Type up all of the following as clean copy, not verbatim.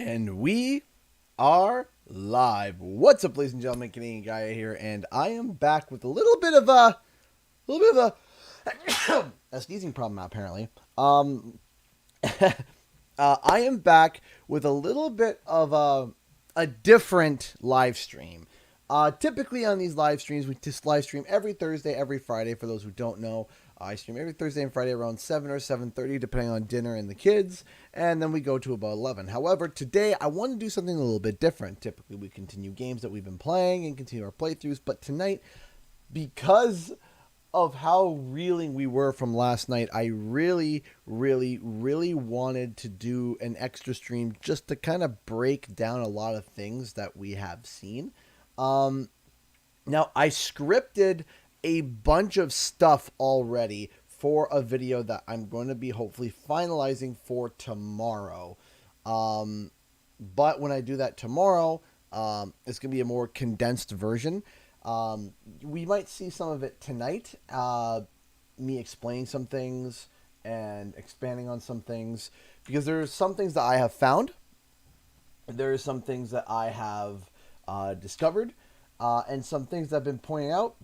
And we are live. What's up, ladies and gentlemen? Canadian Guy here, and I am back with a little bit of a sneezing problem apparently. I am back with a little bit of a different live stream. Typically on these live streams, we just live stream every Thursday, every Friday. For those who don't know, I stream every Thursday and Friday around 7 or 7:30, depending on dinner and the kids, and then we go to about 11. However, today I want to do something a little bit different. Typically, we continue games that we've been playing and continue our playthroughs, but tonight, because of how reeling we were from last night, I really wanted to do an extra stream just to kind of break down a lot of things that we have seen. Now, I scripted a bunch of stuff already for a video that I'm going to be hopefully finalizing for tomorrow. But when I do that tomorrow, it's going to be a more condensed version. We might see some of it tonight, me explaining some things and expanding on some things, because there's some things that I have found. There's some things that I have discovered, and some things that have been pointed out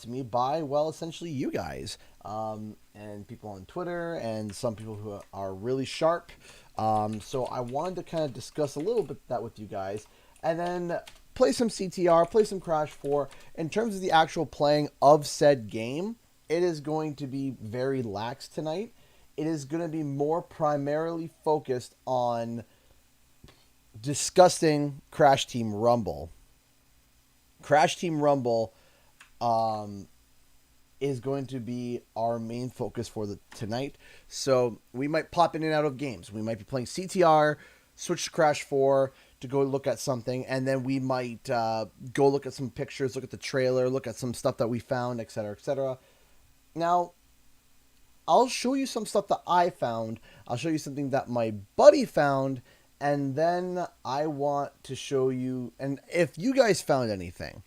to me by, well, essentially you guys, and people on Twitter, and some people who are really sharp. So I wanted to kind of discuss a little bit that with you guys, and then play some CTR, play some Crash 4. In terms of the actual playing of said game, it is going to be very lax tonight. It is going to be more primarily focused on discussing Crash Team Rumble. Crash Team Rumble is going to be our main focus for tonight. So we might pop in and out of games. We might be playing CTR, switch to Crash 4 to go look at something, and then we might go look at some pictures, look at the trailer, look at some stuff that we found, etc., etc. Now, I'll show you some stuff that I found. I'll show you something that my buddy found, and then I want to show you, and if you guys found anything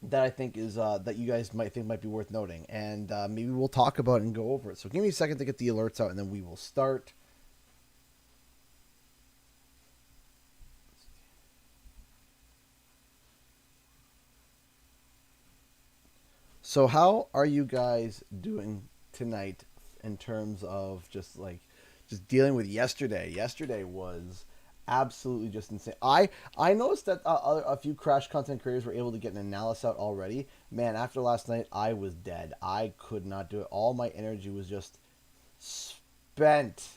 that I think is that you guys might think might be worth noting, and maybe we'll talk about it and go over it. So give me a second to get the alerts out, and then we will start. So how are you guys doing tonight in terms of just dealing with yesterday? Yesterday was absolutely just insane. I noticed that a few Crash content creators were able to get an analysis out already. Man, after last night, I was dead. I could not do it. All my energy was just spent.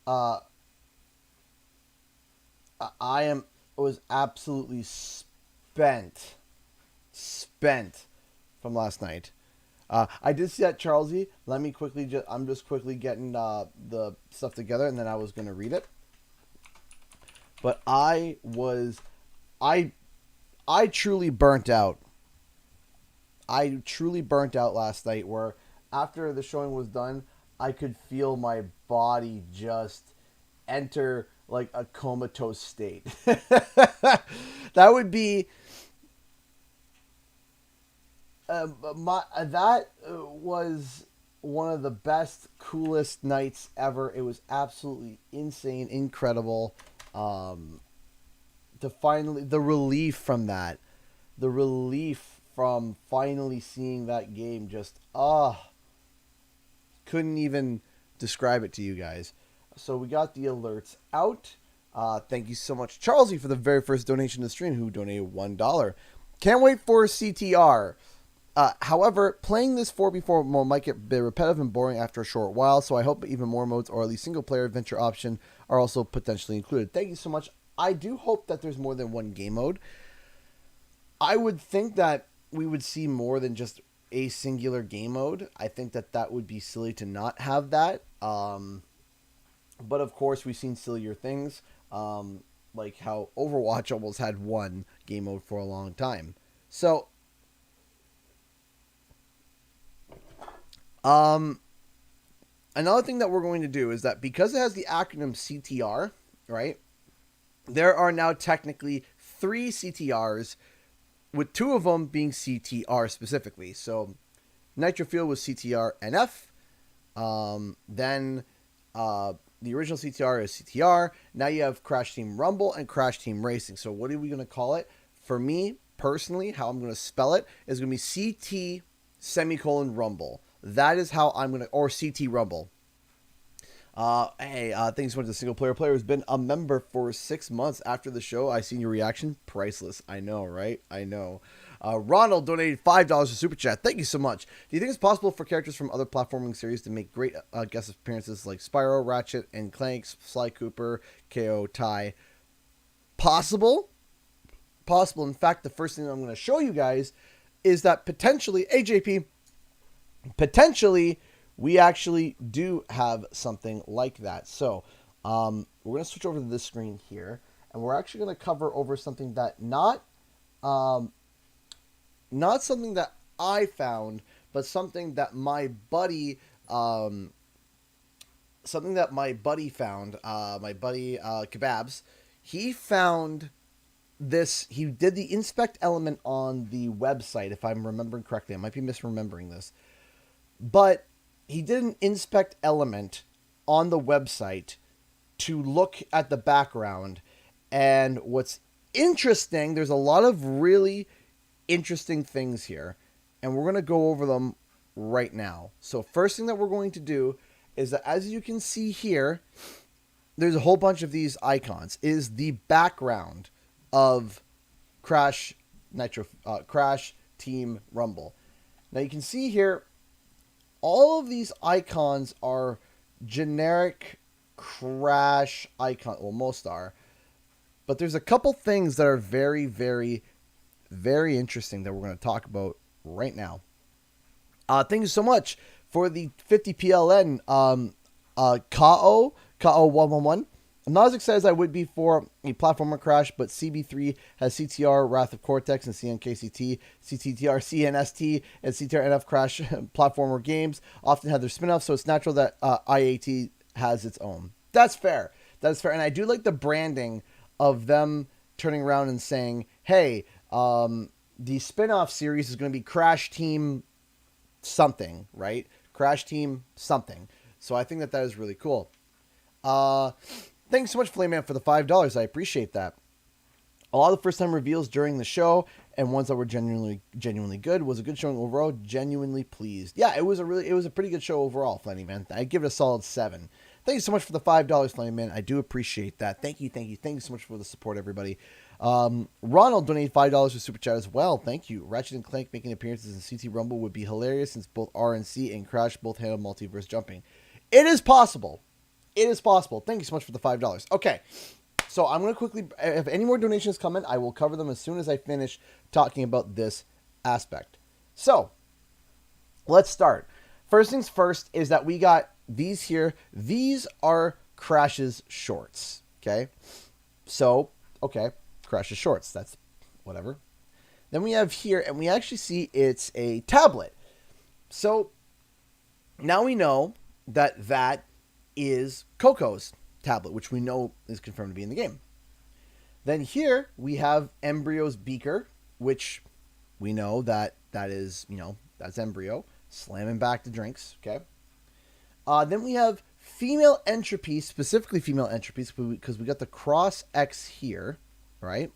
Uh, was absolutely spent from last night. I did see that, Charlesy. Let me quickly I'm just quickly getting the stuff together, and then I was going to read it. But I truly burnt out. I truly burnt out last night, where after the showing was done, I could feel my body just enter like a comatose state. That would be that was one of the best, coolest nights ever. It was absolutely insane, incredible. To finally, the relief from that, the relief from finally seeing that game, just couldn't even describe it to you guys. So we got the alerts out. Thank you so much, Charlesy, for the very first donation to the stream, who donated $1. Can't wait for CTR. However, playing this 4v4 mode might get a bit repetitive and boring after a short while, so I hope even more modes, or at least single-player adventure option, are also potentially included. Thank you so much. I do hope that there's more than one game mode. I would think that we would see more than just a singular game mode. I think that that would be silly to not have that. But of course, we've seen sillier things, like how Overwatch almost had one game mode for a long time. So, another thing that we're going to do is that because it has the acronym CTR, right? There are now technically 3 CTRs, with 2 of them being CTR specifically. So, Nitro Fuel was CTR NF. Then the original CTR is CTR. Now you have Crash Team Rumble and Crash Team Racing. So what are we going to call it? For me, personally, how I'm going to spell it is going to be CT semicolon Rumble. That is how I'm going to, or CT Rumble. Thanks so much to the single player who's been a member for 6 months after the show. I seen your reaction. Priceless. I know, right? I know. Ronald donated $5 to Super Chat. Thank you so much. Do you think it's possible for characters from other platforming series to make great guest appearances like Spyro, Ratchet, and Clank, Sly Cooper, KO, Ty? Possible. Possible. In fact, the first thing I'm going to show you guys is that potentially, AJP, potentially, we actually do have something like that. So we're going to switch over to this screen here, and we're actually going to cover over something that not something that I found, but something that my buddy found, my buddy Kebabs. He found this. He did the inspect element on the website, if I'm remembering correctly. I might be misremembering this, but he did an inspect element on the website to look at the background. And what's interesting, there's a lot of really interesting things here, and we're going to go over them right now. So first thing that we're going to do is that, as you can see here, there's a whole bunch of these icons. Is the background of Crash Team Rumble. Now you can see here, all of these icons are generic Crash icon. Well, most are. But there's a couple things that are very, very, very interesting that we're going to talk about right now. Thank you so much for the 50 PLN, Kao111. I'm not as excited as I would be for a platformer Crash, but CB3 has CTR, Wrath of Cortex, and CNKCT, CTTR, CNST, and CTR NF Crash platformer games often have their spin-offs, so it's natural that IAT has its own. That's fair. That's fair. And I do like the branding of them turning around and saying, hey, the spin-off series is going to be Crash Team something, right? Crash Team something. So I think that is really cool. Thanks so much, Flameman, for the $5. I appreciate that. A lot of the first-time reveals during the show and ones that were genuinely good. Was a good showing overall. Genuinely pleased. Yeah, it was a pretty good show overall, Flameman. I give it a solid 7. Thank you so much for the $5, Flameman. I do appreciate that. Thank you so much for the support, everybody. Ronald donated $5 for Super Chat as well. Thank you. Ratchet and Clank making appearances in CT Rumble would be hilarious since both RNC and Crash both handle multiverse jumping. It is possible. It is possible. Thank you so much for the $5. Okay, so I'm going to quickly, if any more donations come in, I will cover them as soon as I finish talking about this aspect. So, let's start. First things first is that we got these here. These are Crash's shorts, okay? So, okay, Crash's shorts. That's whatever. Then we have here, and we actually see it's a tablet. So, now we know that is Coco's tablet, which we know is confirmed to be in the game. Then here we have Embryo's beaker, which we know that is, that's Embryo slamming back the drinks. Okay. Then we have female entropy, specifically female entropies, because we got the cross X here, right?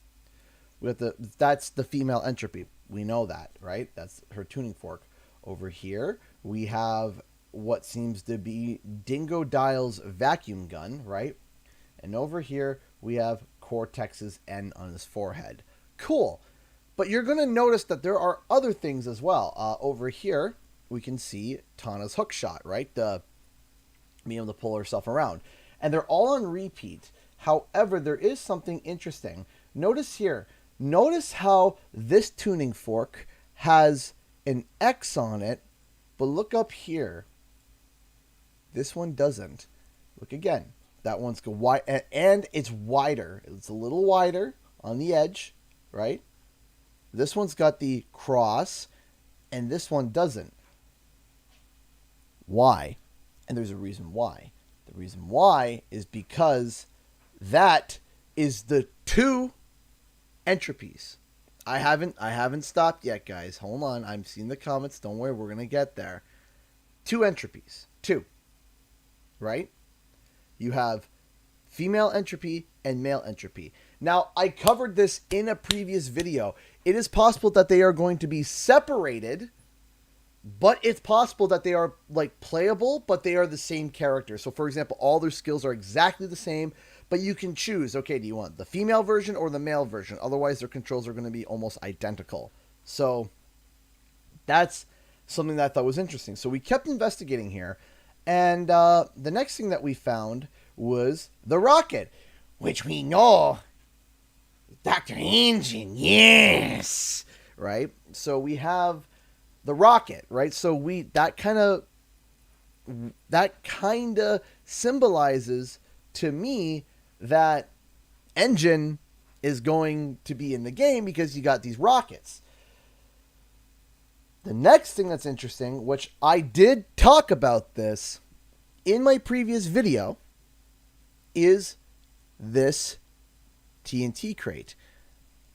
That's the female entropy. We know that, right? That's her tuning fork. Over here we have what seems to be Dingo Dial's vacuum gun, right? And over here, we have Cortex's N on his forehead. Cool. But you're going to notice that there are other things as well. Over here, we can see Tana's hook shot, right? Being able to pull herself around. And they're all on repeat. However, there is something interesting. Notice here. Notice how this tuning fork has an X on it, but look up here. This one doesn't. Look again. That one's wide, and it's wider. It's a little wider on the edge, right? This one's got the cross, and this one doesn't. Why? And there's a reason why. The reason why is because that is the 2 entropies. I haven't stopped yet, guys. Hold on. I'm seeing the comments. Don't worry. We're going to get there. 2 entropies. 2. Right? You have female entropy and male entropy. Now, I covered this in a previous video. It is possible that they are going to be separated, but it's possible that they are like playable, but they are the same character. So for example, all their skills are exactly the same, but you can choose, okay, do you want the female version or the male version? Otherwise, their controls are going to be almost identical. So that's something that I thought was interesting. So we kept investigating here, and the next thing that we found was the rocket, which we know, Dr. Engine, yes, right? So we have the rocket, right? So that kind of symbolizes to me that engine is going to be in the game because you got these rockets. The next thing that's interesting, which I did talk about this in my previous video, is this TNT crate.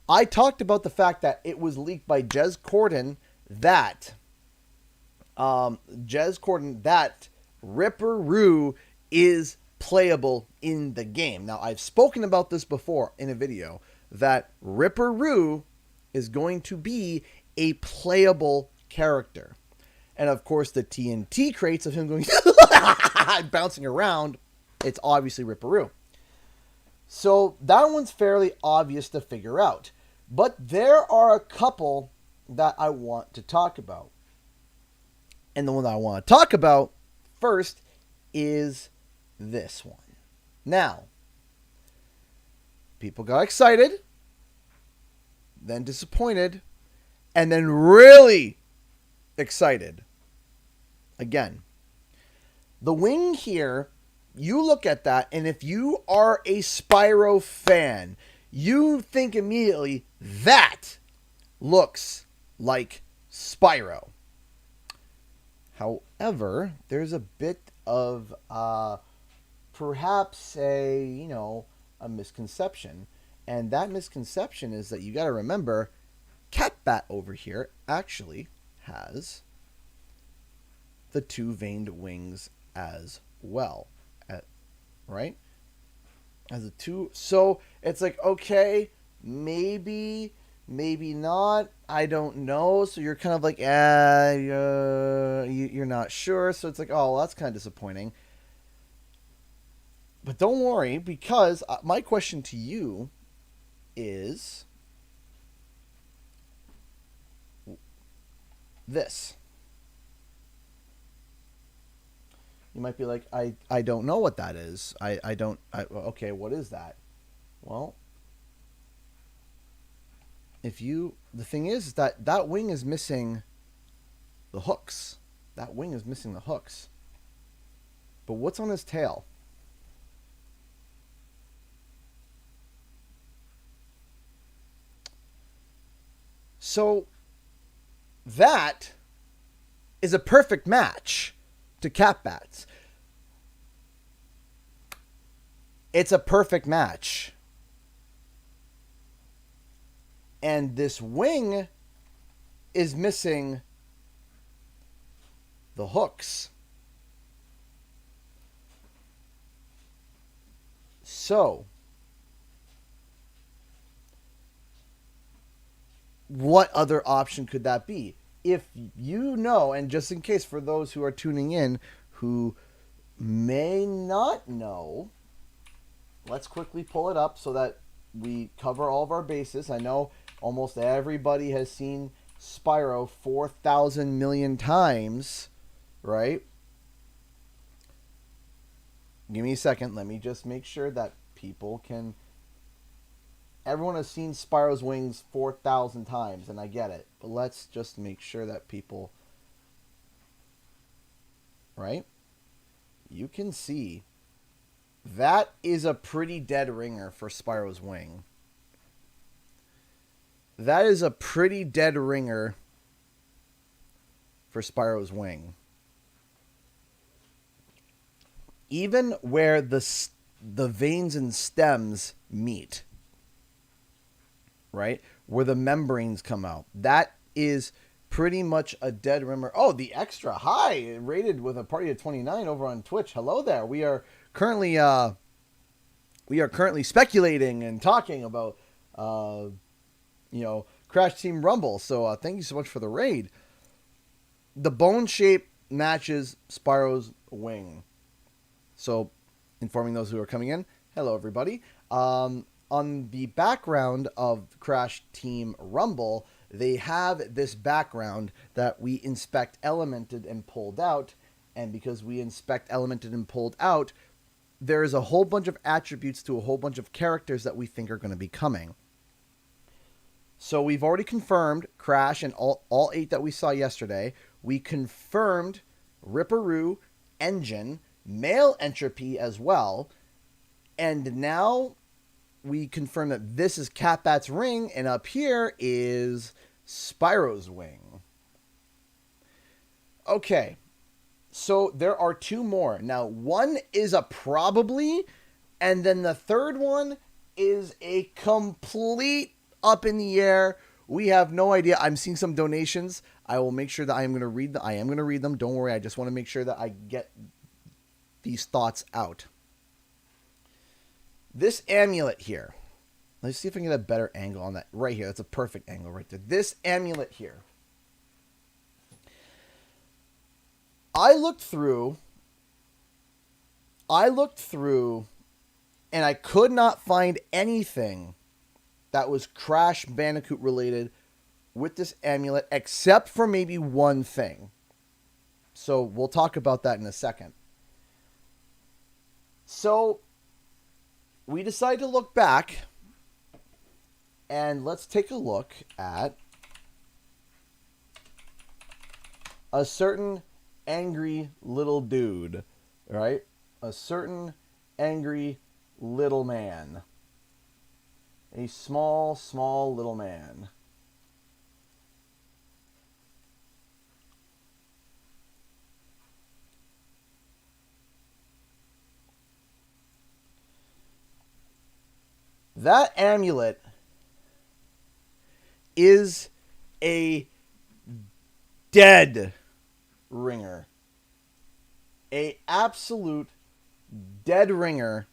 I talked about the fact that it was leaked by Jez Corden that Ripperoo is playable in the game. Now, I've spoken about this before in a video, that Ripperoo is going to be a playable character. And of course, the TNT crates of him going bouncing around, it's obviously Ripperoo. So that one's fairly obvious to figure out. But there are a couple that I want to talk about. And the one that I want to talk about first is this one. Now, people got excited, then disappointed, and then really excited. Again, the wing here, you look at that, and if you are a Spyro fan, you think immediately that looks like Spyro. However, there's a bit of perhaps a misconception. And that misconception is that you got to remember, Catbat over here actually has the two veined wings as well. Right? As a two. So it's like, okay, maybe not. I don't know. So you're kind of like, you're not sure. So it's like, oh, well, that's kind of disappointing. But don't worry, because my question to you is this. You might be like, I don't know what that is. Okay, what is that? Well, the thing is that wing is missing the hooks. That wing is missing the hooks. But what's on his tail? So that is a perfect match to Catbat's. It's a perfect match. And this wing is missing the hooks. So, what other option could that be? If you know, and just in case for those who are tuning in who may not know, let's quickly pull it up so that we cover all of our bases. I know almost everybody has seen Spyro 4,000 million times, right? Give me a second. Let me just make sure that people can... Everyone has seen Spyro's wings 4,000 times, and I get it. But let's just make sure that people... Right? You can see that is a pretty dead ringer for Spyro's wing. That is a pretty dead ringer for Spyro's wing. Even where the veins and stems meet, right? Where the membranes come out. That is pretty much a dead rimmer. Oh, the extra high rated with a party of 29 over on Twitch. Hello there. We are currently speculating and talking about Crash Team Rumble. So thank you so much for the raid. The bone shape matches Spyro's wing. So informing those who are coming in, hello everybody. On the background of Crash Team Rumble, they have this background that we inspect elemented and pulled out. And because we inspect elemented and pulled out, there is a whole bunch of attributes to a whole bunch of characters that we think are going to be coming. So we've already confirmed Crash and all 8 that we saw yesterday. We confirmed Ripperoo, Engine, Male Entropy as well. And now we confirm that this is Catbat's ring, and up here is Spyro's wing. Okay, so there are 2 more. Now, one is a probably, and then the third one is a complete up in the air. We have no idea. I'm seeing some donations. I will make sure that I am going to read them. I am going to read them. Don't worry. I just want to make sure that I get these thoughts out. This amulet here. Let's see if I can get a better angle on that. Right here. That's a perfect angle right there. This amulet here. I looked through, and I could not find anything that was Crash Bandicoot related with this amulet, except for maybe one thing. So we'll talk about that in a second. So we decided to look back, and let's take a look at a certain angry little dude, right? A certain angry little man. A small, small little man. That amulet is a dead ringer. A absolute dead ringer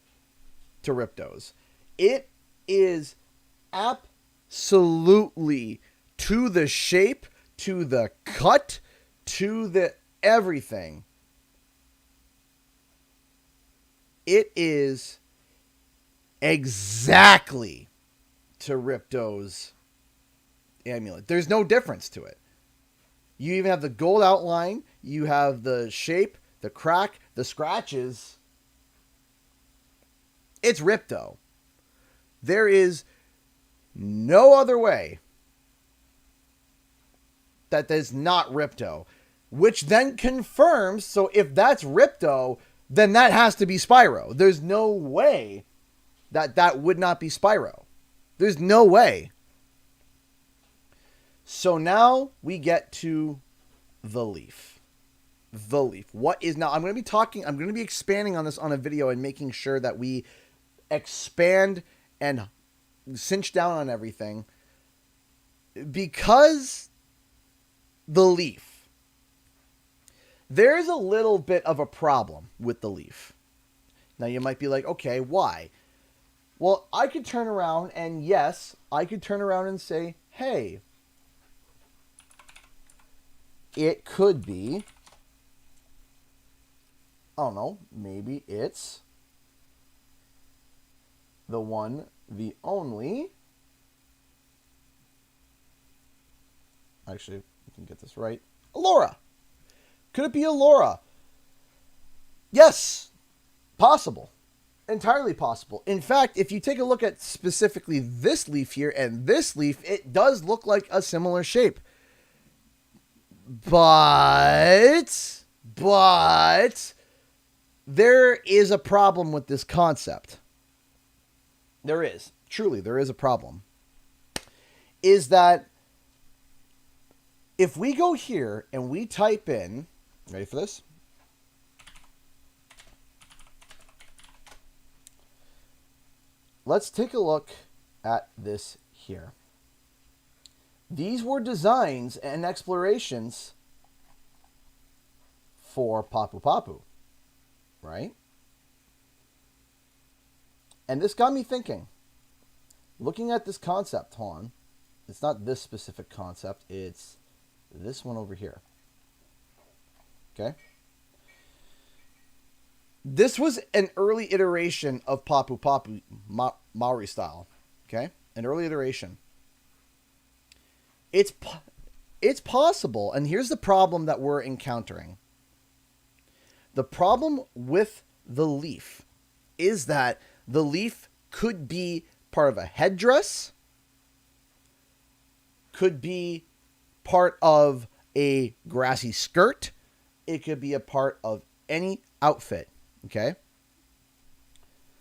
to Riptos. It is absolutely to the shape, to the cut, to the everything. It is exactly to Ripto's amulet. There's no difference to it. You even have the gold outline. You have the shape, the crack, the scratches. It's Ripto. There is no other way that is not Ripto. Which then confirms, so if that's Ripto, then that has to be Spyro. There's no way that would not be Spyro. There's no way. So now we get to the leaf. The leaf. What is now? I'm going to be expanding on this on a video and making sure that we expand and cinch down on everything. Because the leaf. There's a little bit of a problem with the leaf. Now you might be like, okay, why? Well, I could turn around and yes, I could turn around and say, hey, it could be, I don't know, maybe it's the one, the only, actually, we can get this right, Allura. Could it be Allura? Yes, possible. Entirely possible. In fact, if you take a look at specifically this leaf here and this leaf, it does look like a similar shape. But there is a problem with this concept. There is. Truly, there is a problem. Is that if we go here and we type in, ready for this? Let's take a look at this here. These were designs and explorations for Papu Papu, right? And this got me thinking. Looking at this concept, Han, it's not this specific concept, it's this one over here. Okay? This was an early iteration of Papu Papu, Maori style. Okay? An early iteration. It's possible, and here's the problem that we're encountering. The problem with the leaf is that the leaf could be part of a headdress, could be part of a grassy skirt, it could be a part of any outfit, okay?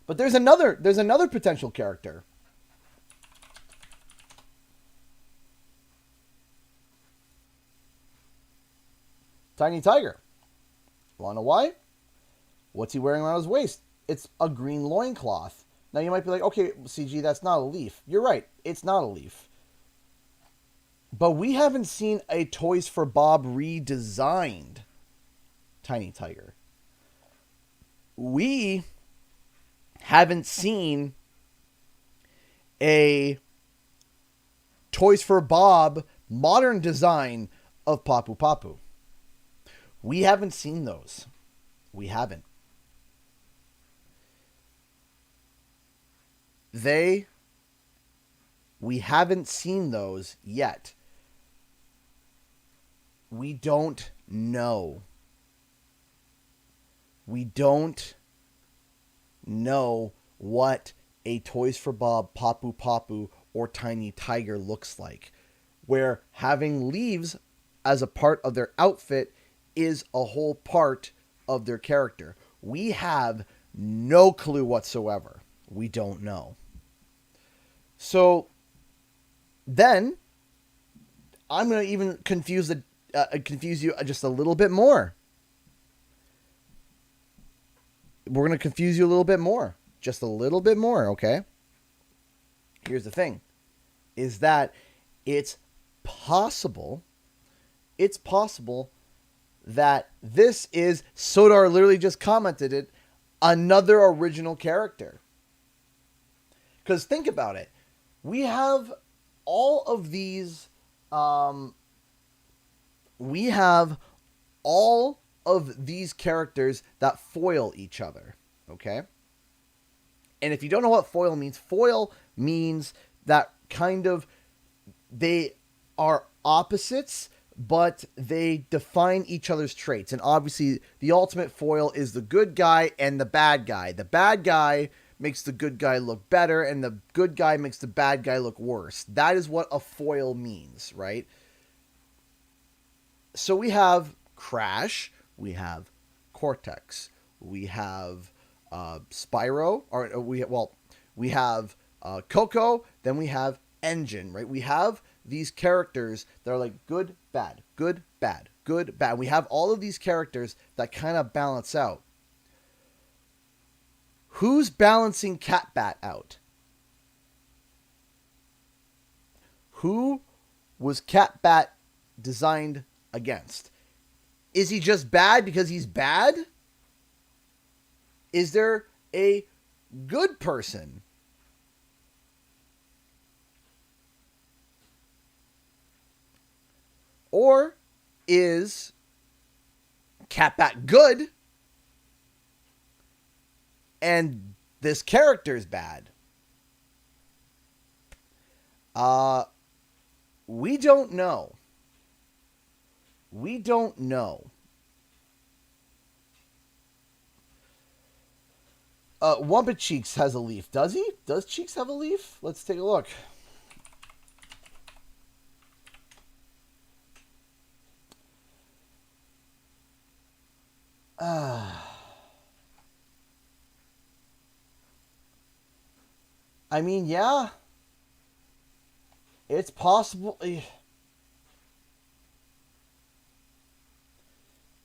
But there's another potential character. Tiny Tiger. Wanna know why? What's he wearing around his waist? It's a green loincloth. Now you might be like, okay, CG, that's not a leaf. You're right, it's not a leaf. But we haven't seen a Toys for Bob redesigned Tiny Tiger. We haven't seen a Toys for Bob modern design of Papu Papu. We haven't seen those. We haven't. We haven't seen those yet. We don't know. We don't know what a Toys for Bob Papu Papu or Tiny Tiger looks like, where having leaves as a part of their outfit is a whole part of their character. We have no clue whatsoever. We don't know. So then I'm going to even confuse you just a little bit more. We're going to confuse you a little bit more. Just a little bit more, okay? Here's the thing. Is that it's possible that this is, Sodar literally just commented it, another original character. Because think about it. We have all of these, characters that foil each other, okay? And if you don't know what foil means that kind of, they are opposites, but they define each other's traits. And obviously, the ultimate foil is the good guy and the bad guy. The bad guy makes the good guy look better, and the good guy makes the bad guy look worse. That is what a foil means, right? So we have Crash, we have Cortex, we have Spyro, we have Coco, then we have Engine, right? We have these characters that are like good, bad, good, bad, good, bad. We have all of these characters that kind of balance out. Who's balancing Catbat out? Who was Catbat designed against? Is he just bad because he's bad? Is there a good person? Or is Catbat good and this character's bad? We don't know. We don't know. Wumpet Cheeks has a leaf. Does he? Does Cheeks have a leaf? Let's take a look. I mean, yeah. It's possible. You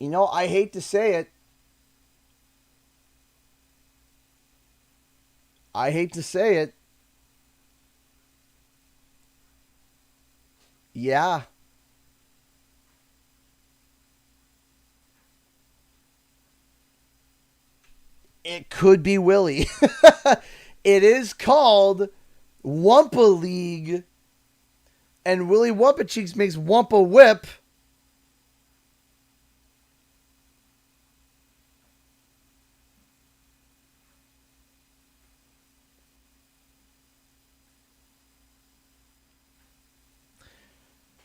know, I hate to say it. Yeah. It could be Willie. It is called Wumpa League, and Willie Wumpa Cheeks makes Wumpa Whip.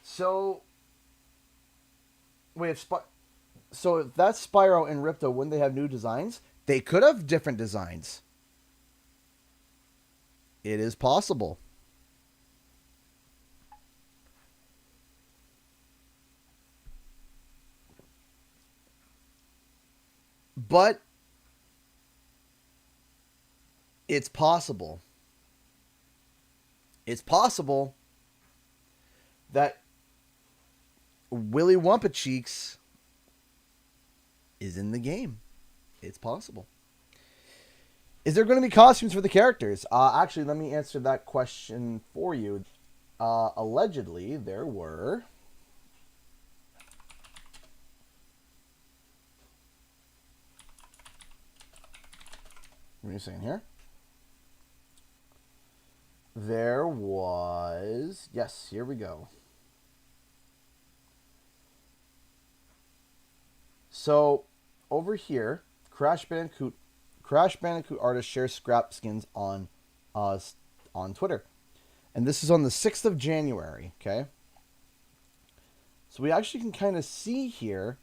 So, wait, if that's Spyro and Ripto, wouldn't they have new designs? They could have different designs. It is possible. But it's possible. It's possible that Willy Wumpa Cheeks is in the game. It's possible. Is there going to be costumes for the characters? Actually, let me answer that question for you. Allegedly, there were... What are you saying here? There was... Yes, here we go. So, over here, Crash Bandicoot artist shares scrap skins on Twitter. And this is on the 6th of January, okay? So we actually can kind of see here.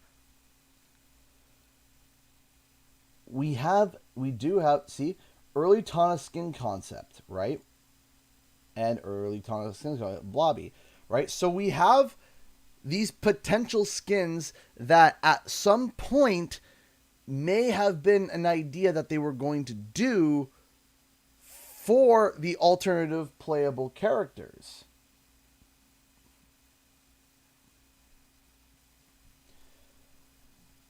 We do have, see, early Tana skin concept, right? And early Tana skin concept, Blobby, right? So we have these potential skins that at some point may have been an idea that they were going to do for the alternative playable characters.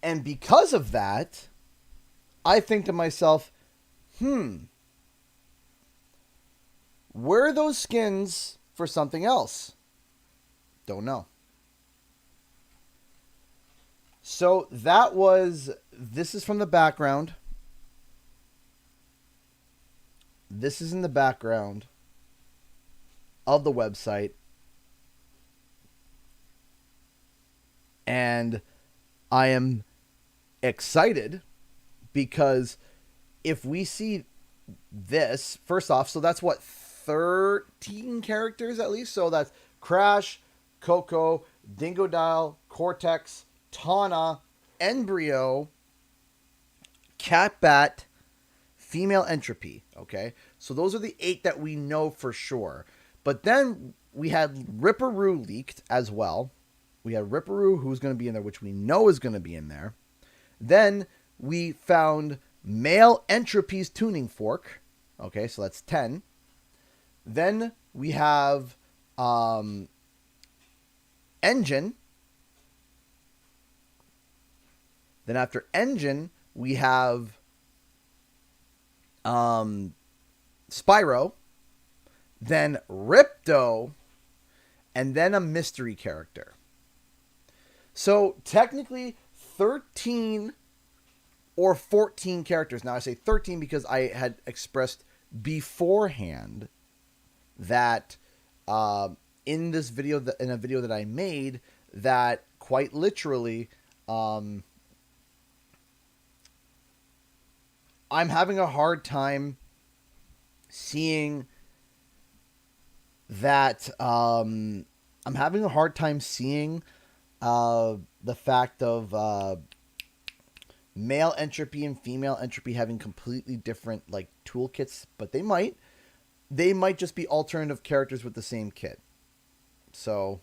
And because of that, I think to myself, were those skins for something else? Don't know. So this is from the background. This is in the background of the website. And I am excited because if we see this, first off, so that's what, 13 characters at least? So that's Crash, Coco, Dingodile, Cortex, Tana, Embryo, Catbat, Female Entropy. Okay, so those are the 8 that we know for sure. But then we had Ripperoo leaked as well. We had Ripperoo, who's going to be in there, which we know is going to be in there. Then we found Male Entropy's tuning fork. Okay, so that's 10. Then we have Engine. Then after Engine, we have Spyro. Then Ripto. And then a mystery character. So technically 13 or 14 characters. Now I say 13 because I had expressed beforehand that in this video, in a video that I made, that quite literally I'm having a hard time seeing that I'm having a hard time seeing the fact of male entropy and female entropy having completely different like toolkits, but they might just be alternative characters with the same kit. So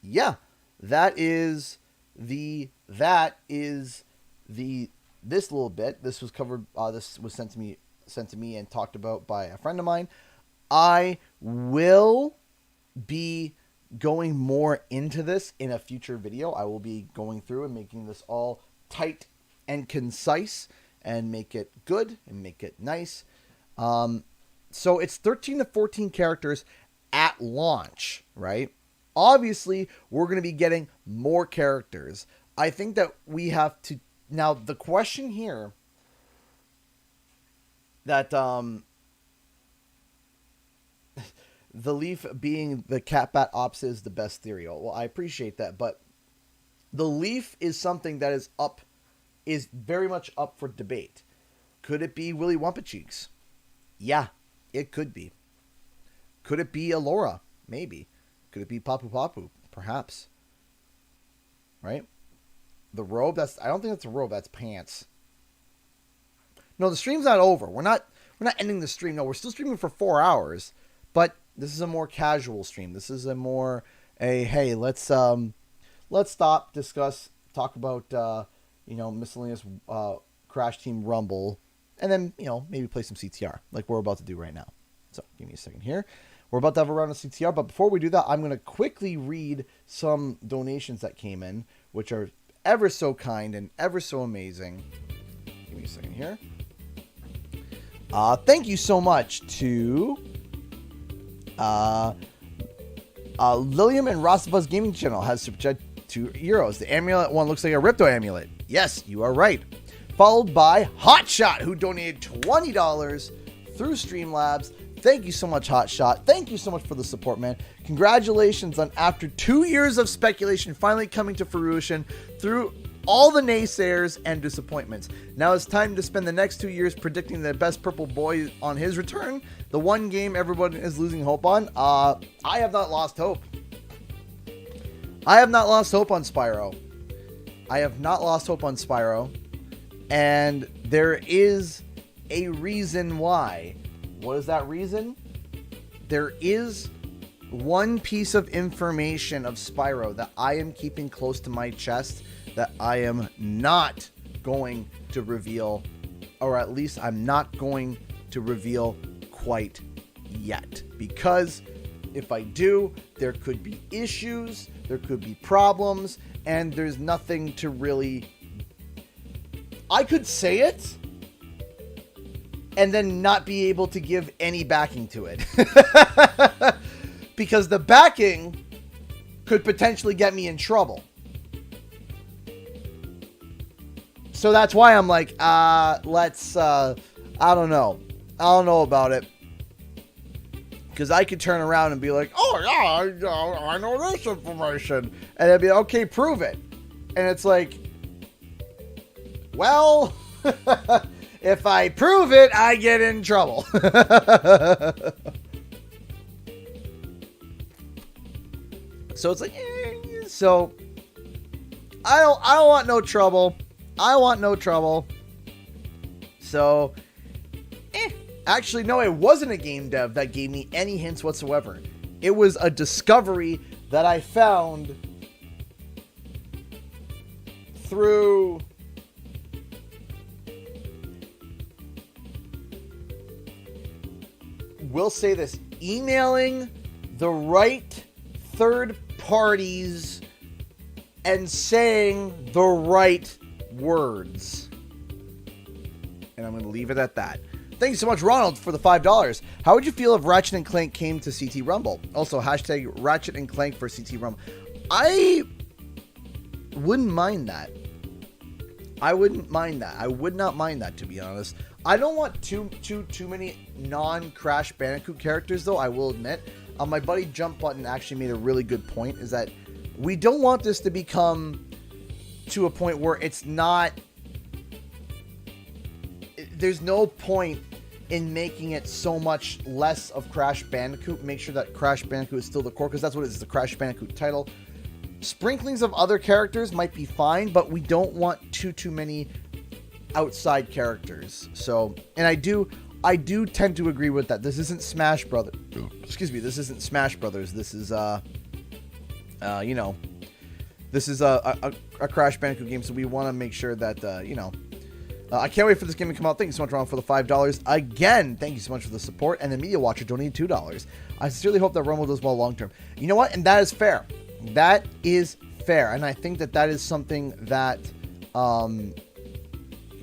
yeah, this little bit. This was covered. This was sent to me and talked about by a friend of mine. I will be going more into this in a future video. I will be going through and making this all tight and concise and make it good and make it nice. So it's 13 to 14 characters at launch, right? Obviously, we're going to be getting more characters. I think that we have to... Now, the question here that the Leaf being the cat-bat ops is the best theory. Well, I appreciate that, but the Leaf is something that is very much up for debate. Could it be Willy Wumpa-Cheeks? Yeah, it could be. Could it be Alora? Maybe. Could it be Papu Papu? Perhaps. Right? The robe, I don't think that's a robe, that's pants. No, the stream's not over. We're not ending the stream. No, we're still streaming for 4 hours. But this is a more casual stream. This is hey, let's stop, discuss, talk about miscellaneous Crash Team Rumble, and then maybe play some CTR like we're about to do right now. So give me a second here. We're about to have a round of CTR, but before we do that, I'm going to quickly read some donations that came in, which are ever so kind and ever so amazing. Give me a second here. Thank you so much to Lilium and Rostabuzz Gaming Channel has subject €2. The amulet one looks like a Ripto amulet. Yes, you are right. Followed by Hotshot, who donated $20 through Streamlabs. Thank you so much, Hotshot. Thank you so much for the support, man. Congratulations on, after 2 years of speculation, finally coming to fruition through all the naysayers and disappointments. Now it's time to spend the next 2 years predicting the best purple boy on his return. The one game everyone is losing hope on. I have not lost hope. I have not lost hope on Spyro. I have not lost hope on Spyro. And there is a reason why. What is that reason? There is one piece of information of Spyro that I am keeping close to my chest that I am not going to reveal, or at least I'm not going to reveal quite yet. Because if I do, there could be issues, there could be problems, and there's nothing to really... I could say it and then not be able to give any backing to it. Because the backing could potentially get me in trouble. So that's why I'm like, I don't know. I don't know about it. Because I could turn around and be like, oh yeah, I know this information. And they'd be like, okay, prove it. And it's like, well... if I prove it, I get in trouble. So it's like, so I don't want no trouble. I want no trouble. So, actually, no, it wasn't a game dev that gave me any hints whatsoever. It was a discovery that I found through... We'll say this, emailing the right third parties and saying the right words. And I'm going to leave it at that. Thank you so much, Ronald, for the $5. How would you feel if Ratchet and Clank came to CT Rumble? Also, hashtag Ratchet and Clank for CT Rumble. I wouldn't mind that. I wouldn't mind that. I would not mind that, to be honest. I don't want too many non-Crash Bandicoot characters, though, I will admit. My buddy Jump Button actually made a really good point, is that we don't want this to become to a point where it's not... There's no point in making it so much less of Crash Bandicoot. Make sure that Crash Bandicoot is still the core, because that's what it is, the Crash Bandicoot title. Sprinklings of other characters might be fine, but we don't want too many outside characters. So, and I do tend to agree with that. This isn't Smash Brothers. Excuse me. This isn't Smash Brothers. This is this is a Crash Bandicoot game. So we want to make sure that I can't wait for this game to come out. Thank you so much, Ron, for the $5 again. Thank you so much for the support. And the Media Watcher donated $2. I sincerely hope that Rumble does well long term. You know what? And that is fair. That is fair. And I think that is something that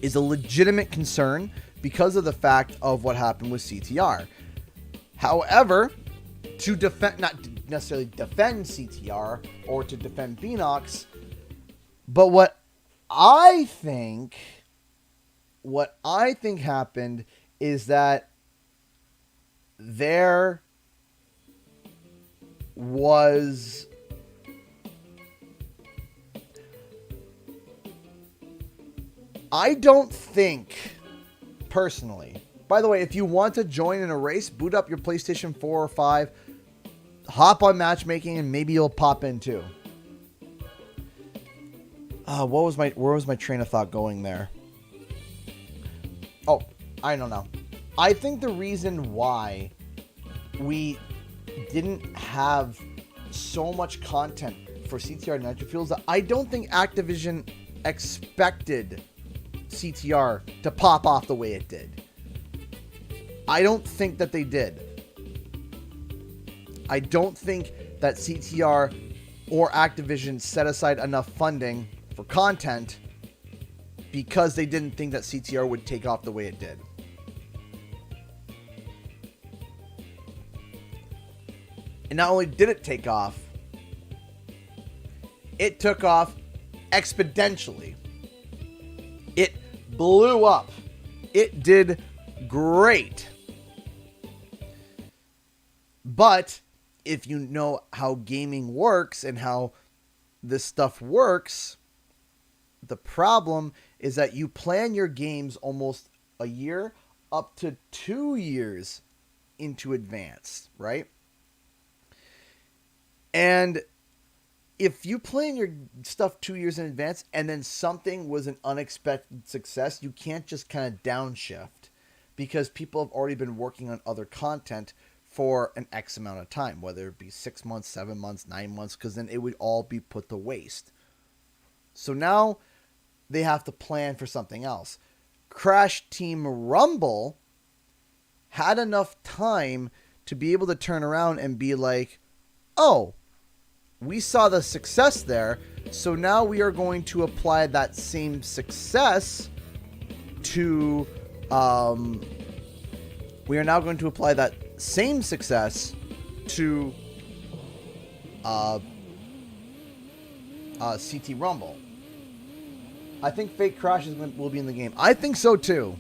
is a legitimate concern because of the fact of what happened with CTR. However, to defend, not necessarily defend CTR or to defend Beanox. But what I think happened is that there was I don't think personally. By the way, if you want to join in a race, boot up your PlayStation 4 or 5, hop on matchmaking, and maybe you'll pop in too. Where was my train of thought going there? Oh, I don't know. I think the reason why we didn't have so much content for CTR Nitro Fuel is that I don't think Activision expected CTR to pop off the way it did. I don't think that they did. I don't think that CTR or Activision set aside enough funding for content because they didn't think that CTR would take off the way it did. And not only did it take off, it took off exponentially. It blew up. It did great. But if you know how gaming works and how this stuff works, the problem is that you plan your games almost a year up to 2 years into advance, right? And if you plan your stuff 2 years in advance and then something was an unexpected success, you can't just kind of downshift because people have already been working on other content for an X amount of time, whether it be 6 months, 7 months, 9 months, because then it would all be put to waste. So now they have to plan for something else. Crash Team Rumble had enough time to be able to turn around and be like, oh, we saw the success there, so now we are going to apply that same success to, we are now going to apply that same success to CT Rumble. I think Fake Crashes will be in the game. I think so too.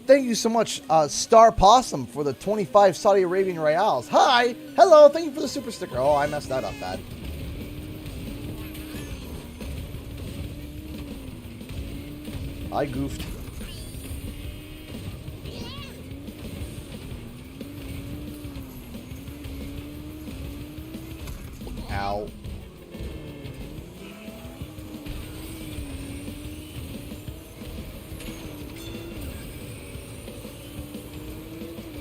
Thank you so much, Star Possum, for the 25 Saudi Arabian Reals. Hi! Hello! Thank you for the super sticker. Oh, I messed that up bad. I goofed. Ow.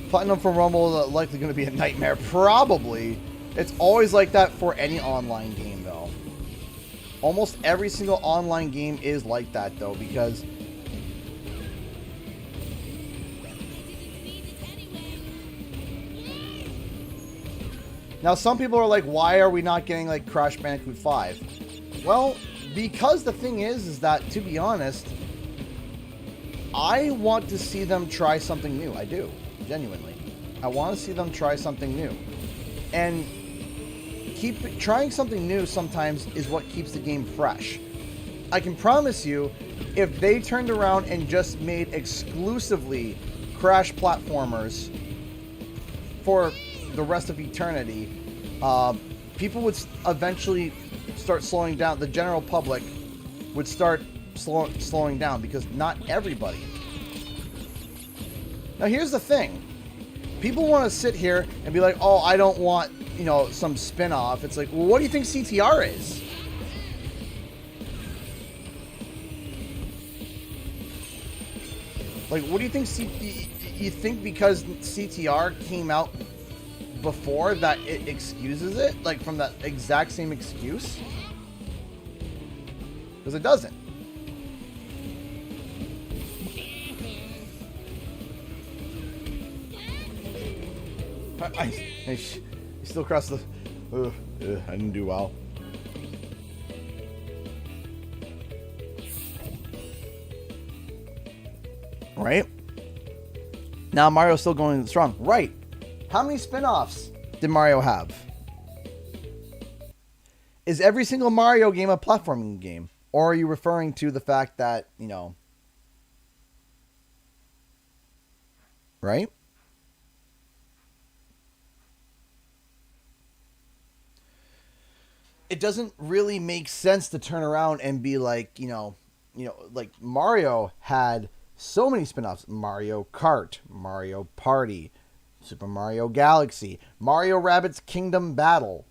Platinum from Rumble is likely going to be a nightmare. Probably. It's always like that for any online game, though. Almost every single online game is like that, though, because now some people are like, why are we not getting like Crash Bandicoot 5? Well, because the thing is that, to be honest, I want to see them try something new. I do. Genuinely. I want to see them try something new. And trying something new sometimes is what keeps the game fresh. I can promise you, if they turned around and just made exclusively Crash platformers for the rest of eternity, people would eventually start slowing down. The general public would start slowing down because not everybody. Now, here's the thing. People want to sit here and be like, oh, I don't want, some spin-off. It's like, well, what do you think CTR is? Like, what do you think? You think because CTR came out before that it excuses it? Like, from that exact same excuse? Because it doesn't. I still crossed the... I didn't do well. Right? Now Mario's still going strong. Right. How many spin-offs did Mario have? Is every single Mario game a platforming game? Or are you referring to the fact that, you know, right? It doesn't really make sense to turn around and be like, like Mario had so many spin-offs. Mario Kart, Mario Party, Super Mario Galaxy, Mario Rabbids Kingdom Battle.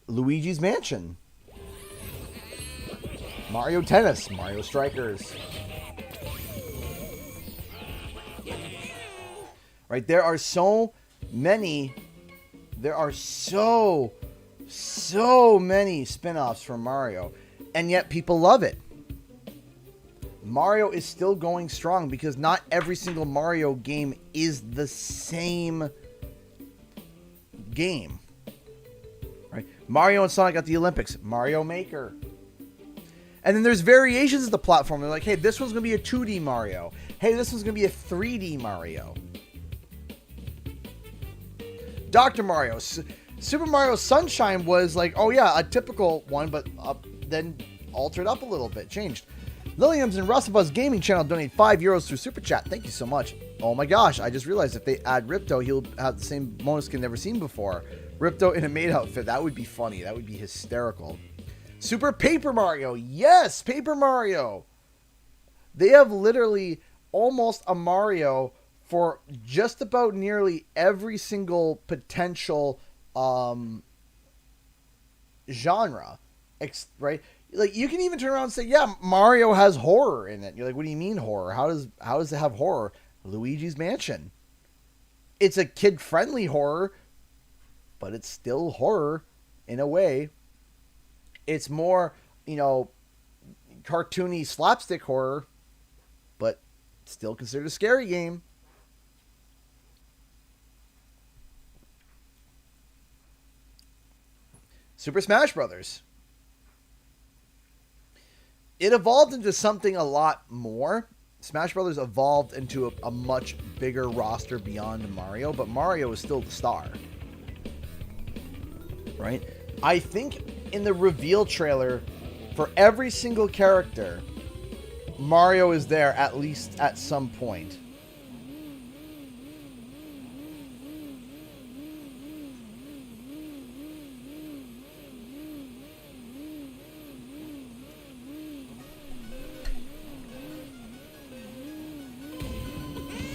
Luigi's Mansion. Mario Tennis, Mario Strikers. Right? There are so many spin-offs from Mario, and yet people love it. Mario is still going strong because not every single Mario game is the same game. Right? Mario and Sonic at the Olympics, Mario Maker. And then there's variations of the platform. They're like, hey, this one's going to be a 2D Mario. Hey, this one's going to be a 3D Mario. Dr. Mario. Super Mario Sunshine was like, oh yeah, a typical one, but then altered up a little bit, changed. Lilliams and Rustlebuzz Gaming Channel donate €5 through Super Chat. Thank you so much. Oh my gosh, I just realized if they add Ripto, he'll have the same bonus skin never seen before. Ripto in a maid outfit. That would be funny. That would be hysterical. Super Paper Mario. Yes, Paper Mario. They have literally almost a Mario for just about nearly every single potential genre, right? Like, you can even turn around and say, yeah, Mario has horror in it. You're like, what do you mean horror? How does it have horror? Luigi's Mansion. It's a kid-friendly horror, but it's still horror in a way. It's more, cartoony slapstick horror, but still considered a scary game. Super Smash Brothers. It evolved into something a lot more. Smash Brothers evolved into a much bigger roster beyond Mario, but Mario is still the star. Right? I think in the reveal trailer, for every single character, Mario is there at least at some point.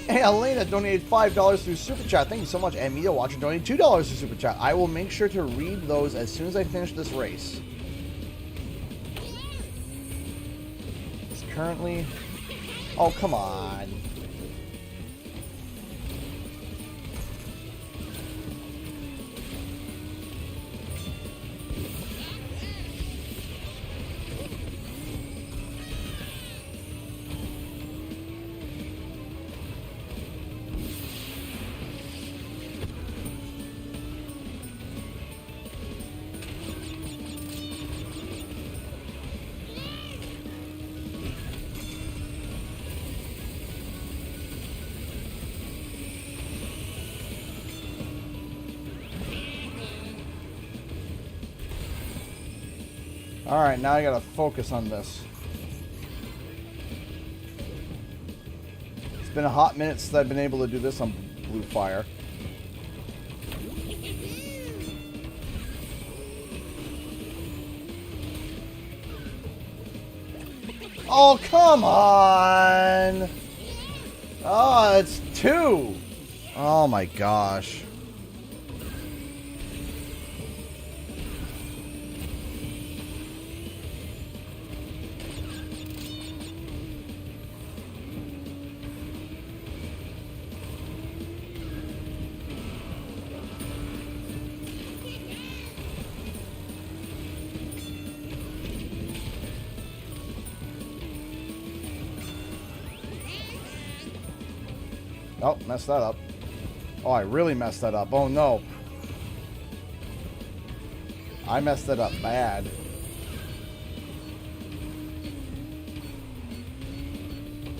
Hey, Elena donated $5 through Super Chat. Thank you so much. And Media Watcher donated $2 through Super Chat. I will make sure to read those as soon as I finish this race. It's currently... Oh, come on. Alright, now I gotta focus on this. It's been a hot minute since I've been able to do this on Blue Fire. Oh, come on! Oh, it's 2! Oh my gosh. Oh, messed that up. Oh, I really messed that up. Oh, no. I messed that up bad.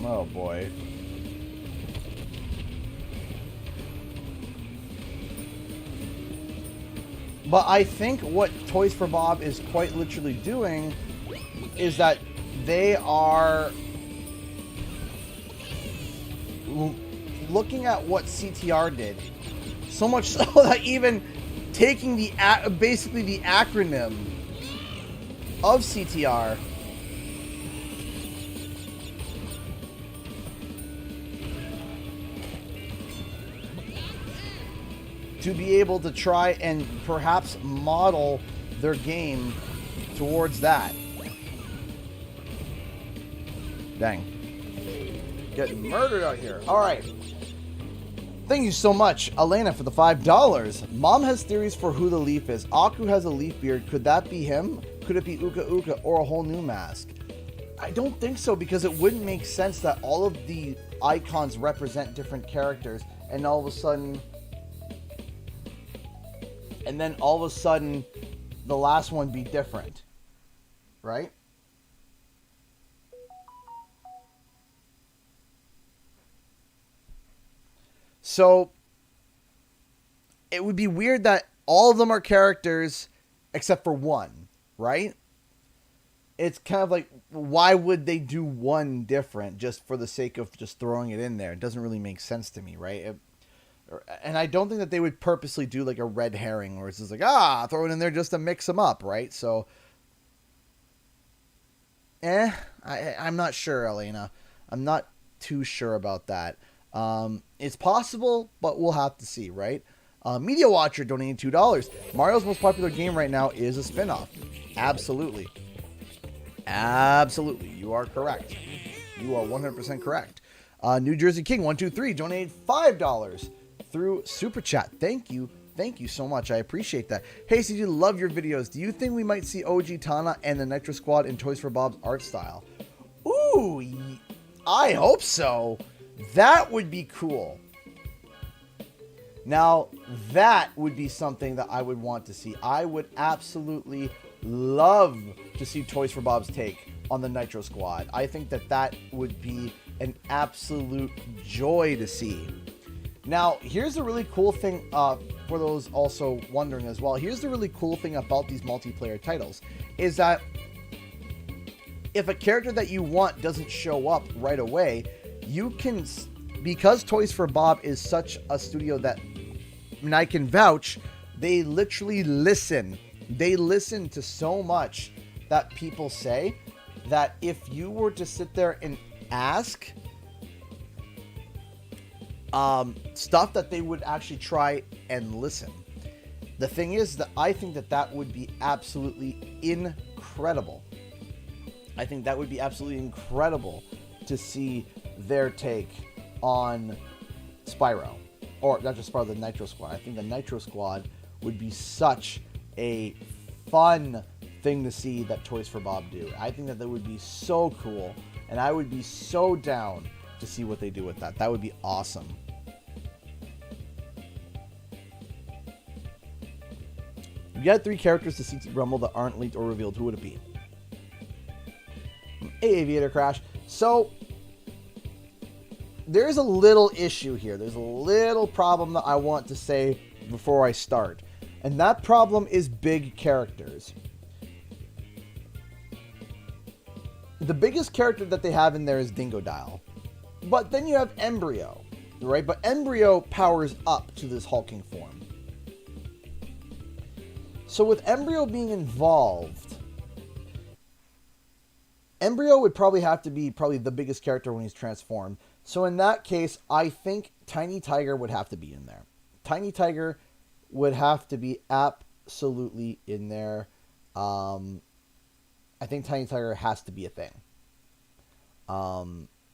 Oh boy. But I think what Toys for Bob is quite literally doing is that they are looking at what CTR did. So much so that even taking the basically the acronym of CTR to be able to try and perhaps model their game towards that. Dang. Getting murdered out here. All right. Thank you so much, Elena, for the $5. Mom has theories for who the Leaf is. Aku has a leaf beard. Could that be him? Could it be Uka Uka or a whole new mask? I don't think so, because it wouldn't make sense that all of the icons represent different characters and all of a sudden... And then all of a sudden, the last one be different. Right? So, it would be weird that all of them are characters except for one, right? It's kind of like, why would they do one different just for the sake of just throwing it in there? It doesn't really make sense to me, right? And I don't think that they would purposely do like a red herring where it's just like, throw it in there just to mix them up, right? So, I'm not sure, Elena. I'm not too sure about that. It's possible, but we'll have to see, right? Media Watcher donated $2. Mario's most popular game right now is a spin-off. Absolutely. Absolutely. You are correct. You are 100% correct. New Jersey King 123 donated $5 through Super Chat. Thank you. Thank you so much. I appreciate that. Hey, CG, love your videos. Do you think we might see OG Tana and the Nitro Squad in Toys for Bob's art style? Ooh, I hope so. That would be cool. Now, that would be something that I would want to see. I would absolutely love to see Toys for Bob's take on the Nitro Squad. I think that that would be an absolute joy to see. Now, here's a really cool thing for those also wondering as well. Here's the really cool thing about these multiplayer titles is that if a character that you want doesn't show up right away, you can, because Toys for Bob is such a studio that, and I can vouch, they literally listen. They listen to so much that people say that if you were to sit there and ask stuff, that they would actually try and listen. The thing is that I think that that would be absolutely incredible. I think that would be absolutely incredible to see their take on Spyro. Or not just Spyro, the Nitro Squad. I think the Nitro Squad would be such a fun thing to see that Toys for Bob do. I think that would be so cool. And I would be so down to see what they do with that. That would be awesome. If you had 3 characters to CT Rumble that aren't leaked or revealed, who would it be? Aviator Crash. So, there's a little issue here. There's a little problem that I want to say before I start. And that problem is big characters. The biggest character that they have in there is Dingodile. But then you have Embryo, right? But Embryo powers up to this hulking form. So with Embryo being involved, Embryo would probably have to be the biggest character when he's transformed. So in that case, I think Tiny Tiger would have to be in there. Tiny Tiger would have to be absolutely in there. I think Tiny Tiger has to be a thing.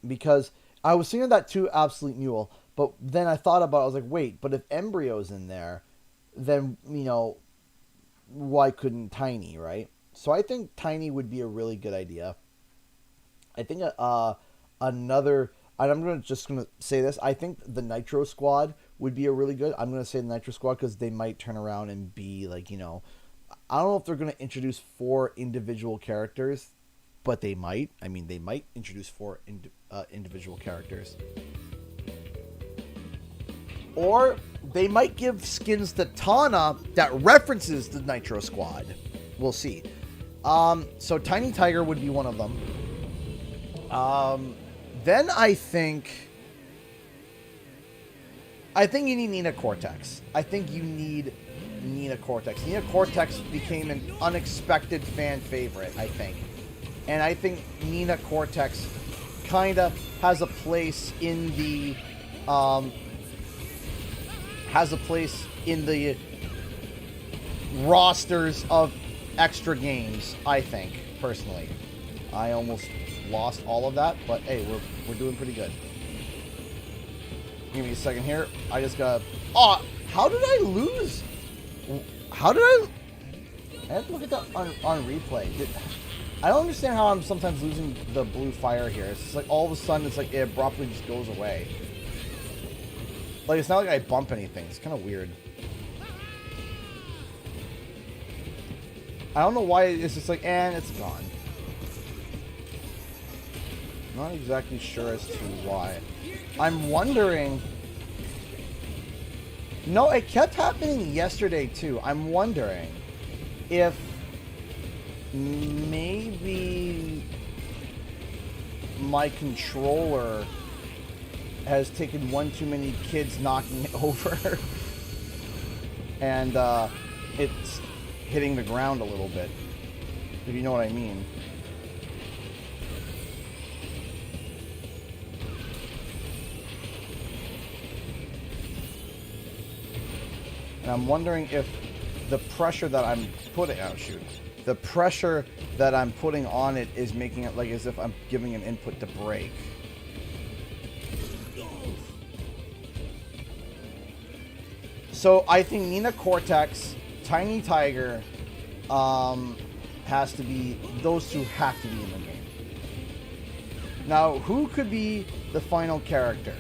Because I was thinking of that too, Absolute Mule. But then I thought about it, I was like, wait, but if Embryo's in there, then, you know, why couldn't Tiny, right? So I think Tiny would be a really good idea. I think another... I'm just going to say this. I think the Nitro Squad would be a really good... I'm going to say the Nitro Squad because they might turn around and be like, you know... I don't know if they're going to introduce 4 individual characters but they might. I mean, they might introduce 4 individual characters. Or they might give skins to Tana that references the Nitro Squad. We'll see. So Tiny Tiger would be one of them. Then I think you need Nina Cortex. I think you need Nina Cortex. Nina Cortex became an unexpected fan favorite, I think. And I think Nina Cortex kind of has a place in the rosters of extra games, I think, personally. I almost lost all of that, but hey, we're doing pretty good. Give me a second here. I just got... Oh, how did I lose? How did I have to look at that on replay. I don't understand how I'm sometimes losing the blue fire here. It's just like all of a sudden it's like it abruptly just goes away. Like, it's not like I bump anything. It's kind of weird. I don't know why it's just like, and it's gone. Not exactly sure as to why. I'm wondering... No, it kept happening yesterday too. I'm wondering if maybe my controller has taken one too many kids knocking it over and it's hitting the ground a little bit, if you know what I mean. And I'm wondering if the pressure that I'm putting... Oh, shoot. The pressure that I'm putting on it is making it like as if I'm giving an input to break. So I think Nina Cortex, Tiny Tiger, has to be... Those two have to be in the game. Now, who could be the final character?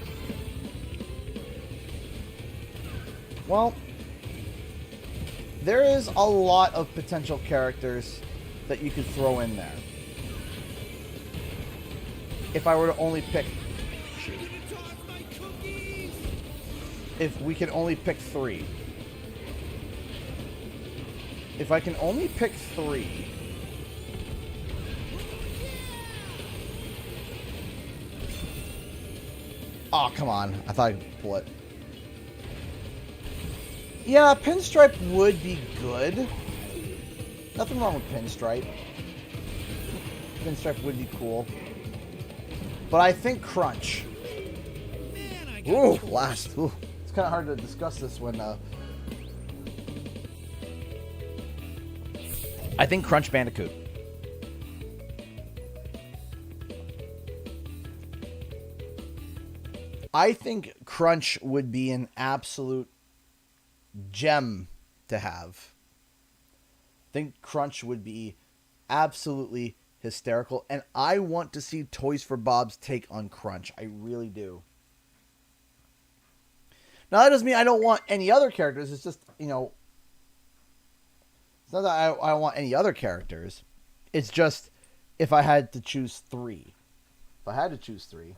Well... There is a lot of potential characters that you could throw in there. If I were to only pick... Shoot. If we can only pick 3. If I can only pick 3... Oh, come on. I thought I'd pull it. Yeah, Pinstripe would be good. Nothing wrong with Pinstripe. Pinstripe would be cool. But I think Crunch. Ooh, last. Ooh. It's kind of hard to discuss this when... I think Crunch Bandicoot. I think Crunch would be an absolute gem to have. I think Crunch would be absolutely hysterical, and I want to see Toys for Bob's take on Crunch. I really do. Now, that doesn't mean I don't want any other characters. It's just, you know, it's not that I want any other characters. It's just if I had to choose 3. If I had to choose 3.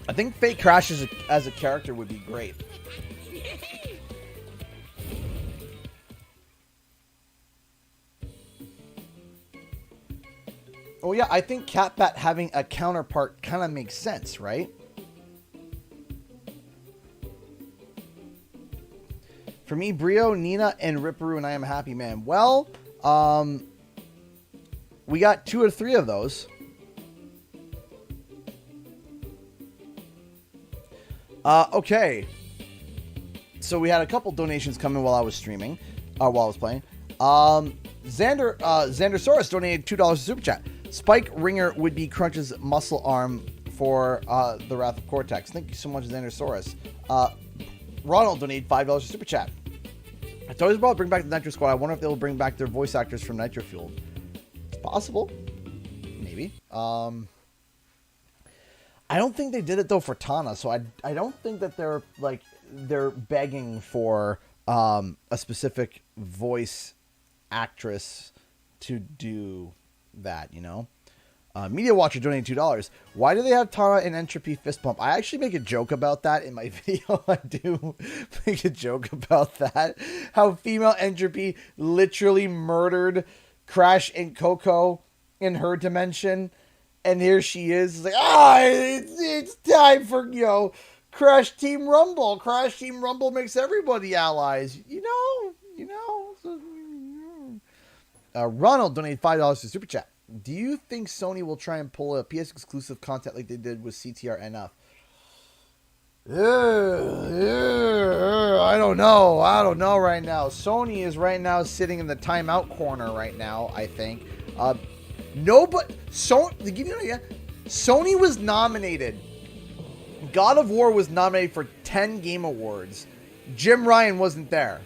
I think Fate Crash as a character would be great. Oh yeah, I think Catbat having a counterpart kind of makes sense, right? For me, Brio, Nina, and Ripperoo, and I Am a Happy Man. Well, we got 2 or 3 of those. Okay. So we had a couple donations come in while I was streaming, while I was playing. Xandersaurus donated $2 to Super Chat. Spike Ringer would be Crunch's muscle arm for the Wrath of Cortex. Thank you so much, Xandersaurus. Ronald donated $5 to Super Chat. Toys Ball bring back the Nitro Squad. I wonder if they'll bring back their voice actors from Nitro Fueled. It's possible. Maybe. I don't think they did it though for Tana, so I don't think that they're begging for a specific voice actress to do that, you know. Media Watcher donated $2. Why do they have Tana and Entropy fist bump? I actually make a joke about that in my video. I do make a joke about that. How female Entropy literally murdered Crash and Coco in her dimension. And here she is. It's like, it's time for, Crash Team Rumble. Crash Team Rumble makes everybody allies. Ronald donated $5 to Super Chat. Do you think Sony will try and pull a PS exclusive content like they did with CTR NF? I don't know. Right now. Sony is right now sitting in the timeout corner right now, I think. To give you an idea, Sony was nominated. God of War was nominated for 10 Game Awards. Jim Ryan wasn't there.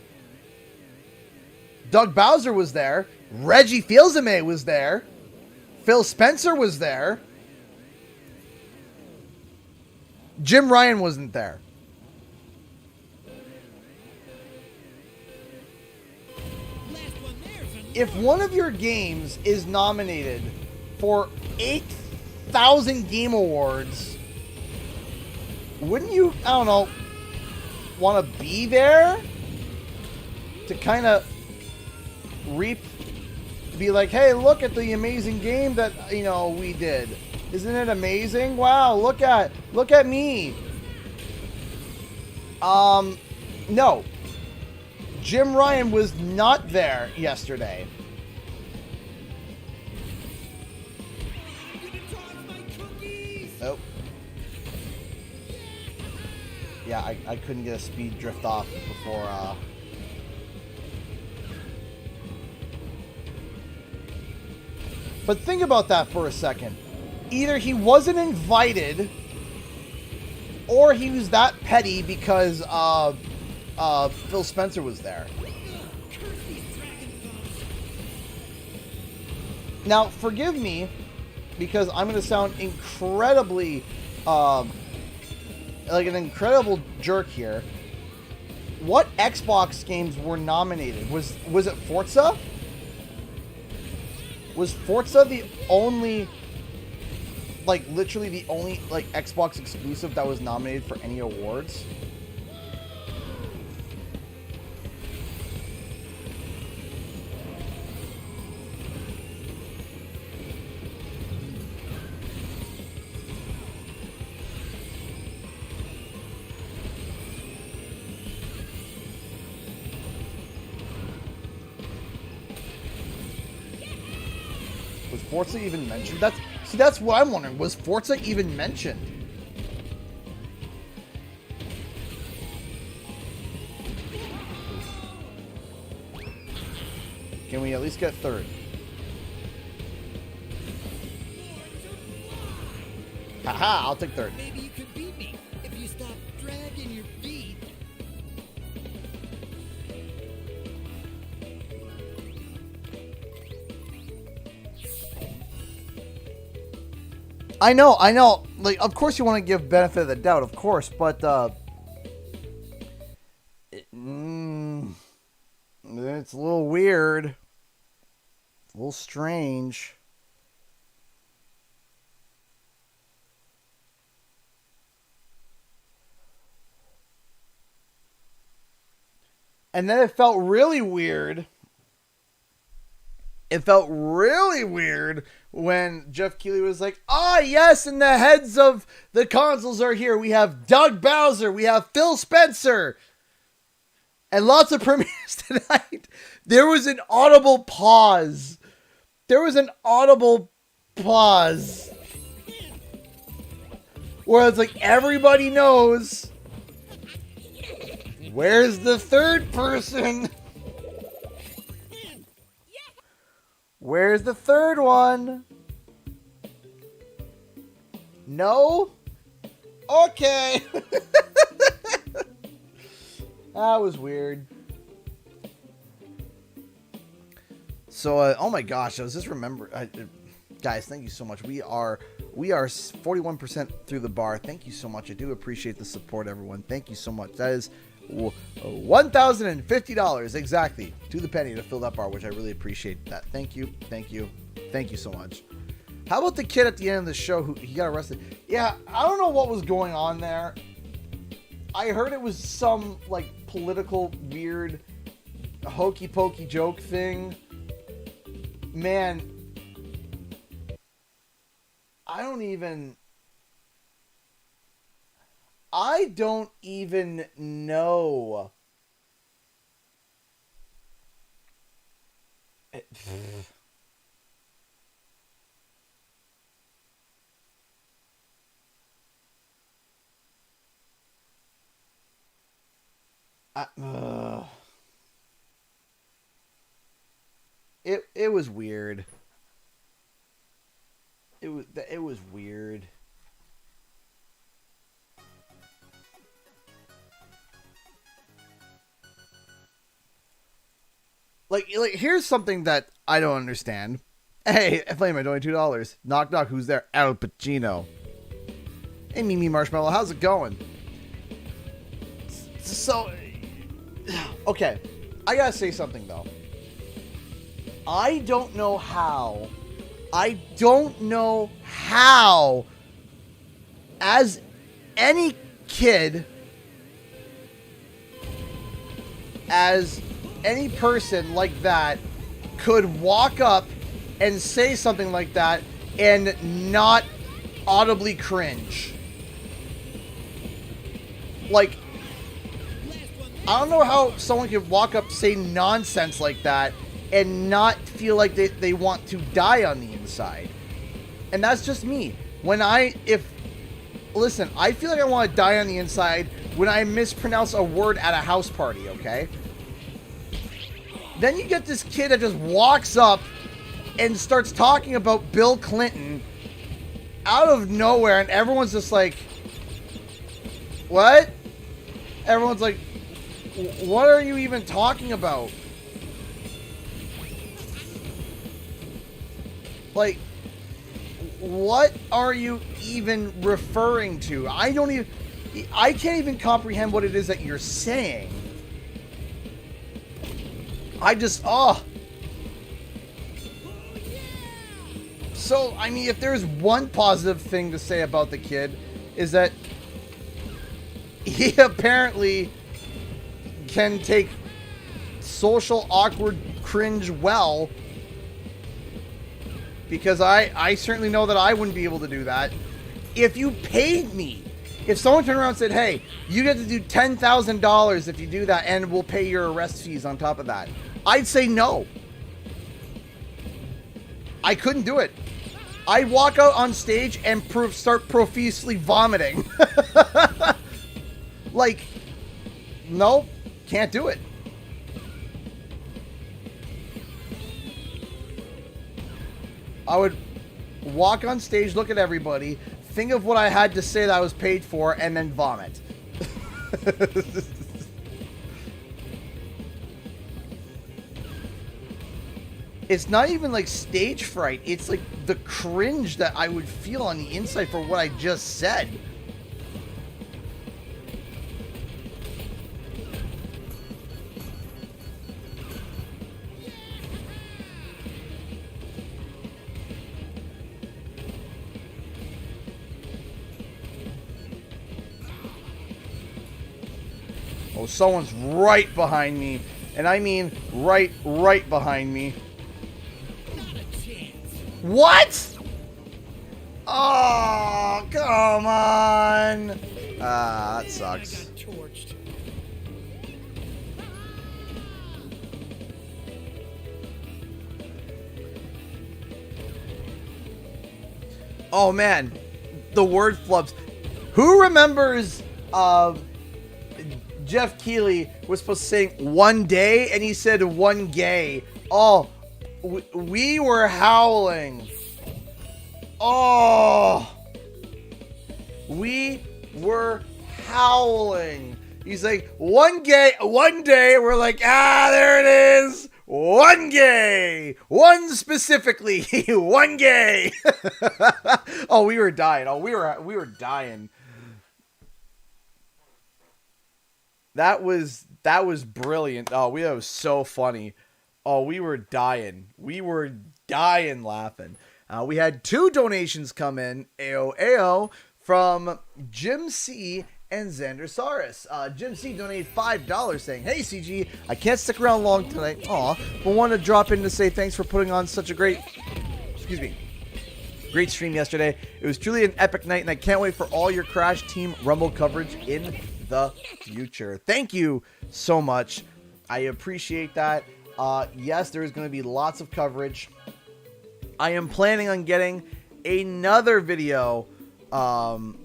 Doug Bowser was there. Reggie Fils-Aimé was there. Phil Spencer was there. Jim Ryan wasn't there. If one of your games is nominated for 8,000 Game Awards, wouldn't you, I don't know, want to be there to kind of be like, hey, look at the amazing game that, we did. Isn't it amazing? Wow, look at me. No. Jim Ryan was not there yesterday. Nope. Yeah, I couldn't get a speed drift off before, But think about that for a second. Either he wasn't invited, or he was that petty because Phil Spencer was there. Now, forgive me, because I'm going to sound incredibly, like an incredible jerk here. What Xbox games were nominated? Was it Forza? Was Forza the only, literally the only, Xbox exclusive that was nominated for any awards? Was Forza even mentioned? That's what I'm wondering. Was Forza even mentioned? Can we at least get third? Haha, I'll take third. Maybe you could beat me if you stop dragging your feet. I know. Like, of course you want to give benefit of the doubt, of course, but it's a little weird. It's a little strange. And then it felt really weird. It felt really weird when Jeff Keighley was like, yes, and the heads of the consoles are here. We have Doug Bowser. We have Phil Spencer. And lots of premieres tonight. There was an audible pause. Where it's like, everybody knows. Where's the third person? Where's the third one? No? Okay. That was weird. So, oh my gosh, I was just remembering. Guys, thank you so much. We are 41% through the bar. Thank you so much. I do appreciate the support, everyone. Thank you so much. That is $1,050 exactly to the penny to fill that bar, which I really appreciate that. Thank you so much. How about the kid at the end of the show who he got arrested? Yeah, I don't know what was going on there. I heard it was some like political weird hokey pokey joke thing. Man, I don't even know. It was weird. It was weird. Like here's something that I don't understand. Hey, Flame, I donate $2. Knock knock, who's there? Al Pacino. Hey, Mimi Marshmallow, how's it going? So, okay, I gotta say something though. I don't know how, as any kid, as any person like that, could walk up and say something like that and not audibly cringe. Like, I don't know how someone could walk up, say nonsense like that, and not feel like they want to die on the inside. And that's just me. Listen, I feel like I want to die on the inside when I mispronounce a word at a house party, okay? Then you get this kid that just walks up and starts talking about Bill Clinton out of nowhere, and everyone's just like, what? Everyone's like, what are you even talking about? Like, what are you even referring to? I can't even comprehend what it is that you're saying. So, I mean, if there's one positive thing to say about the kid, is that he apparently can take social awkward cringe well, because I certainly know that I wouldn't be able to do that. If you paid me, if someone turned around and said, hey, you get to do $10,000 if you do that, and we'll pay your arrest fees on top of that, I'd say no. I couldn't do it. I'd walk out on stage and start profusely vomiting. Like, nope, can't do it. I would walk on stage, look at everybody, think of what I had to say that I was paid for, and then vomit. It's not even like stage fright. It's like the cringe that I would feel on the inside for what I just said. Oh, someone's right behind me. And I mean right behind me. What? Oh, come on. That sucks. Oh, man. The word flubs. Who remembers Jeff Keighley was supposed to say one day, and he said one gay. Oh, we were howling. Oh, we were howling. He's like, one day. We're like, there it is. one gay, one specifically, one gay. Oh, we were dying. Oh, we were dying. That was brilliant. Oh, that was so funny. Oh, we were dying. We were dying laughing. We had 2 donations come in, AO, from Jim C. and Xander Saris. Jim C. donated $5 saying, "Hey CG, I can't stick around long tonight, but wanted to drop in to say thanks for putting on such a great stream yesterday. It was truly an epic night, and I can't wait for all your Crash Team Rumble coverage in the future." Thank you so much. I appreciate that. Yes, there is going to be lots of coverage. I am planning on getting another video. I'm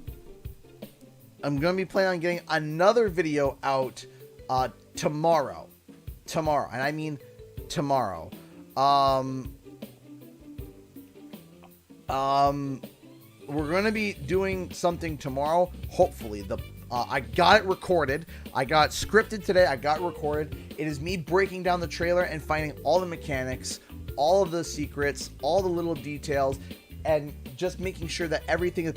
going to be planning on getting another video out tomorrow. Tomorrow. And I mean tomorrow. We're going to be doing something tomorrow. Hopefully. I got it recorded. I got scripted today. I got recorded. It is me breaking down the trailer and finding all the mechanics, all of the secrets, all the little details, and just making sure that everything is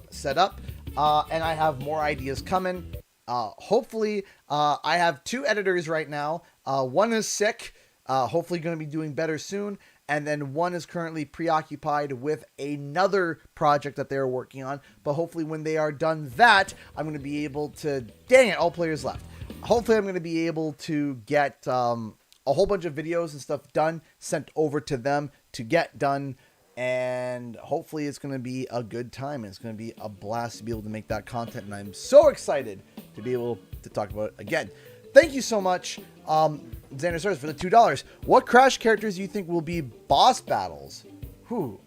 set up. And I have more ideas coming. Hopefully, I have 2 editors right now. One is sick. Hopefully going to be doing better soon. And then one is currently preoccupied with another project that they're working on. But hopefully when they are done that, I'm going to be able to... Dang it, all players left. Hopefully I'm going to be able to get a whole bunch of videos and stuff done, sent over to them to get done. And hopefully it's going to be a good time. And it's going to be a blast to be able to make that content. And I'm so excited to be able to talk about it again. Thank you so much, Xander Stars, for the $2. What Crash characters do you think will be boss battles? Do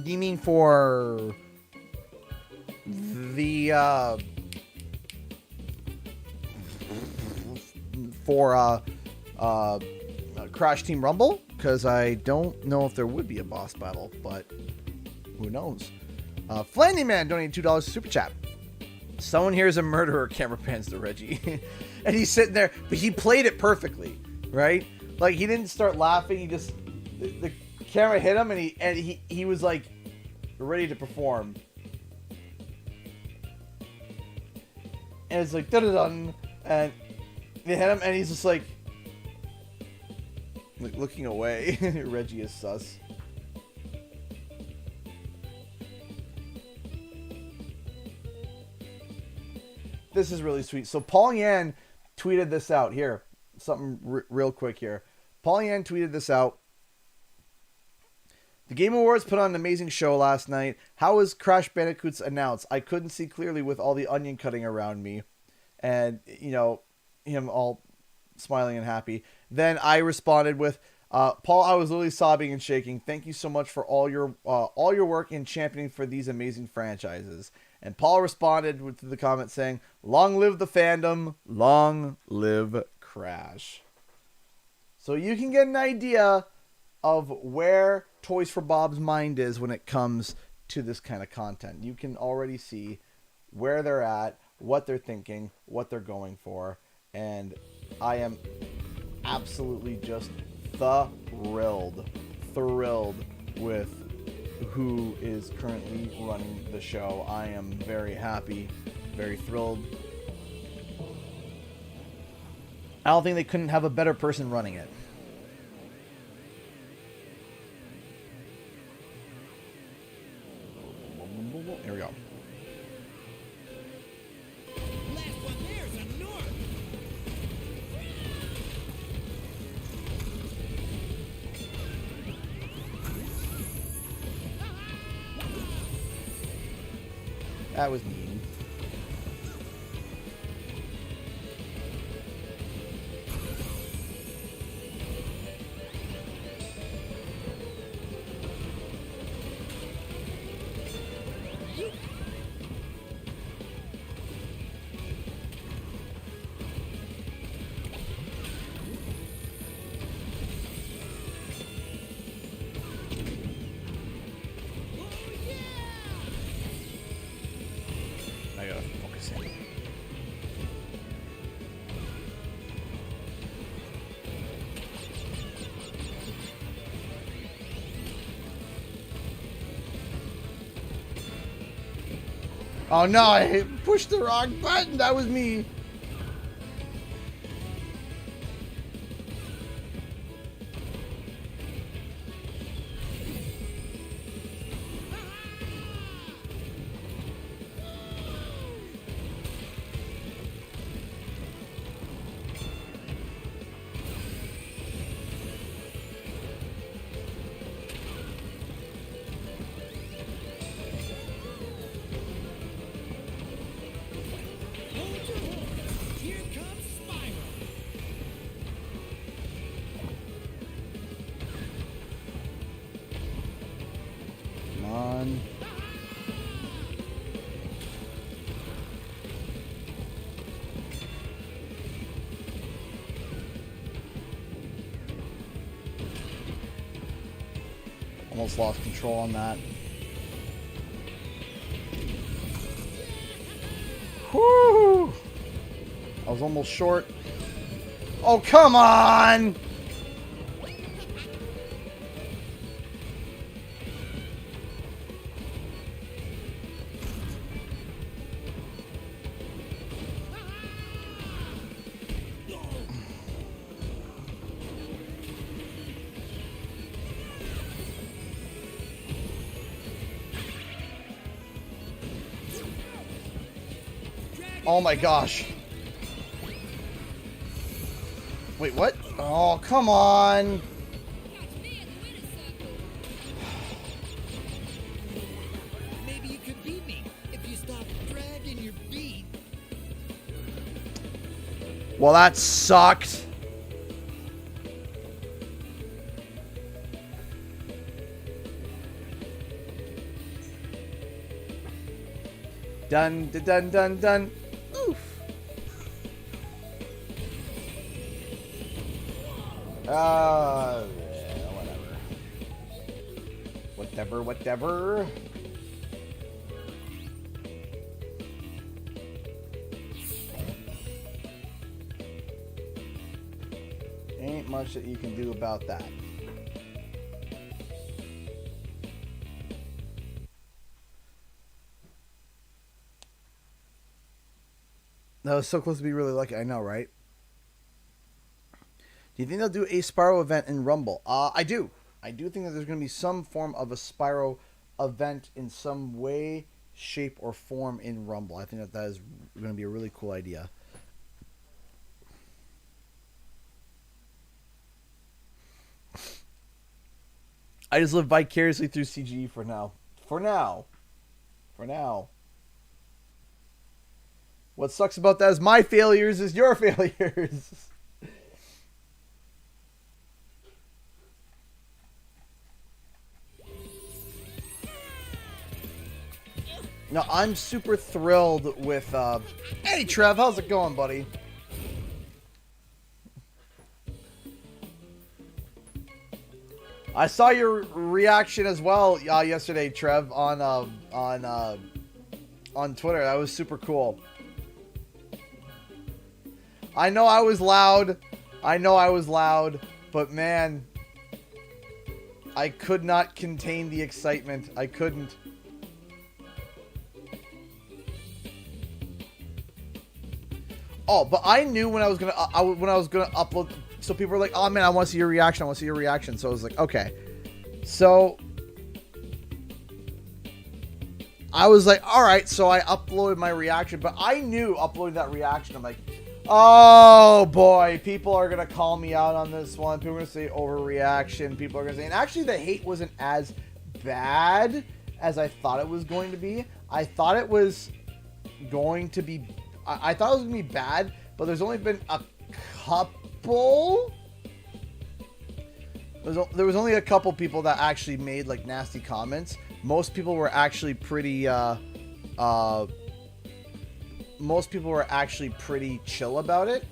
you mean for the Crash Team Rumble? Because I don't know if there would be a boss battle, but who knows? Flandy Man donated $2 super chat. Someone here is a murderer. Camera pans to Reggie. And he's sitting there, but he played it perfectly, right? Like, he didn't start laughing. He just, the camera hit him, and he was like ready to perform. And it's like dun-dun-dun, and they hit him, and he's just like looking away. Reggie is sus. This is really sweet. So Paul Yan tweeted this out. Here, something real quick here. Paul Yan tweeted this out. The Game Awards put on an amazing show last night. How was Crash Bandicoot's announced? I couldn't see clearly with all the onion cutting around me. And, you know, him all smiling and happy. Then I responded with, Paul, I was literally sobbing and shaking. Thank you so much for all your work in championing for these amazing franchises. And Paul responded with the comment saying, long live the fandom, long live Crash. So you can get an idea of where Toys for Bob's mind is when it comes to this kind of content. You can already see where they're at, what they're thinking, what they're going for. And I am absolutely just thrilled with who is currently running the show. I am very happy, very thrilled. I don't think they couldn't have a better person running it. Here we go. Last one there's a north. That was mean. Oh no, I pushed the wrong button. That was me. Hold your horses. Here comes Spyro. Come on. Almost lost control on that. Whoo! I was almost short. Oh, come on! Oh my gosh. Wait, what? Oh, come on. Maybe you could beat me if you stop dragging your feet. Well, that sucked. Dun, dun, dun, dun, dun. Oof. Yeah, whatever. Whatever. Ain't much that you can do about that. That was so close to be really lucky. I know, right? Do you think they'll do a Spyro event in Rumble? I do. I do think that there's going to be some form of a Spyro event in some way, shape, or form in Rumble. I think that that is going to be a really cool idea. I just live vicariously through CGE for now. For now. For now. What sucks about that is my failures is your failures. No, I'm super thrilled with... Hey, Trev, how's it going, buddy? I saw your reaction as well yesterday, Trev, on Twitter. That was super cool. I know I was loud. But man, I could not contain the excitement. I couldn't. Oh, but I knew when I was gonna upload. So people were like, "Oh man, I want to see your reaction. I want to see your reaction." So I was like, "Okay." So I was like, "All right." So I uploaded my reaction, but I knew uploading that reaction, I'm like, "Oh boy, people are gonna call me out on this one. People are gonna say overreaction. People are gonna say." And actually, the hate wasn't as bad as I thought it was going to be. I thought it was going to be. I thought it was gonna be bad, but there's only been a couple. There was only a couple people that actually made like nasty comments. Most people were actually pretty. Most people were actually pretty chill about it.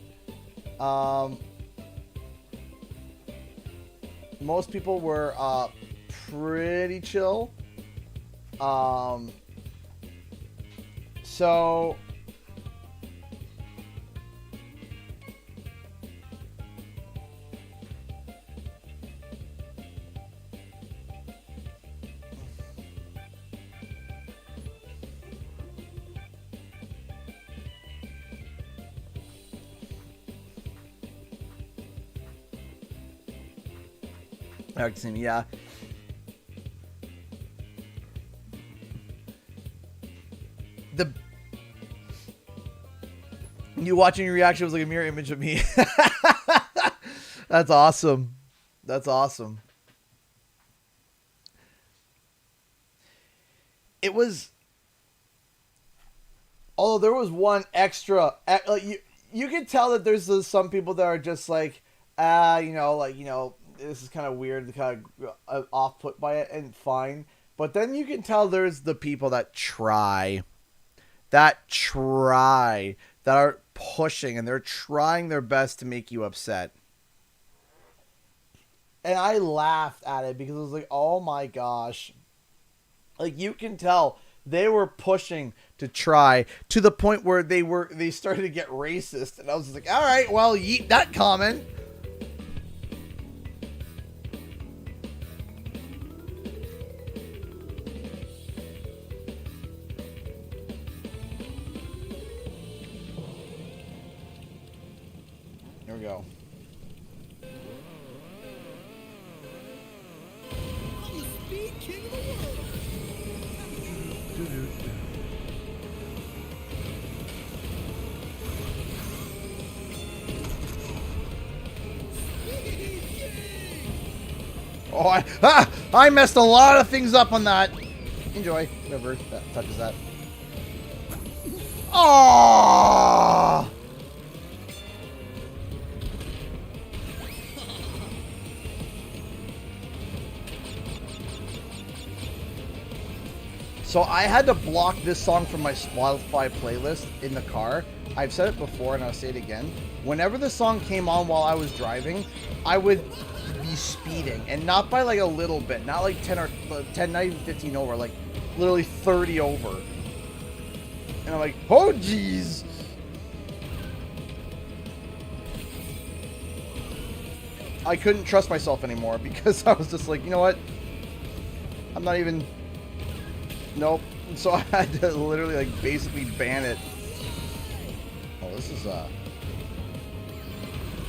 Most people were pretty chill. So. Yeah. The you watching your reaction was like a mirror image of me. That's awesome. That's awesome. It was, although there was one extra, you can tell that there's some people that are just like, this is kind of weird, kind of off put by it, and fine. But then you can tell there's the people that that are pushing, and they're trying their best to make you upset. And I laughed at it because it was like, oh my gosh. Like, you can tell they were pushing to try to the point where they started to get racist. And I was just like, all right, well, yeet that comment. Here we go. I'm the speed king of the world. Oh, I messed a lot of things up on that. Enjoy. Whoever that touches that. Oh! So I had to block this song from my Spotify playlist in the car. I've said it before and I'll say it again. Whenever the song came on while I was driving, I would be speeding, and not by like a little bit, not like 10 or 10, not even 15 over, like literally 30 over. And I'm like, oh jeez. I couldn't trust myself anymore because I was just like, you know what? I'm not even. Nope. So I had to literally like basically ban it. Oh, this is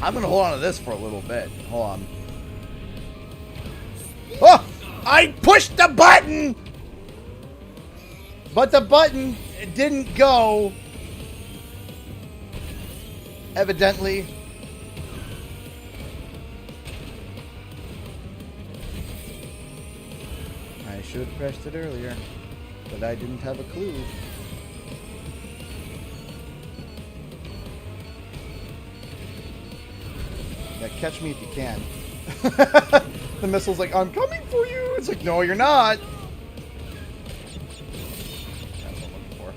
I'm gonna hold on to this for a little bit. Hold on. Oh! I pushed the button! But the button didn't go. Evidently. I should have pressed it earlier, but I didn't have a clue. Yeah, catch me if you can. The missile's like, I'm coming for you. It's like, no, you're not. That's what I'm looking for.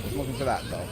Wasn't looking for that, though.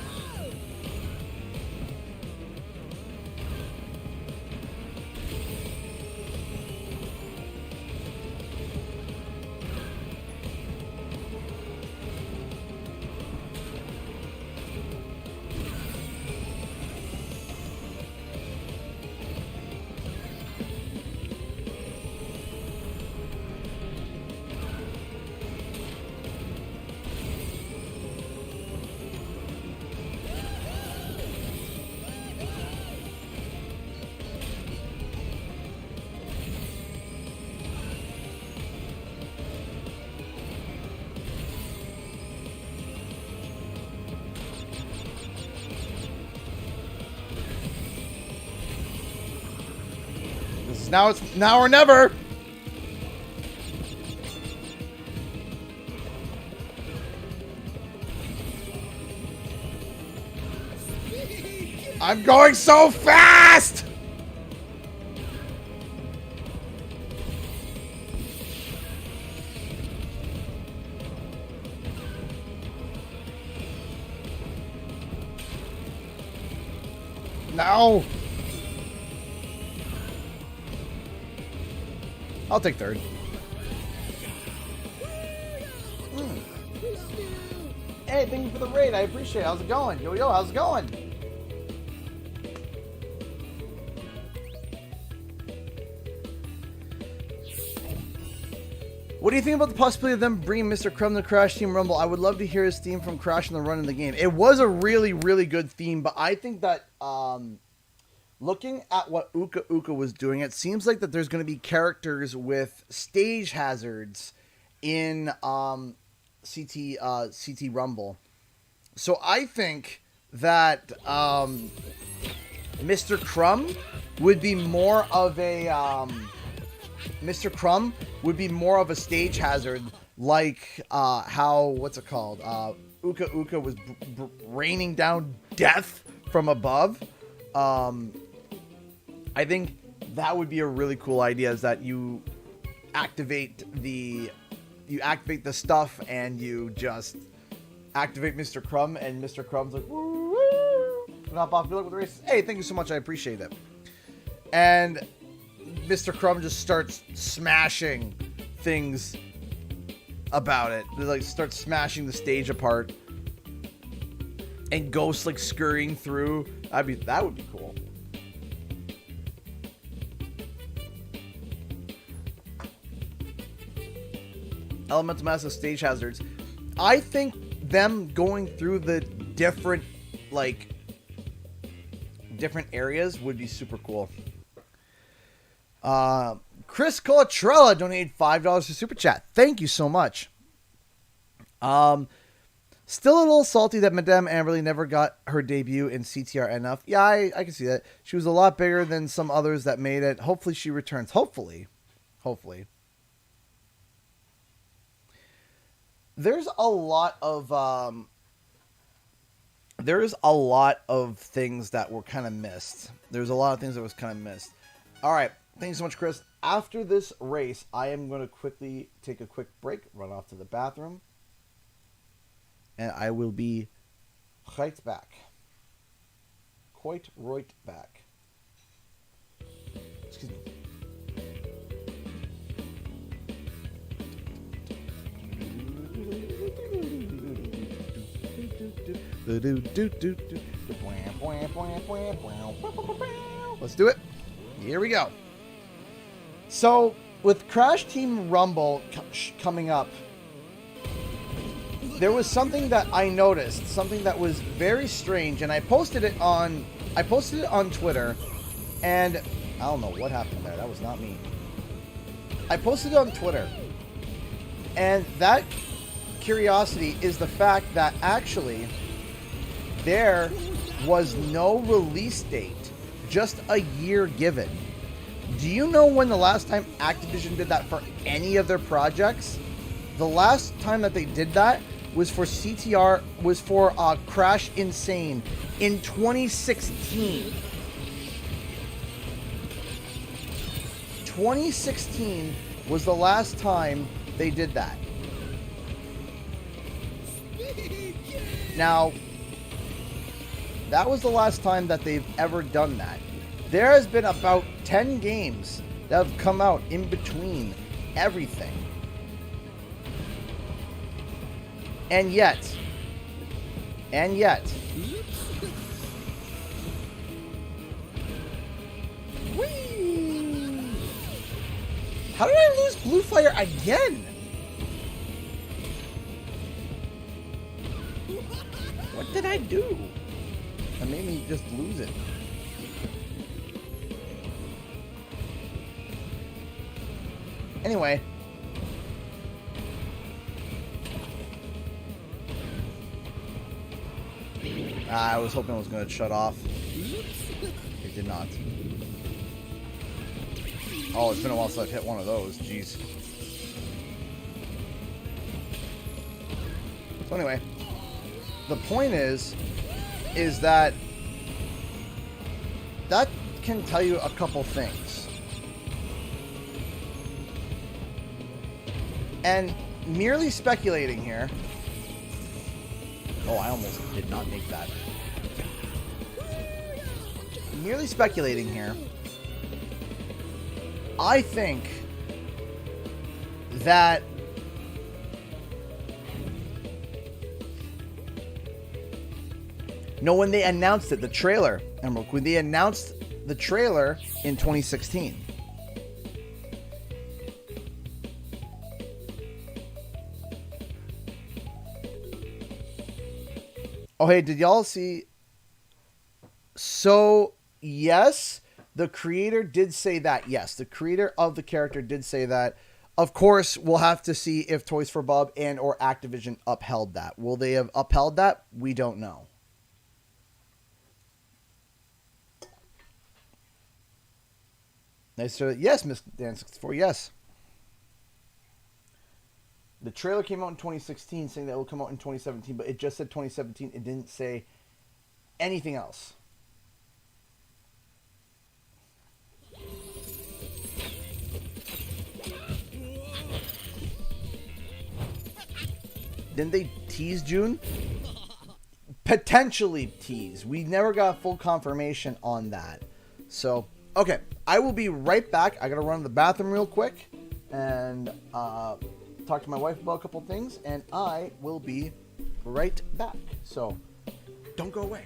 It's now or never. I'm going so fast. No. I'll take third. Hey, thank you for the raid. I appreciate it. How's it going? Yo, how's it going? What do you think about the possibility of them bringing Mr. Crumb to Crash Team Rumble? I would love to hear his theme from Crash and the Run in the game. It was a really, really good theme, but I think that looking at what Uka Uka was doing, it seems like that there's going to be characters with stage hazards in CT Rumble. So I think that Mr. Crumb would be more of a stage hazard, like how, what's it called? Uka Uka was raining down death from above. I think that would be a really cool idea, is that you activate the stuff and you just activate Mr. Crumb, and Mr. Crumb's like, woo, woo, not popular with the race. Hey, thank you so much. I appreciate it. And Mr. Crumb just starts smashing things about it. They like start smashing the stage apart, and ghosts like scurrying through. That would be cool. Elemental Massive stage hazards. I think them going through the different areas would be super cool. Chris Colatrella donated $5 to Super Chat. Thank you so much. Still a little salty that Madame Amberly never got her debut in CTR enough. Yeah, I can see that. She was a lot bigger than some others that made it. Hopefully she returns. Hopefully. There's a lot of things that were kind of missed. There's a lot of things that was kind of missed. All right. Thank you so much, Chris. After this race, I am going to quickly take a quick break, run off to the bathroom, and I will be right back. Quite right back. Excuse me. Let's do it. Here we go. So, with Crash Team Rumble coming up, there was something that I noticed, something that was very strange, and I posted it on Twitter, and I don't know what happened there. That was not me. I posted it on Twitter, and that curiosity is the fact that actually there was no release date, just a year given. Do you know when the last time Activision did that for any of their projects? The last time that they did that was for CTR, was for Crash Insane in 2016. 2016 was the last time they did that. Now, that was the last time that they've ever done that. There has been about 10 games that have come out in between everything. And yet, whee! How did I lose Blue Fire again? What did I do? That made me just lose it. Anyway. I was hoping it was going to shut off. It did not. Oh, it's been a while since I've hit one of those. Jeez. So anyway, the point is that can tell you a couple things. And merely speculating here. Oh, I almost did not make that. Merely speculating here. I think that when they announced it, the trailer, Emerald, when they announced the trailer in 2016, Oh, hey, did y'all see? So, yes, the creator did say that. Yes, the creator of the character did say that. Of course, we'll have to see if Toys for Bob and or Activision upheld that. Will they have upheld that? We don't know. Nice to, yes, Miss Dan64, yes. The trailer came out in 2016 saying that it will come out in 2017, but it just said 2017. It didn't say anything else. Didn't they tease June? Potentially tease. We never got full confirmation on that. So, okay. I will be right back. I got to run to the bathroom real quick and talk to my wife about a couple things, and I will be right back. So, don't go away.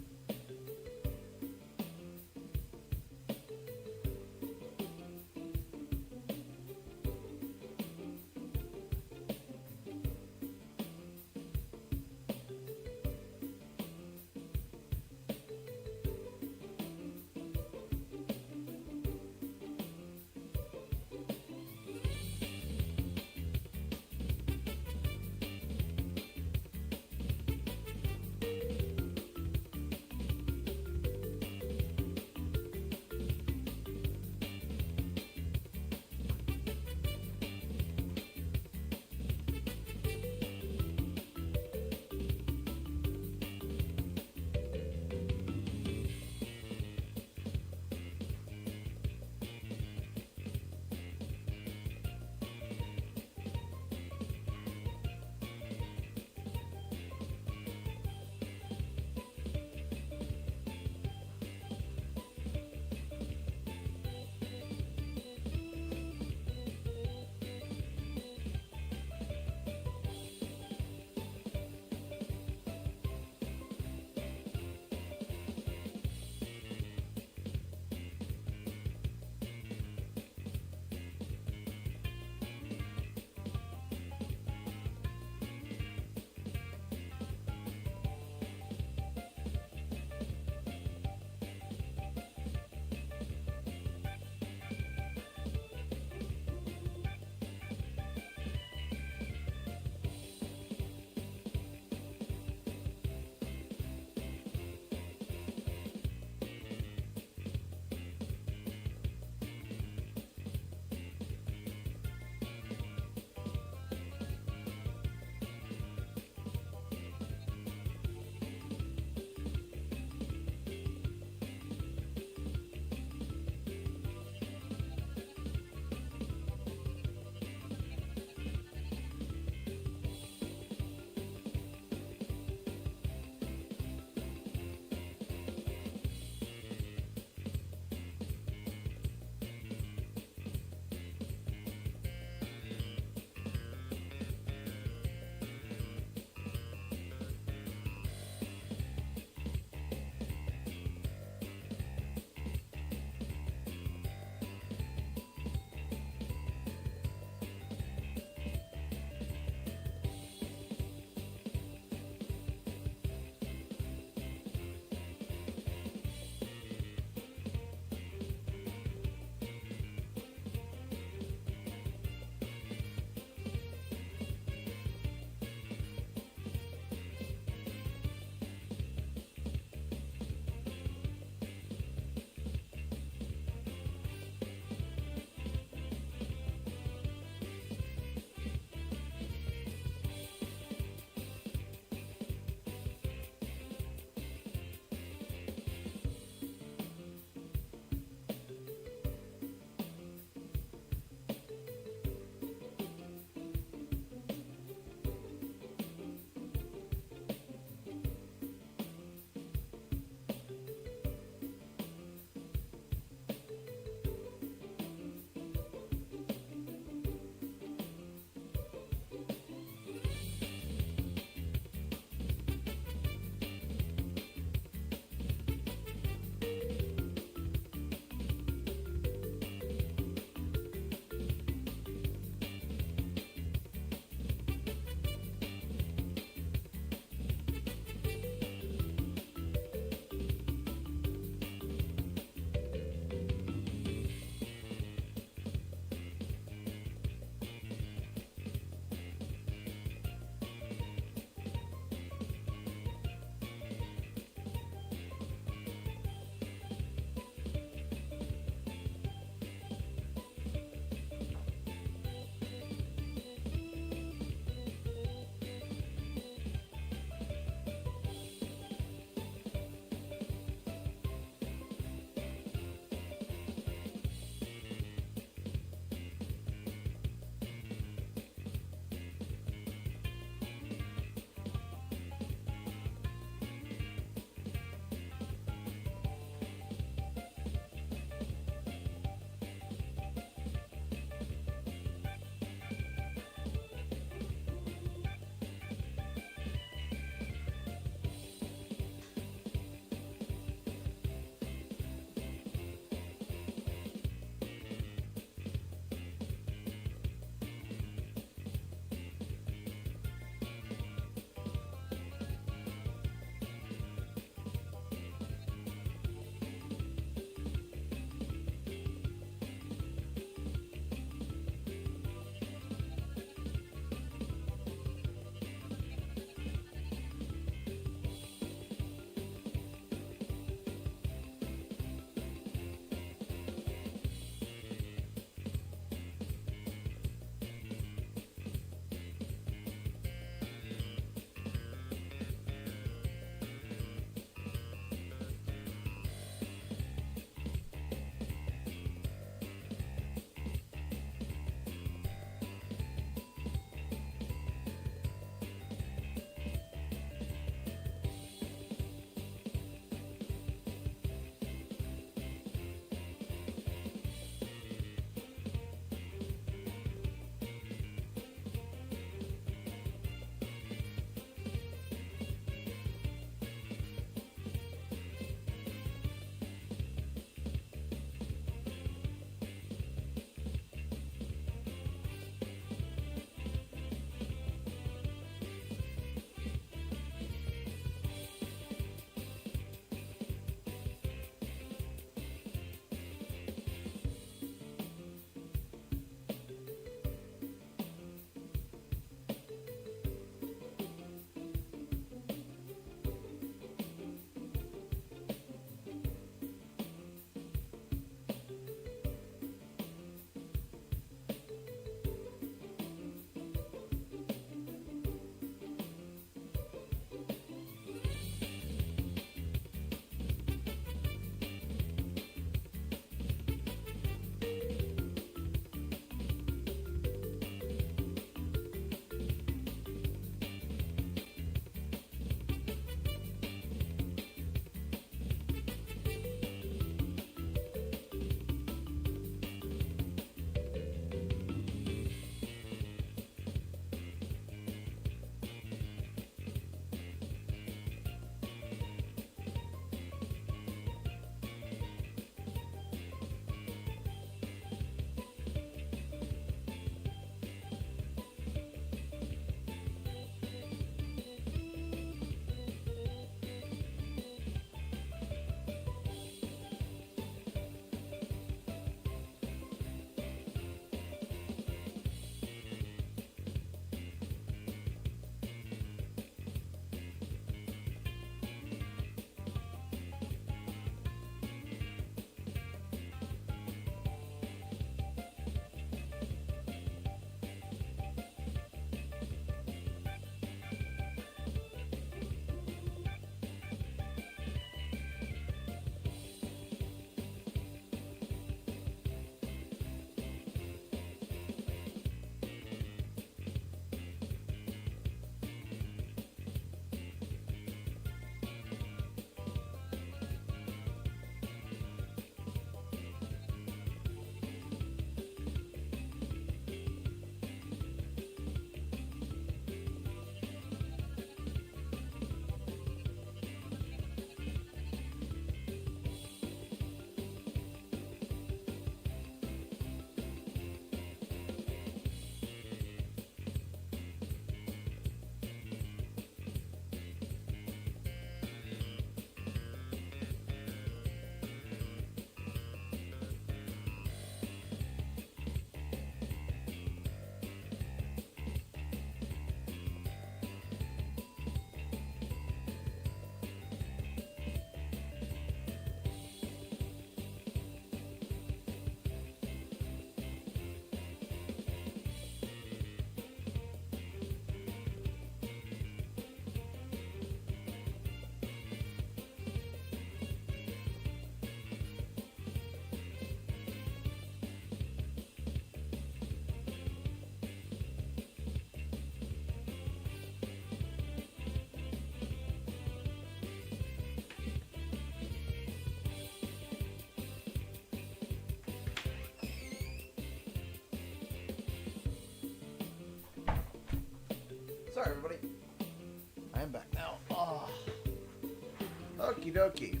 Okie dokie.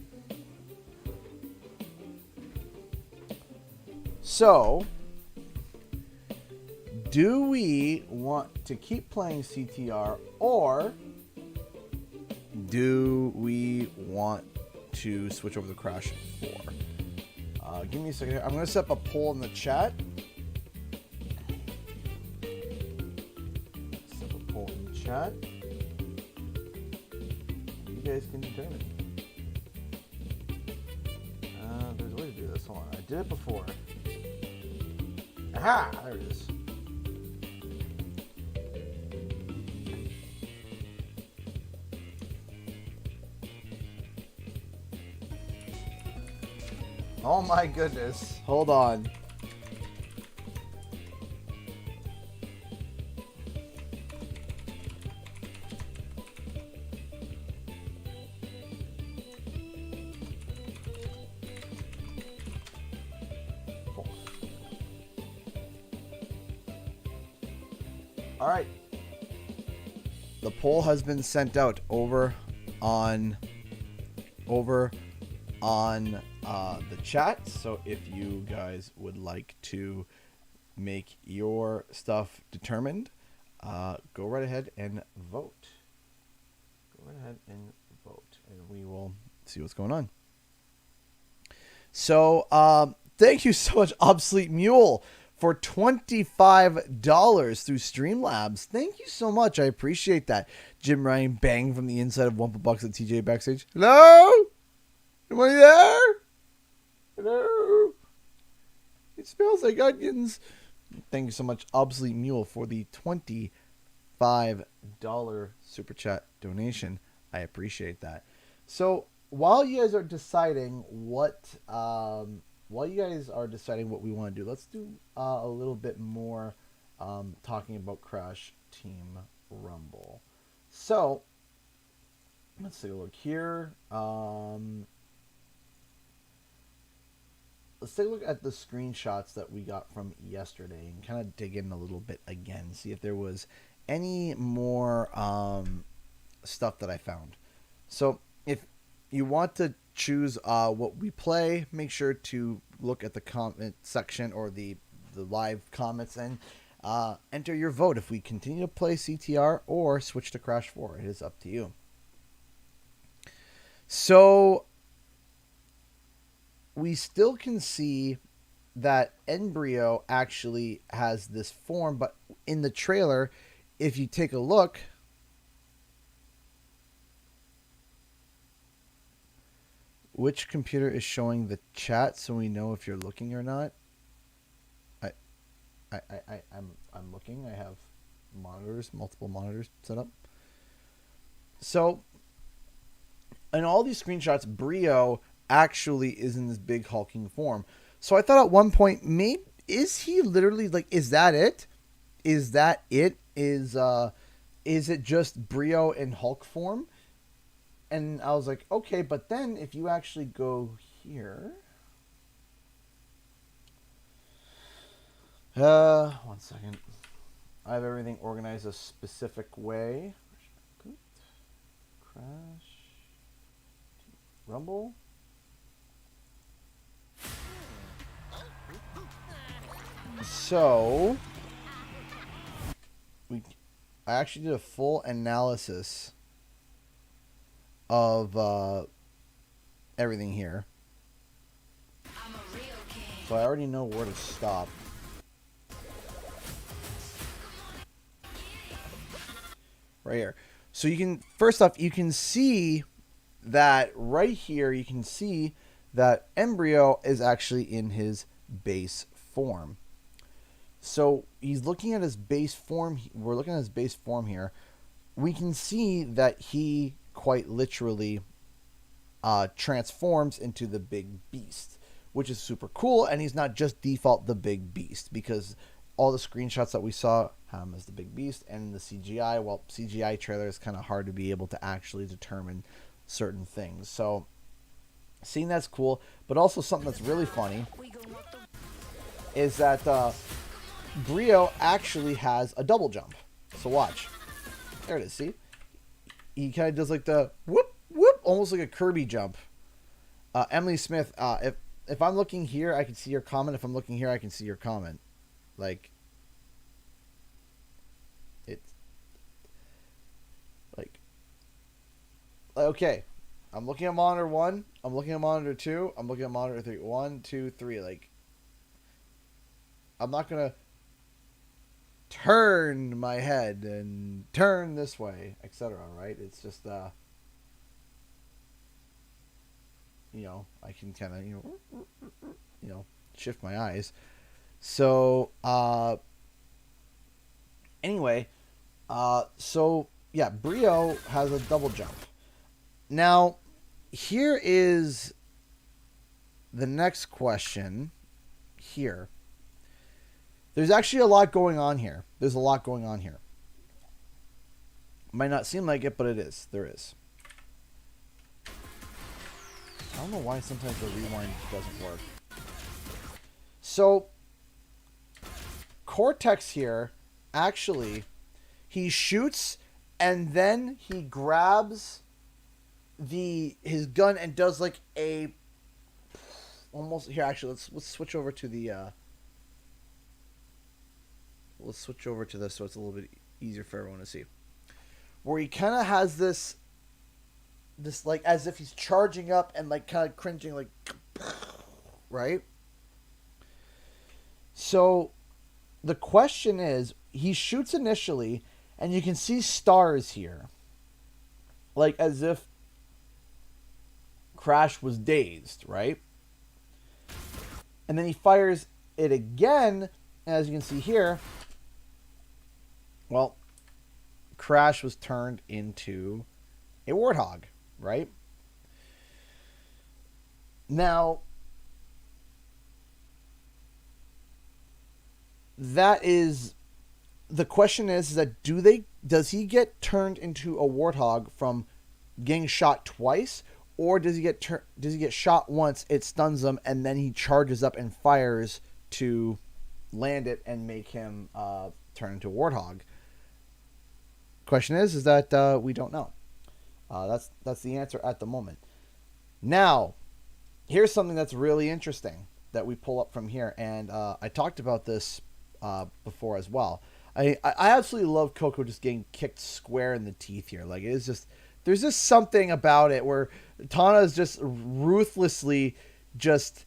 So, do we want to keep playing CTR, or do we want to switch over to Crash 4? Give me a second here. I'm going to set up a poll in the chat. Set up a poll in the chat. You guys can determine. There's a way to do this. Hold on. I did it before. Aha! There it is. Oh my goodness. Hold on. All right. The poll has been sent out over on the chat. So if you guys would like to make your stuff determined, go right ahead and vote. Go right ahead and vote, and we will see what's going on. So thank you so much, Obsolete Mule, for $25 through Streamlabs. Thank you so much. I appreciate that. Jim Ryan bang from the inside of Wumpa Bucks at TJ Backstage. Hello? Anybody there? Hello? It smells like onions. Thank you so much, Obsolete Mule, for the $25 super chat donation. I appreciate that. So while you guys are deciding what we want to do, let's do a little bit more talking about Crash Team Rumble. So let's take a look here. Let's take a look at the screenshots that we got from yesterday and kind of dig in a little bit again, see if there was any more stuff that I found. So if you want to choose what we play, make sure to look at the comment section or the live comments and enter your vote if we continue to play CTR or switch to Crash 4. It is up to you. So we still can see that Embryo actually has this form, but in the trailer, if you take a look, which computer is showing the chat so we know if you're looking or not? I'm looking. I have multiple monitors set up. So in all these screenshots, Brio actually is in this big hulking form. So I thought at one point, maybe is he literally like, is that it? Is that it? Is it just Brio in Hulk form? And I was like, okay, but then if you actually go here, one second. I have everything organized a specific way. Crash Rumble. So I actually did a full analysis of everything here. So I already know where to stop. Right here. So you can, first off, you can see that right here, you can see that Embryo is actually in his base form. So he's looking at his base form. We're looking at his base form here. We can see that he quite literally transforms into the big beast, which is super cool. And he's not just default the big beast, because all the screenshots that we saw have him as the big beast, and the CGI, well, CGI trailer is kind of hard to be able to actually determine certain things. So seeing that's cool, but also something that's really funny is that Brio actually has a double jump. So watch. There it is, see? He kind of does like the whoop, whoop almost like a Kirby jump. Emily Smith, if I'm looking here, I can see your comment. If I'm looking here, I can see your comment. Like, it's like, okay. I'm looking at monitor 1. I'm looking at monitor 2. I'm looking at monitor 3. 1, 2, 3. Like, I'm not gonna turn my head and turn this way, etc. Right? It's just I can kind of shift my eyes. So anyway, so yeah, Brio has a double jump. Now, here is the next question. Here, there's actually a lot going on here. There's a lot going on here. Might not seem like it, but it is. There is. I don't know why sometimes the rewind doesn't work. So, Cortex here, actually, he shoots and then he grabs his gun and does like a almost here. Actually, let's switch over to the let's switch over to this so it's a little bit easier for everyone to see. Where he kind of has this like as if he's charging up and like kind of cringing, like, right? So the question is, he shoots initially and you can see stars here, like as if Crash was dazed, right? And then he fires it again, as you can see here. Well, Crash was turned into a warthog, right? Now, that is the question is that does he get turned into a warthog from getting shot twice, or does he get shot once, it stuns him, and then he charges up and fires to land it and make him turn into a warthog? Question is that we don't know. That's the answer at the moment. Now, here's something that's really interesting that we pull up from here, and I talked about this before as well. I absolutely love Coco just getting kicked square in the teeth here. Like, it is just, there's just something about it where Tana is just ruthlessly just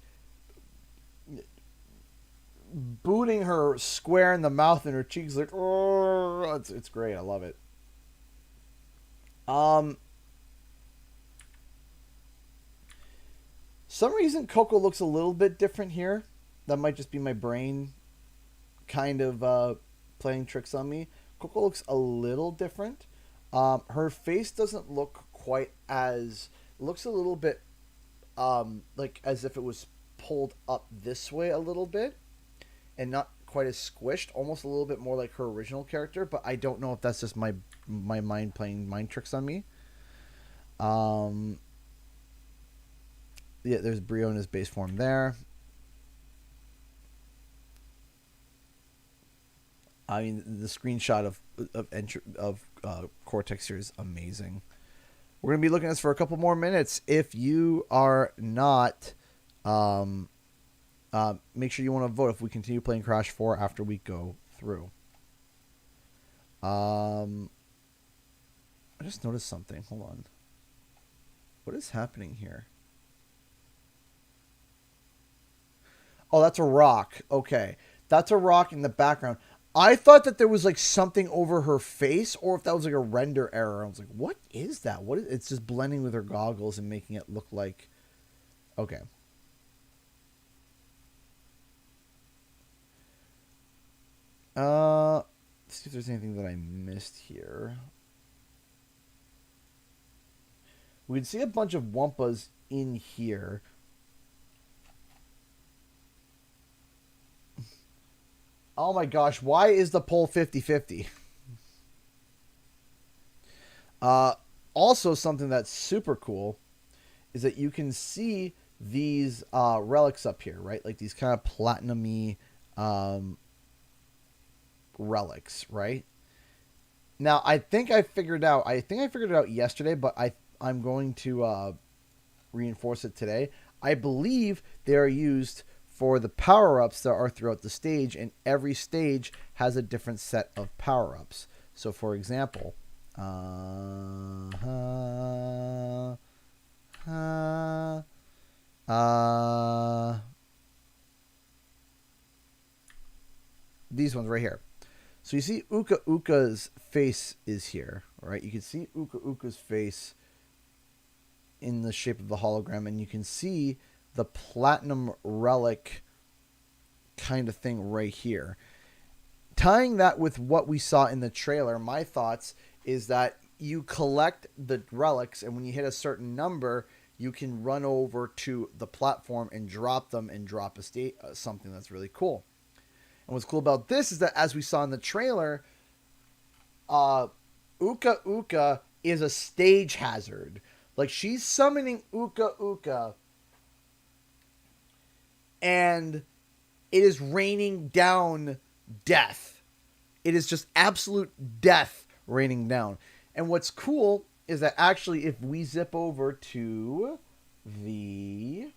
booting her square in the mouth, and her cheeks like, oh, it's great. I love it. Some reason Coco looks a little bit different here. That might just be my brain kind of playing tricks on me. Coco looks a little different. Her face doesn't look quite as, looks a little bit like as if it was pulled up this way a little bit and not quite as squished, almost a little bit more like her original character, but I don't know if that's just my mind playing mind tricks on me. Yeah, there's Brio in his base form there. I mean, the screenshot of Cortex here is amazing. We're gonna be looking at this for a couple more minutes. If you are not, make sure you want to vote if we continue playing Crash 4 after we go through. I just noticed something. Hold on. What is happening here? Oh, that's a rock. Okay. That's a rock in the background. I thought that there was like something over her face, or if that was like a render error. I was like, what is that? What is it's just blending with her goggles and making it look like, okay. Let's see if there's anything that I missed here. We can see a bunch of Wumpas in here. Oh my gosh, why is the poll 50-50? Also, something that's super cool is that you can see these relics up here, right? Like these kind of platinum-y relics, right? Now, I think I figured it out yesterday, but I'm going to reinforce it today. I believe they are used for the power-ups that are throughout the stage, and every stage has a different set of power-ups. So, for example, these ones right here. So you see Uka Uka's face is here, right? You can see Uka Uka's face in the shape of the hologram, and you can see the platinum relic kind of thing right here. Tying that with what we saw in the trailer, my thoughts is that you collect the relics, and when you hit a certain number, you can run over to the platform and drop them and drop a state something that's really cool. And what's cool about this is that, as we saw in the trailer, Uka Uka is a stage hazard. Like, she's summoning Uka Uka, and it is raining down death. It is just absolute death raining down. And what's cool is that actually, if we zip over to the,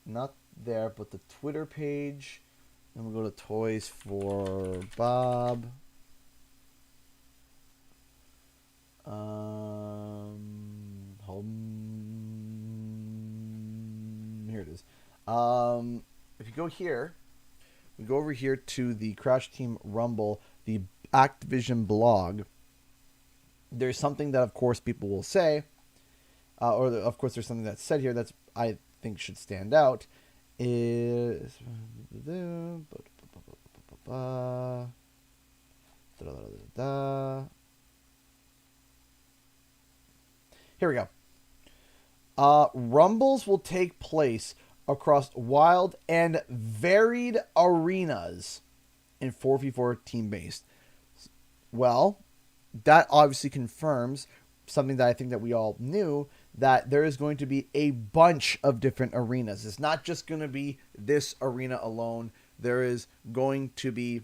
not there, but the Twitter page, and we'll go to Toys for Bob. Here it is. If you go here, we go over here to the Crash Team Rumble, the Activision blog. There's something that, of course, people will say, of course, there's something that's said here that's I think should stand out. Is here we go. Rumbles will take place across wild and varied arenas in 4v4 team-based. Well, that obviously confirms something that I think that we all knew, that there is going to be a bunch of different arenas. It's not just going to be this arena alone. There is going to be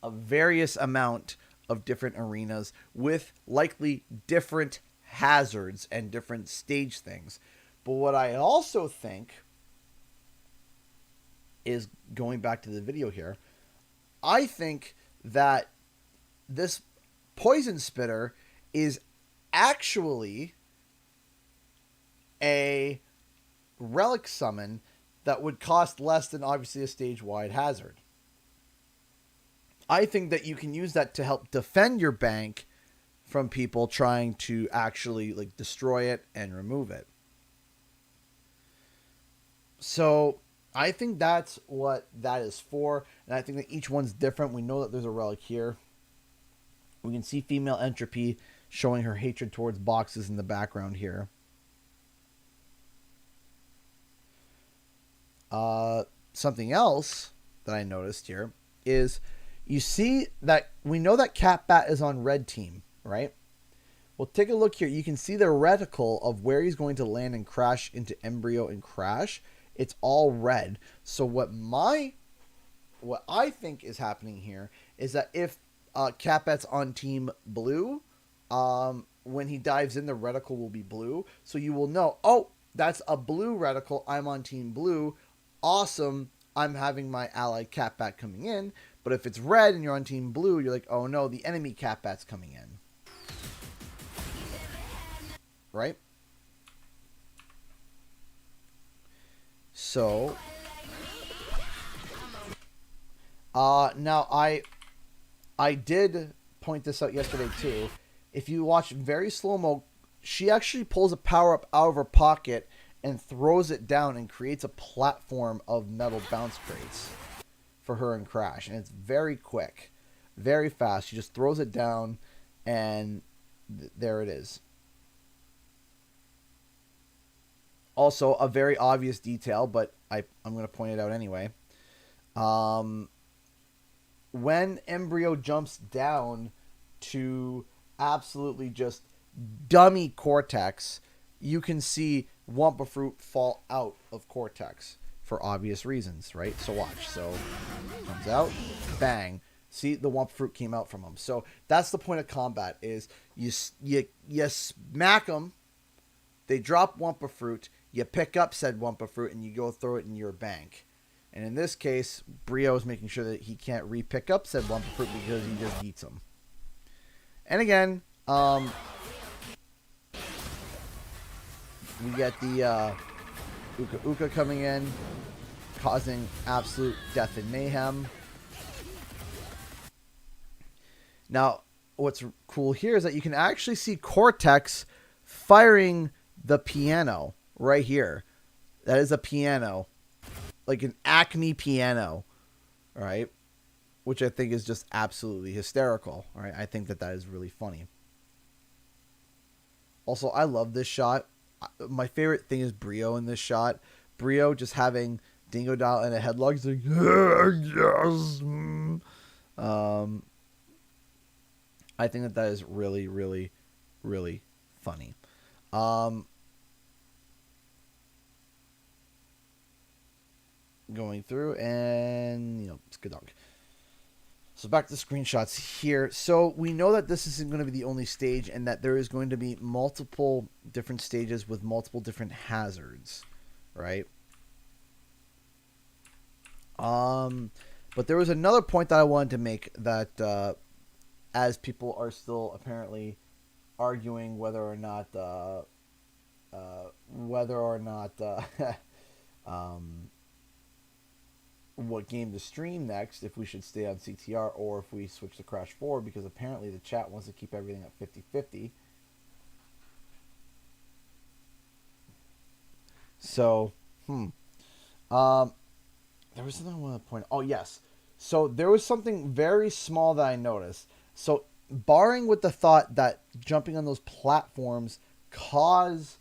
a various amount of different arenas with likely different hazards and different stage things. But what I also think is, going back to the video here, I think that this poison spitter is actually a relic summon that would cost less than obviously a stage-wide hazard. I think that you can use that to help defend your bank from people trying to actually like destroy it and remove it. So I think that's what that is for, and I think that each one's different. We know that there's a relic here. We can see female Entropy showing her hatred towards boxes in the background here. Something else that I noticed here is you see that we know that Catbat is on red team, right? Well, take a look here. You can see the reticle of where he's going to land and crash into Embryo and Crash. It's all red. So what I think is happening here is that if Catbat's on team blue, when he dives in, the reticle will be blue. So you will know, oh, that's a blue reticle. I'm on team blue. Awesome. I'm having my ally Catbat coming in. But if it's red and you're on team blue, you're like, oh no, the enemy Catbat's coming in. Right? So, now I did point this out yesterday too. If you watch very slow-mo, she actually pulls a power-up out of her pocket and throws it down and creates a platform of metal bounce crates for her and Crash. And it's very quick, very fast. She just throws it down, and there it is. Also, a very obvious detail, but I'm going to point it out anyway. When Embryo jumps down to absolutely just dummy Cortex, you can see Wumpa Fruit fall out of Cortex for obvious reasons, right? So watch. So comes out, bang. See, the Wumpa Fruit came out from him. So that's the point of combat: is you smack them, they drop Wumpa Fruit, you pick up said Wumpa Fruit, and you go throw it in your bank. And in this case, Brio is making sure that he can't re-pick up said Wumpa Fruit because he just eats them. And again, we get the Uka Uka coming in, causing absolute death and mayhem. Now, what's cool here is that you can actually see Cortex firing the piano right here. That is a piano, like an Acme piano, all right? Which I think is just absolutely hysterical, all right? I think that is really funny. Also, I love this shot. My favorite thing is Brio in this shot. Brio just having Dingo Dial in a headlock. He's like, yes. I think that is really, really, really funny. Going through and, it's good dog. So back to the screenshots here. So we know that this isn't going to be the only stage and that there is going to be multiple different stages with multiple different hazards, right? But there was another point that I wanted to make that as people are still apparently arguing whether or not what game to stream next, if we should stay on CTR or if we switch to Crash 4, because apparently the chat wants to keep everything at 50-50. So, there was something I wanted to point out. Oh, yes. So there was something very small that I noticed. So, barring with the thought that jumping on those platforms cause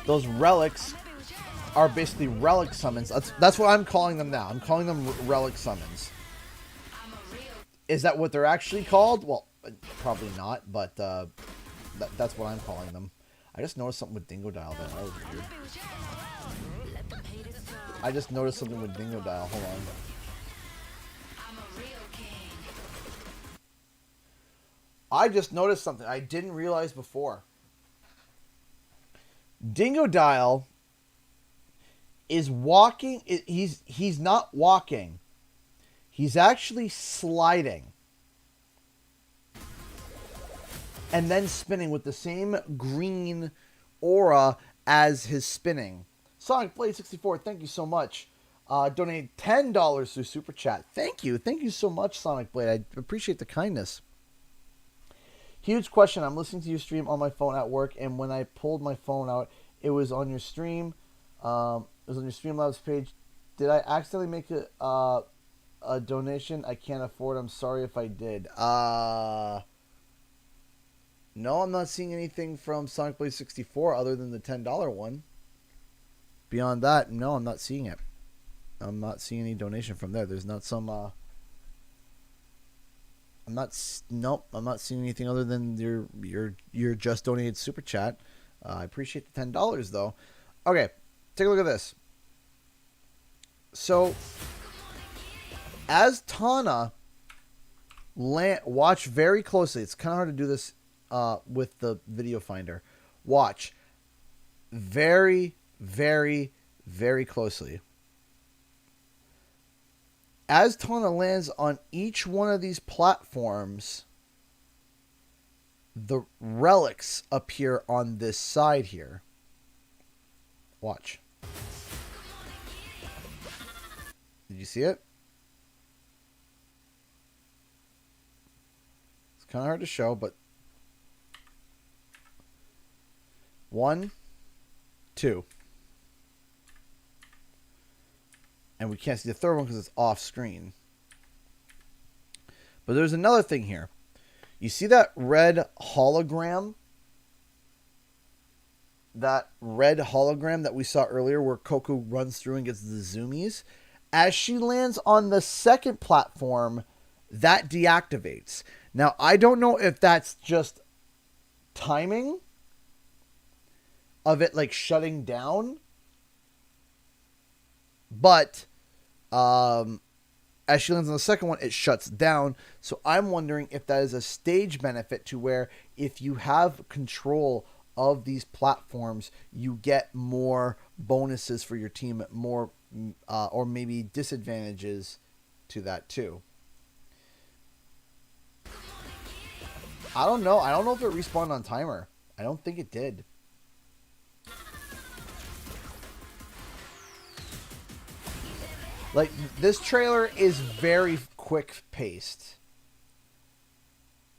those relics are basically relic summons. That's what I'm calling them now. I'm calling them relic summons. Is that what they're actually called? Well, probably not, but that's what I'm calling them. I just noticed something with Dingo Dial there. That was weird. I just noticed something with Dingo Dial. Hold on. I just noticed something I didn't realize before. Dingo Dial is walking. He's not walking. He's actually sliding. And then spinning with the same green aura as his spinning. Sonic Blade 64, thank you so much. Donated $10 through Super Chat. Thank you. Thank you so much, Sonic Blade. I appreciate the kindness. Huge question. I'm listening to your stream on my phone at work, and when I pulled my phone out, it was on your stream. It was on your Streamlabs page. Did I accidentally make a donation? I can't afford. I'm sorry if I did. No, I'm not seeing anything from Sonic Blade 64 other than the $10 one. Beyond that, no, I'm not seeing it. I'm not seeing any donation from there. There's not some. Nope, I'm not seeing anything other than your just donated super chat. I appreciate the $10 though. Okay, take a look at this. So, as Tana watch very closely. It's kind of hard to do this with the video finder. Watch very, very, very closely. As Tana lands on each one of these platforms, the relics appear on this side here. Watch. Did you see it? It's kind of hard to show, but 1, 2. And we can't see the third one because it's off screen. But there's another thing here. You see that red hologram? That red hologram that we saw earlier where Coco runs through and gets the zoomies? As she lands on the second platform, that deactivates. Now, I don't know if that's just timing of it like shutting down, but as she lands on the second one, it shuts down. So I'm wondering if that is a stage benefit to where if you have control of these platforms, you get more bonuses for your team, more or maybe disadvantages to that too. I don't know. I don't know if it respawned on timer. I don't think it did. Like, this trailer is very quick paced.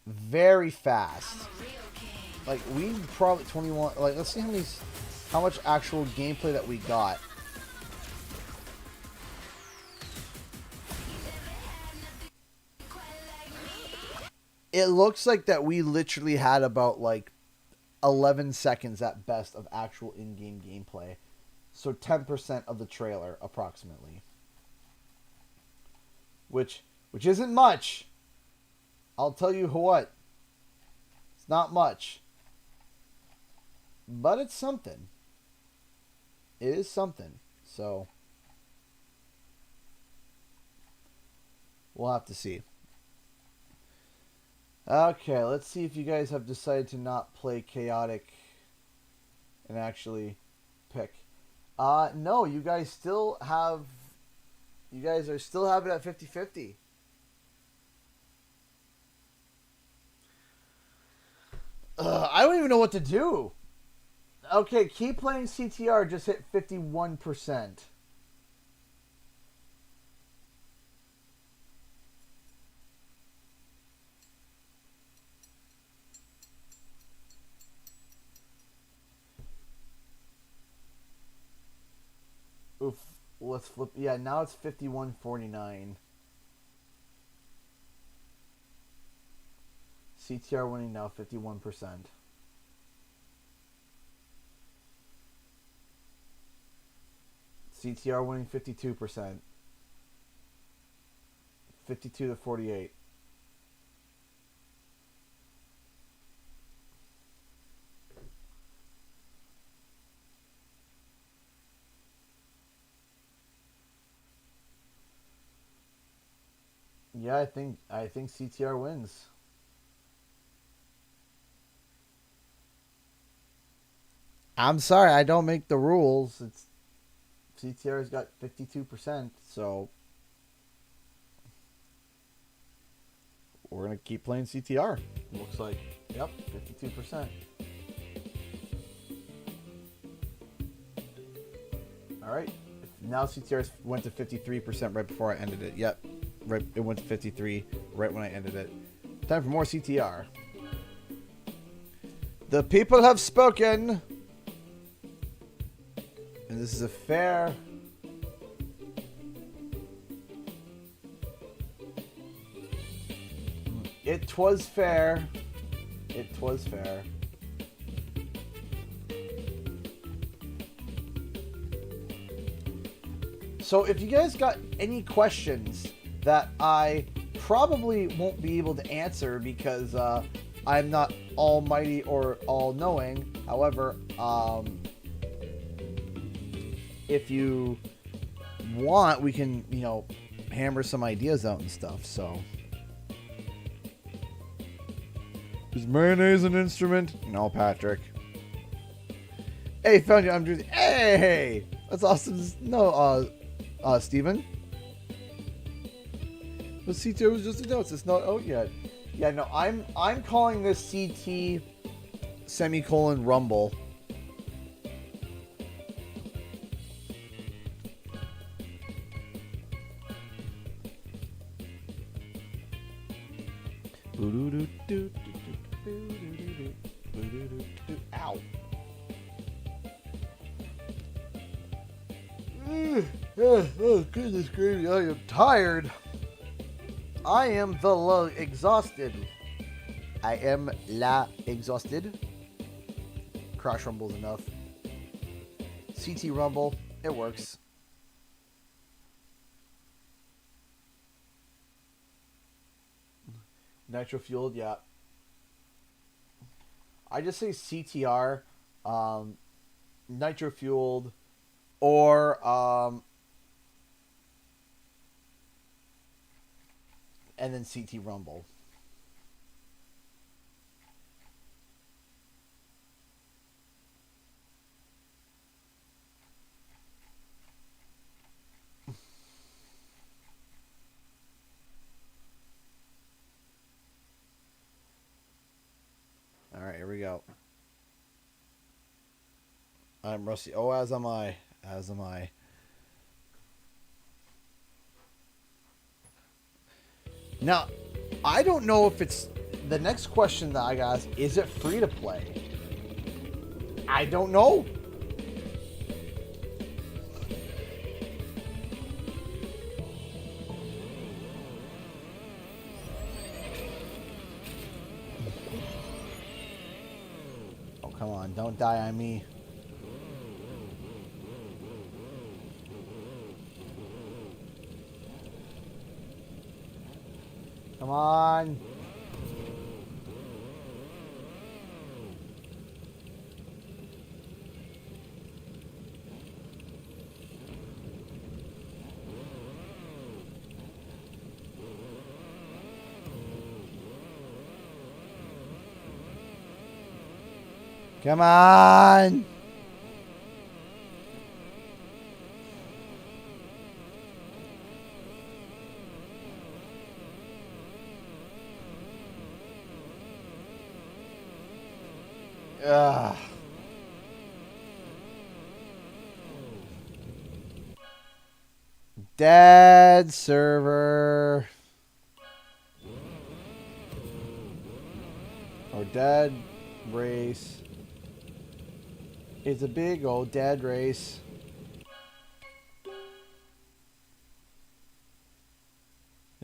Very fast. Like, we probably 21. Like, let's see how much actual gameplay that we got. It looks like that we literally had about like 11 seconds at best of actual in-game gameplay. So 10% of the trailer approximately. Which isn't much. I'll tell you what. It's not much. But it's something. It is something. So we'll have to see. Okay, let's see if you guys have decided to not play chaotic and actually pick. No, you guys still have... You guys are still having it at 50-50. I don't even know what to do. Okay, keep playing CTR. Just hit 51%. Oof. Let's flip. Yeah, now it's 51-49. CTR winning now 51%. CTR winning 52%. 52-48. Yeah, I think CTR wins. I'm sorry, I don't make the rules. It's CTR's got 52%, so we're gonna keep playing CTR. Looks like, yep, 52%. All right, now CTR went to 53% right before I ended it. Yep, right, it went to 53 right when I ended it. Time for more CTR. The people have spoken. And this is a fair... It was fair. It was fair. So if you guys got any questions that I probably won't be able to answer because I'm not almighty or all-knowing. However, if you want, we can, hammer some ideas out and stuff, so. Is mayonnaise an instrument? No, Patrick. Hey, found you. I'm Jersey. Hey! That's awesome. No, Steven. The CT was just announced. It's not out yet. Yeah, no, I'm calling this CT semicolon Rumble. Ow. Oh, goodness gravy. I am tired. I am exhausted. I am exhausted. Crash Rumble's enough. CT Rumble. It works. Nitro fueled, yeah. I just say CTR, nitro fueled, or and then CT Rumble. All right, here we go. I'm Rusty. Oh, as am I. As am I. Now, I don't know if it's the next question that I got is it free to play? I don't know. Oh, come on. Don't die on me. Come on. Come on. Ugh. Dead server. Or dead race. It's a big old dead race.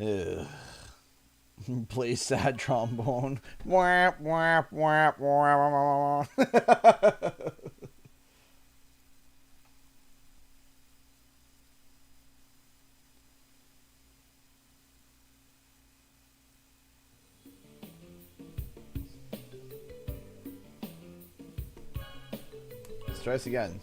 Ugh. Play sad trombone. Whap, whap, whap, whap, whap. Let's try this again.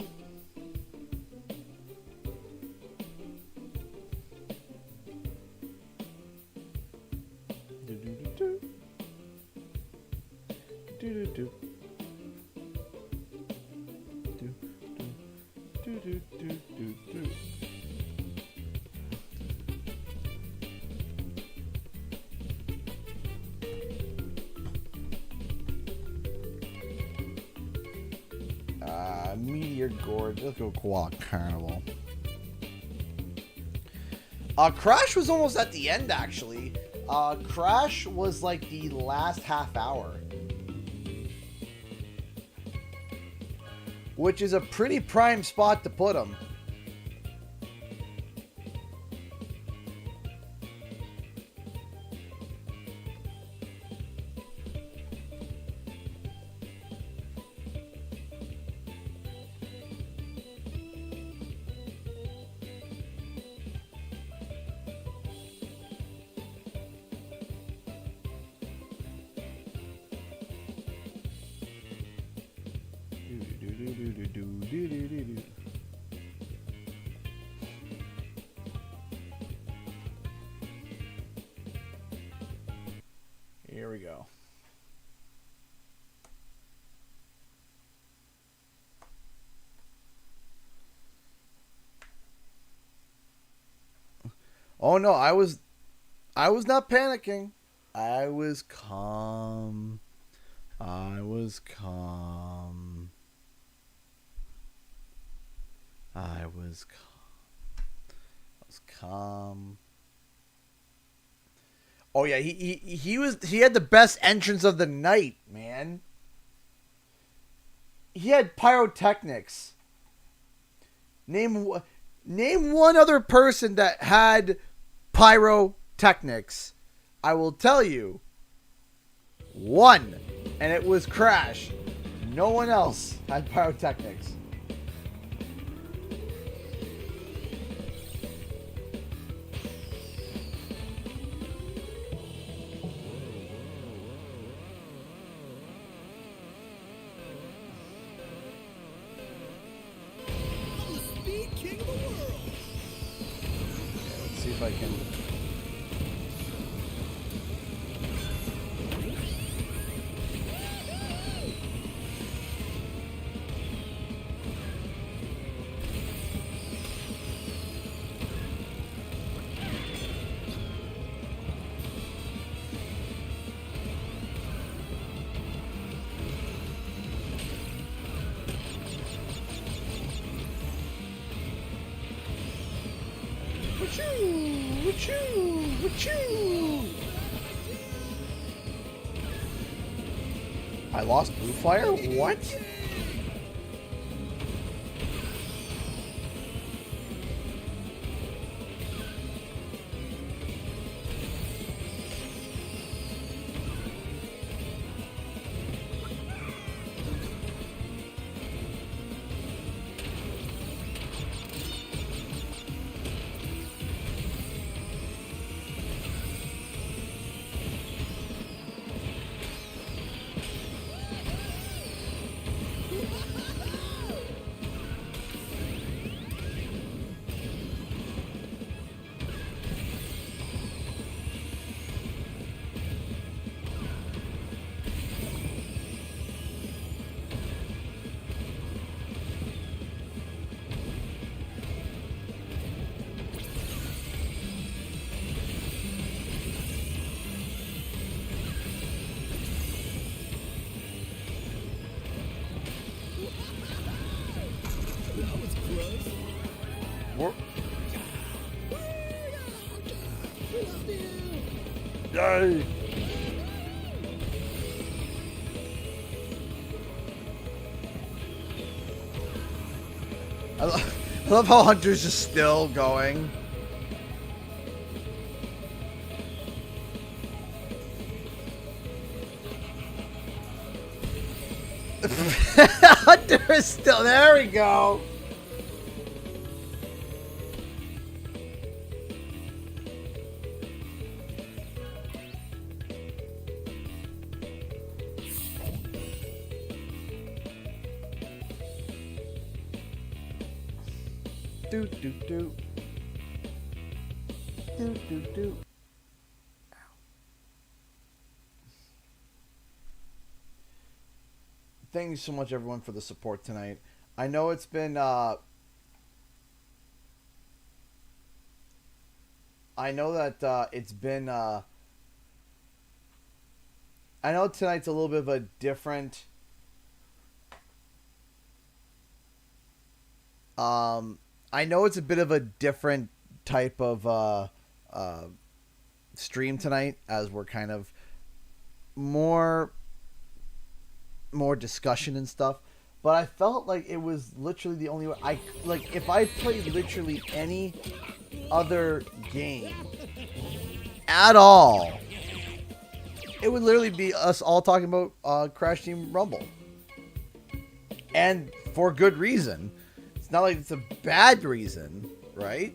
Meteor Gorge. Let's go Quack Carnival. Crash was almost at the end, actually. Crash was like the last half hour. Which is a pretty prime spot to put him. Here we go. Oh no, I was not panicking. I was calm. I was calm. I was calm. Oh yeah, he had the best entrance of the night, man. He had pyrotechnics. Name one other person that had pyrotechnics. I will tell you. One, and it was Crash. No one else had pyrotechnics. king of the world. Let's see if I can. Wachoo! Wachoo! Wachoo! I lost Blue Fire? What? That was gross. We're- Love you. Yay! I love how Hunter's just still going. Hunter is still there. We go. Do do do. Do do do. Thank you so much, everyone, for the support tonight. I know it's been. I know that it's been. I know tonight's a little bit of a different. I know it's a bit of a different type of stream tonight, as we're kind of more discussion and stuff. But I felt like it was literally the only way. If I played literally any other game at all, it would literally be us all talking about Crash Team Rumble, and for good reason. It's not like it's a bad reason, right?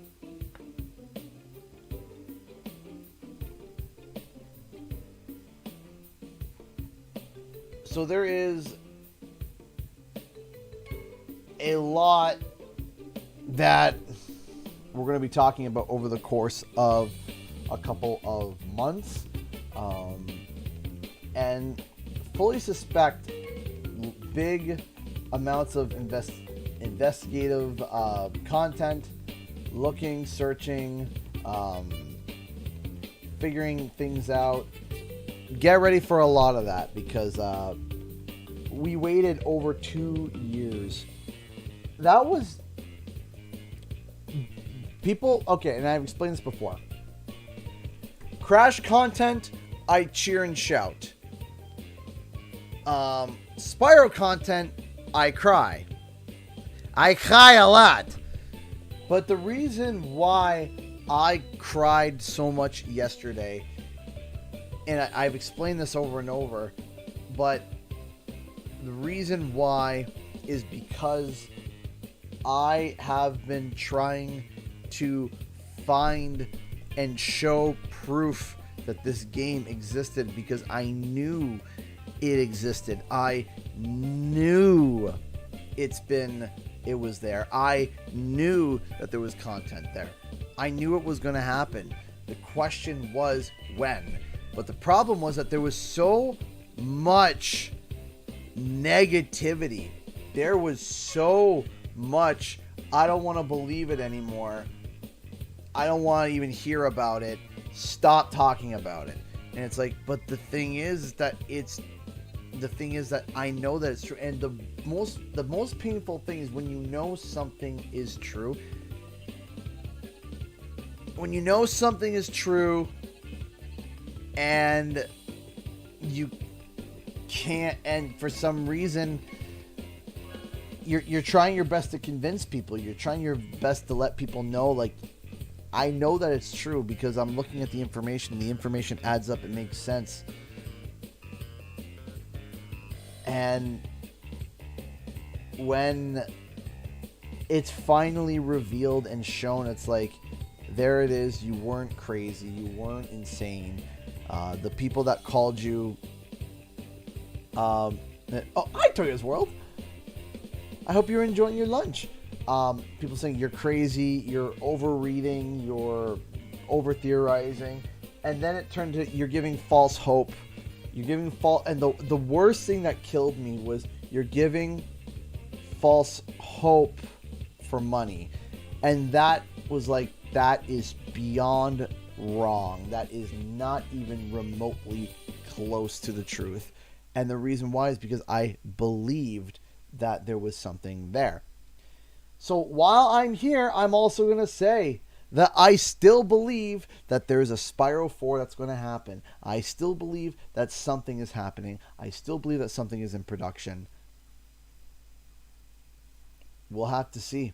So there is a lot that we're going to be talking about over the course of a couple of months, and fully suspect big amounts of investigative content, looking, searching, figuring things out. Get ready for a lot of that, because we waited over 2 years. That was people. Okay, and I've explained this before. Crash content, I cheer and shout. Spyro content, I cry. I cry a lot. But the reason why I cried so much yesterday, and I've explained this over and over, but the reason why is because I have been trying to find and show proof that this game existed, because I knew it existed. I knew it's been it was there. I knew that there was content there. I knew it was going to happen. The question was when. But the problem was that there was so much negativity. There was so much, I don't want to believe it anymore. I don't want to even hear about it. Stop talking about it. And it's like, but the thing is that I know that it's true. And the most painful thing is when you know something is true. When you know something is true and you can't, and for some reason you're trying your best to convince people. You're trying your best to let people know, like, I know that it's true because I'm looking at the information. The information adds up. It makes sense. And when it's finally revealed and shown, it's like, there it is. You weren't crazy. You weren't insane. The people that called you... hi, Toya's World. I hope you're enjoying your lunch. People saying you're crazy, you're overreading, you're over-theorizing. And then it turned to you're giving false hope. You're giving false... And the worst thing that killed me was you're giving false hope for money. And that was like, that is beyond wrong. That is not even remotely close to the truth. And the reason why is because I believed that there was something there. So while I'm here, I'm also going to say that I still believe that there's a Spyro 4 that's going to happen. I still believe that something is happening. I still believe that something is in production. We'll have to see.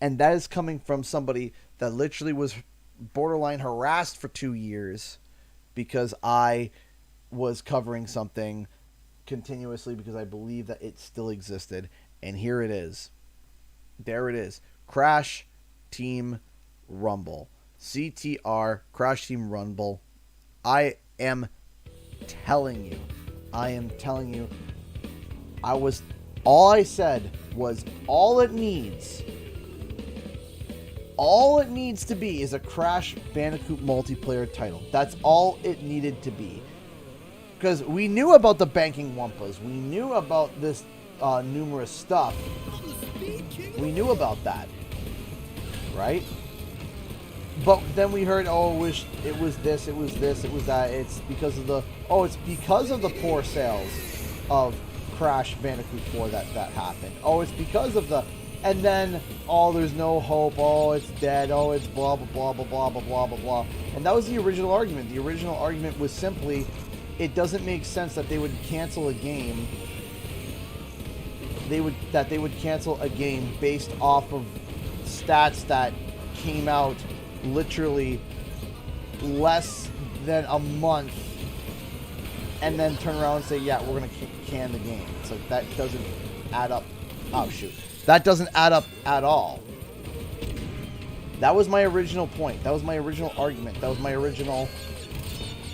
And that is coming from somebody that literally was borderline harassed for 2 years because I was covering something continuously because I believe that it still existed. And here it is. There it is. Crash Team Rumble. CTR, Crash Team Rumble. I am telling you. All I said was all it needs to be is a Crash Bandicoot multiplayer title. That's all it needed to be. Because we knew about the banking Wumpas. We knew about this numerous stuff. We knew about that. Right? But then we heard, oh, it was this, it was that. It's because of the poor sales of Crash Bandicoot 4 that happened. Oh, it's because of the... And then, oh, there's no hope. Oh, it's dead. Oh, it's blah, blah, blah, blah, blah, blah, blah, blah, blah. And that was the original argument. The original argument was simply, it doesn't make sense that they would cancel a game. They would cancel a game based off of stats that came out literally less than a month, and then turn around and say, yeah, we're going to can the game. It's like, that doesn't add up. Oh, shoot. That doesn't add up at all. That was my original point. That was my original argument. That was my original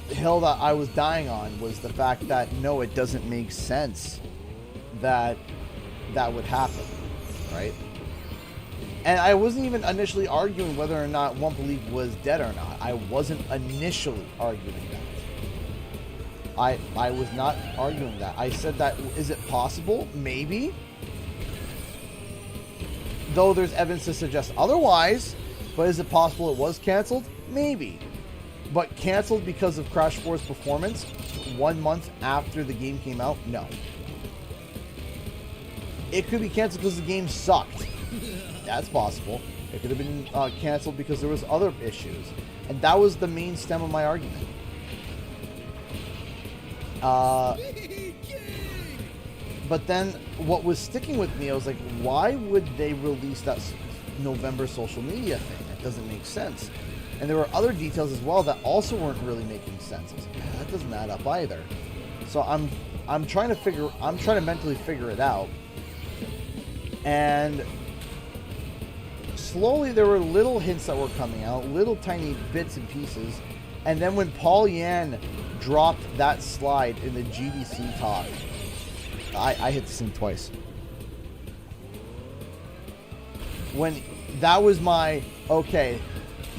hill that I was dying on, was the fact that, no, it doesn't make sense that that would happen, right? And I wasn't even initially arguing whether or not Wumpa League was dead or not. I wasn't initially arguing that. I was not arguing that. I said that, is it possible? Maybe. Though there's evidence to suggest otherwise. But is it possible it was canceled? Maybe. But canceled because of Crash 4's performance 1 month after the game came out? No. It could be canceled because the game sucked. That's possible. It could have been canceled because there was other issues. And that was the main stem of my argument. But then what was sticking with me, I was like, why would they release that November social media thing? That doesn't make sense. And there were other details as well that also weren't really making sense. I was like, that doesn't add up either. So I'm trying to mentally figure it out. And slowly there were little hints that were coming out, little tiny bits and pieces. And then when Paul Yan dropped that slide in the GDC talk, I hit this thing twice. when that was my, okay,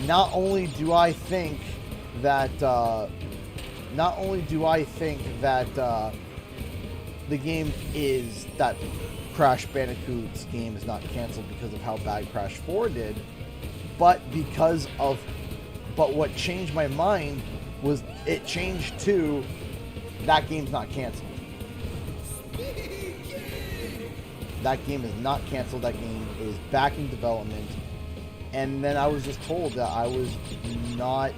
not only do I think that the game is that Crash Bandicoot's game is not canceled because of how bad Crash 4 did, but what changed my mind was it changed to that game's not canceled. That game is not canceled. That game is back in development. And then I was just told that I was not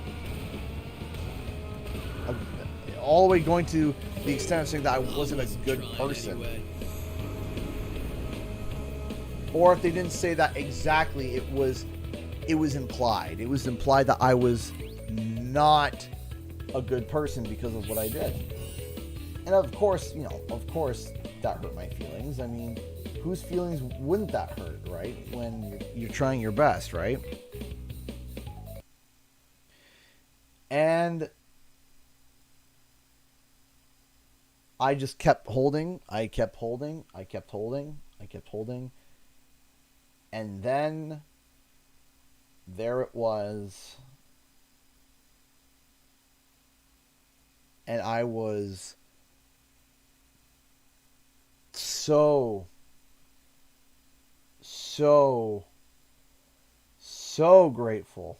all the way going to the extent of saying that I wasn't a good person. Or if they didn't say that exactly, it was implied. It was implied that I was not a good person because of what I did. And of course, that hurt my feelings. I mean, whose feelings wouldn't that hurt, right? When you're trying your best, right? And I just kept holding. I kept holding. And then there it was. And I was so grateful.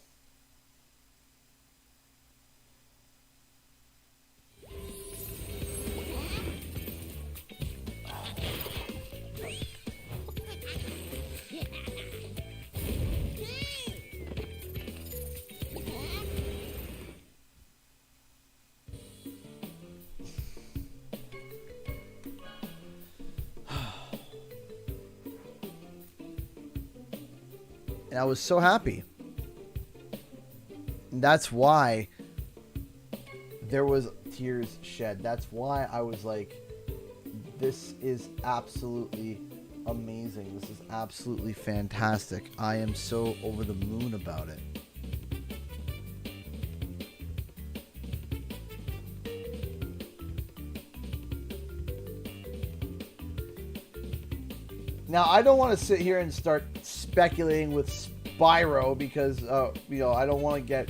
And I was so happy. And that's why there was tears shed. That's why I was like, this is absolutely amazing. This is absolutely fantastic. I am so over the moon about it. Now, I don't want to sit here and start speculating with Spyro because, I don't want to get,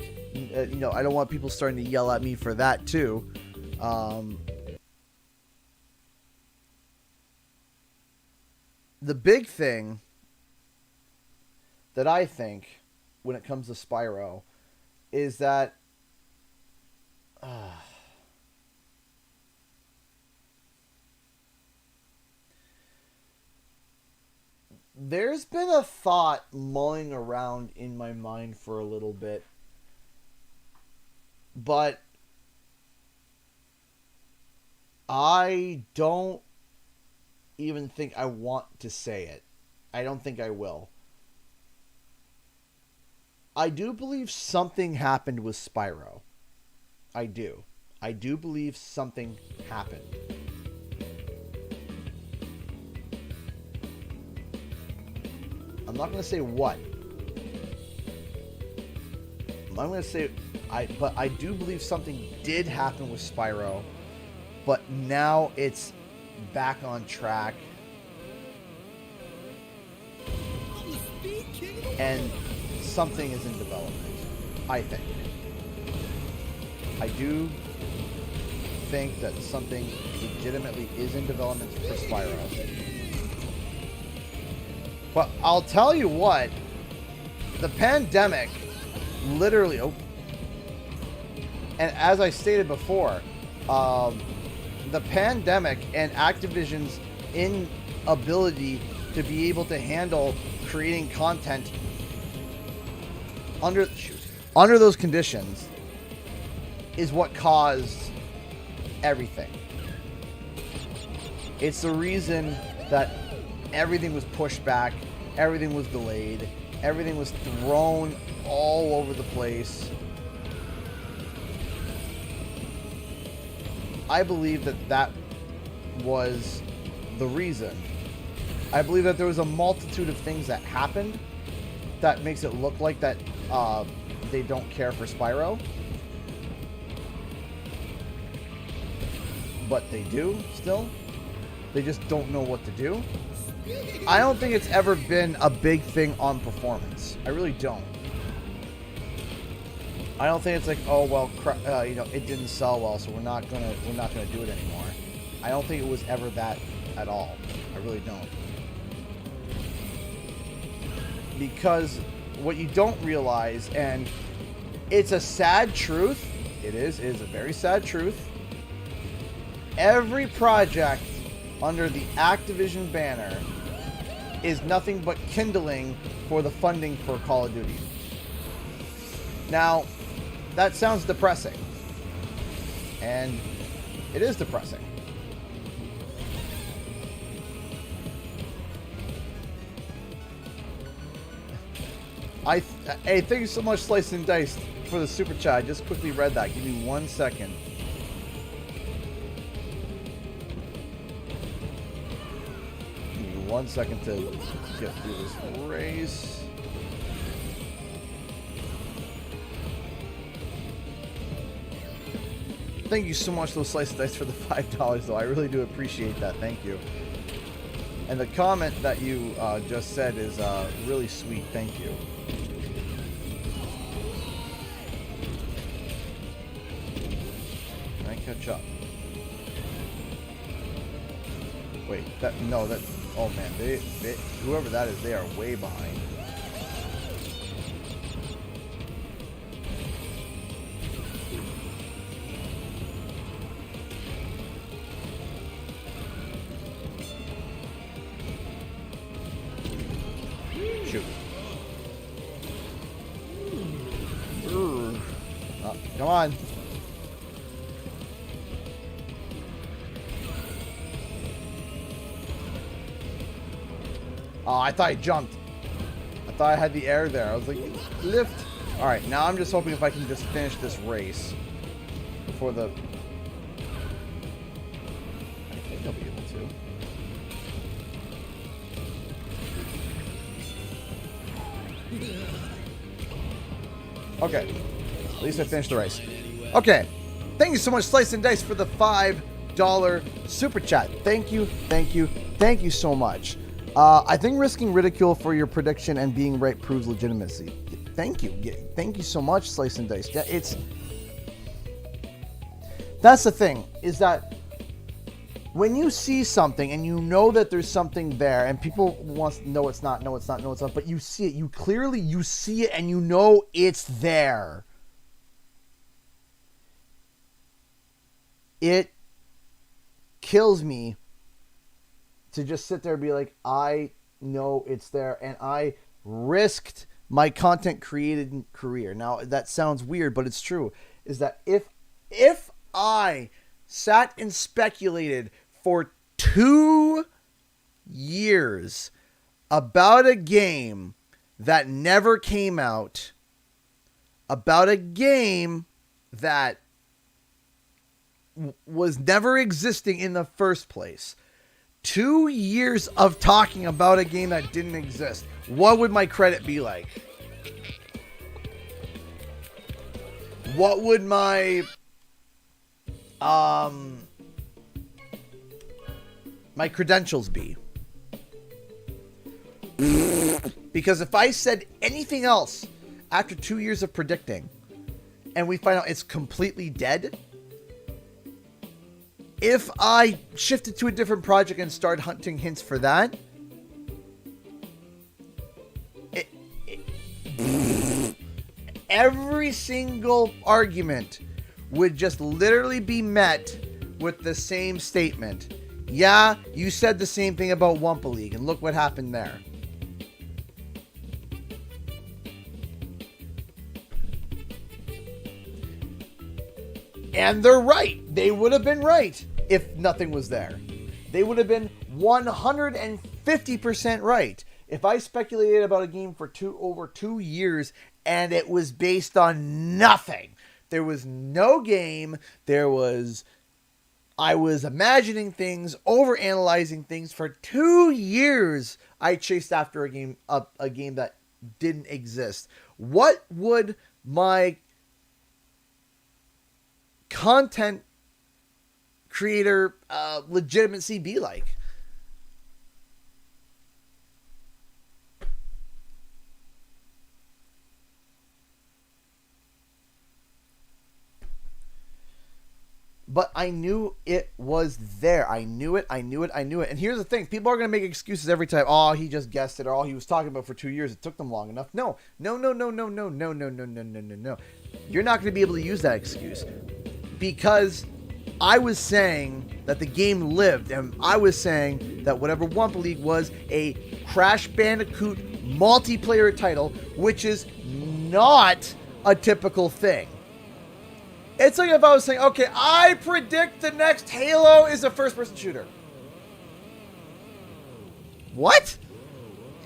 I don't want people starting to yell at me for that too. The big thing that I think when it comes to Spyro is that there's been a thought mulling around in my mind for a little bit, but I don't even think I want to say it. I don't think I will. I do believe something happened with Spyro. I do. I do believe something happened. I'm not going to say what. I'm going to say but I do believe something did happen with Spyro, but now it's back on track. And something is in development, I think. I do think that something legitimately is in development for Spyro. But I'll tell you what, the pandemic literally, and as I stated before, the pandemic and Activision's inability to be able to handle creating content under those conditions is what caused everything. It's the reason that everything was pushed back, everything was delayed, everything was thrown all over the place. I believe that was the reason. I believe that there was a multitude of things that happened that makes it look like that they don't care for Spyro. But they do still. They just don't know what to do. I don't think it's ever been a big thing on performance. I really don't. I don't think it's like, oh well, you know, it didn't sell well, so we're not gonna do it anymore. I don't think it was ever that at all. I really don't. Because what you don't realize, and it's a sad truth, it is a very sad truth. Every project under the Activision banner is nothing but kindling for the funding for Call of Duty. Now, that sounds depressing. And it is depressing. Hey, thank you so much, Slice and Dice, for the super chat. I just quickly read that. Give me 1 second. Give me 1 second to get through this race. Thank you so much, those Slice and Dice, for the $5, though. I really do appreciate that. Thank you. And the comment that you just said is really sweet. Thank you. Can I catch up? Wait, oh man, they whoever that is, they are way behind. Shoot. Oh, come on. Oh, I thought I jumped. I thought I had the air there. I was like, lift. Alright, now I'm just hoping if I can just finish this race before the... I think I'll be able to. Okay. At least I finished the race. Okay. Thank you so much, Slice and Dice, for the $5 super chat. Thank you, thank you, thank you so much. I think risking ridicule for your prediction and being right proves legitimacy. Thank you. Thank you so much, Slice and Dice. That's the thing, is that when you see something and you know that there's something there and people want to know it's not, but you see it, you see it and you know it's there. It kills me to just sit there and be like, I know it's there, and I risked my content created career. Now, that sounds weird, but it's true, is that if I sat and speculated for 2 years about a game that never came out, about a game that was never existing in the first place, 2 years of talking about a game that didn't exist, what would my credit be like? What would my my credentials be? Because if I said anything else after 2 years of predicting and we find out it's completely dead, if I shifted to a different project and started hunting hints for that, every single argument would just literally be met with the same statement. Yeah, you said the same thing about Wumpa League, and look what happened there. And they're right. They would have been right if nothing was there. They would have been 150% right. If I speculated about a game for over 2 years and it was based on nothing. There was no game. I was imagining things, overanalyzing things. For 2 years, I chased after a game that didn't exist. What would my content creator legitimacy be like? But I knew it was there. I knew it. And here's the thing. People are going to make excuses every time. Oh, he just guessed it. Or all he was talking about for 2 years. It took them long enough. No. You're not going to be able to use that excuse. Because I was saying that the game lived. And I was saying that whatever Wumpa League was a Crash Bandicoot multiplayer title, which is not a typical thing. It's like if I was saying, okay, I predict the next Halo is a first-person shooter. What?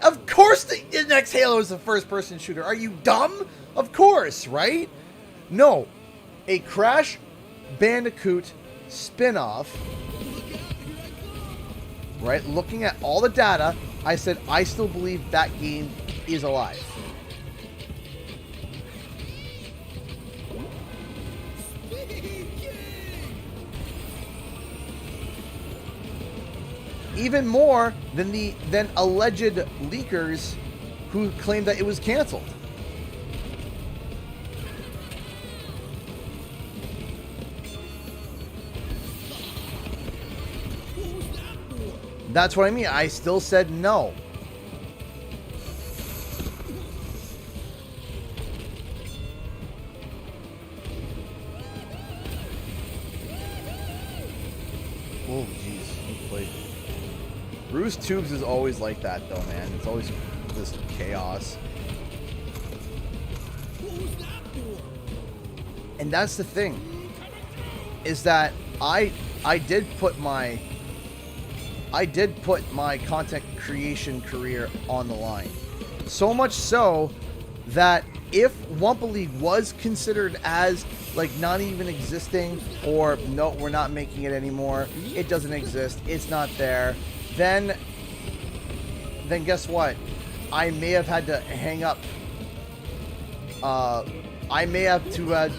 Of course the next Halo is a first-person shooter. Are you dumb? Of course, right? No. A Crash Bandicoot spin-off, right? Looking at all the data, I said, I still believe that game is alive. Even more than alleged leakers who claimed that it was canceled. That's what I mean. I still said no. Oh, jeez. Wait. Bruce Tubes is always like that, though, man. It's always this chaos. And that's the thing, is that I did put my content creation career on the line. So much so that if Wumpa League was considered as like not even existing, or no, we're not making it anymore, it doesn't exist, it's not there, then guess what? I may have had to hang up. I may have to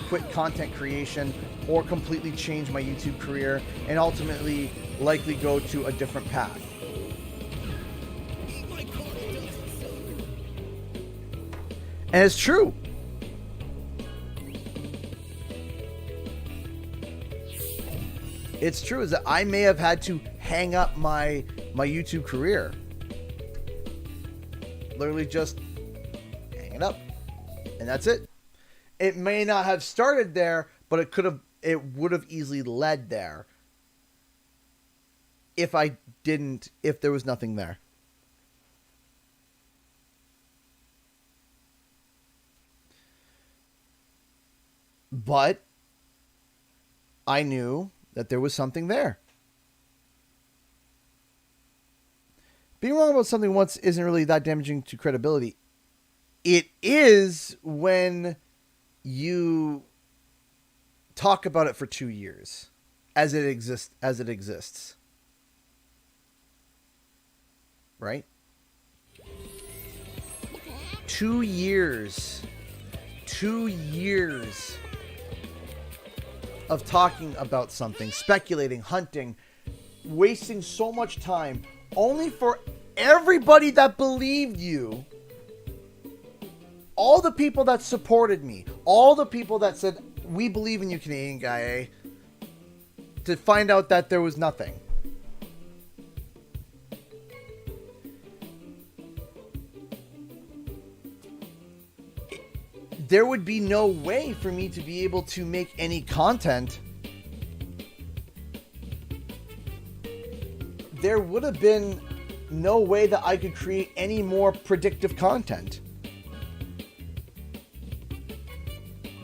quit content creation or completely change my YouTube career and ultimately likely go to a different path. And it's true. It's true, is that I may have had to hang up my YouTube career. Literally just hang it up. And that's it. It may not have started there, but it would have easily led there if there was nothing there. But I knew that there was something there. Being wrong about something once isn't really that damaging to credibility. It is when you talk about it for 2 years as it exists. Right? 2 years. 2 years of talking about something, speculating, hunting, wasting so much time, only for everybody that believed you, all the people that supported me, all the people that said, we believe in you, Canadian guy, eh? To find out that there was nothing. There would be no way for me to be able to make any content. There would have been no way that I could create any more predictive content.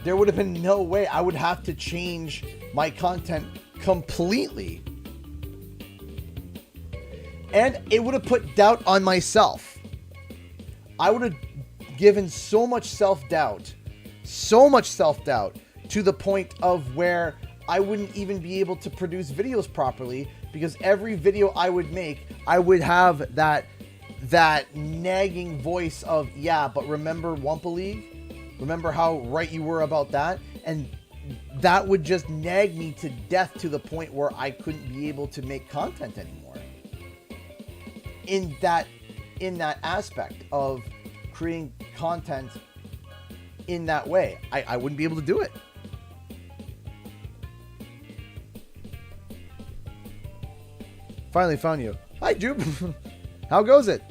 There would have been no way. I would have to change my content completely. And it would have put doubt on myself. I would have given so much self-doubt to the point of where I wouldn't even be able to produce videos properly, because every video I would make, I would have that nagging voice of, yeah, but remember Wumpa League? Remember how right you were about that? And that would just nag me to death to the point where I couldn't be able to make content anymore. In that aspect of creating content in that way, I wouldn't be able to do it. Finally found you. Hi, Jupe. How goes it?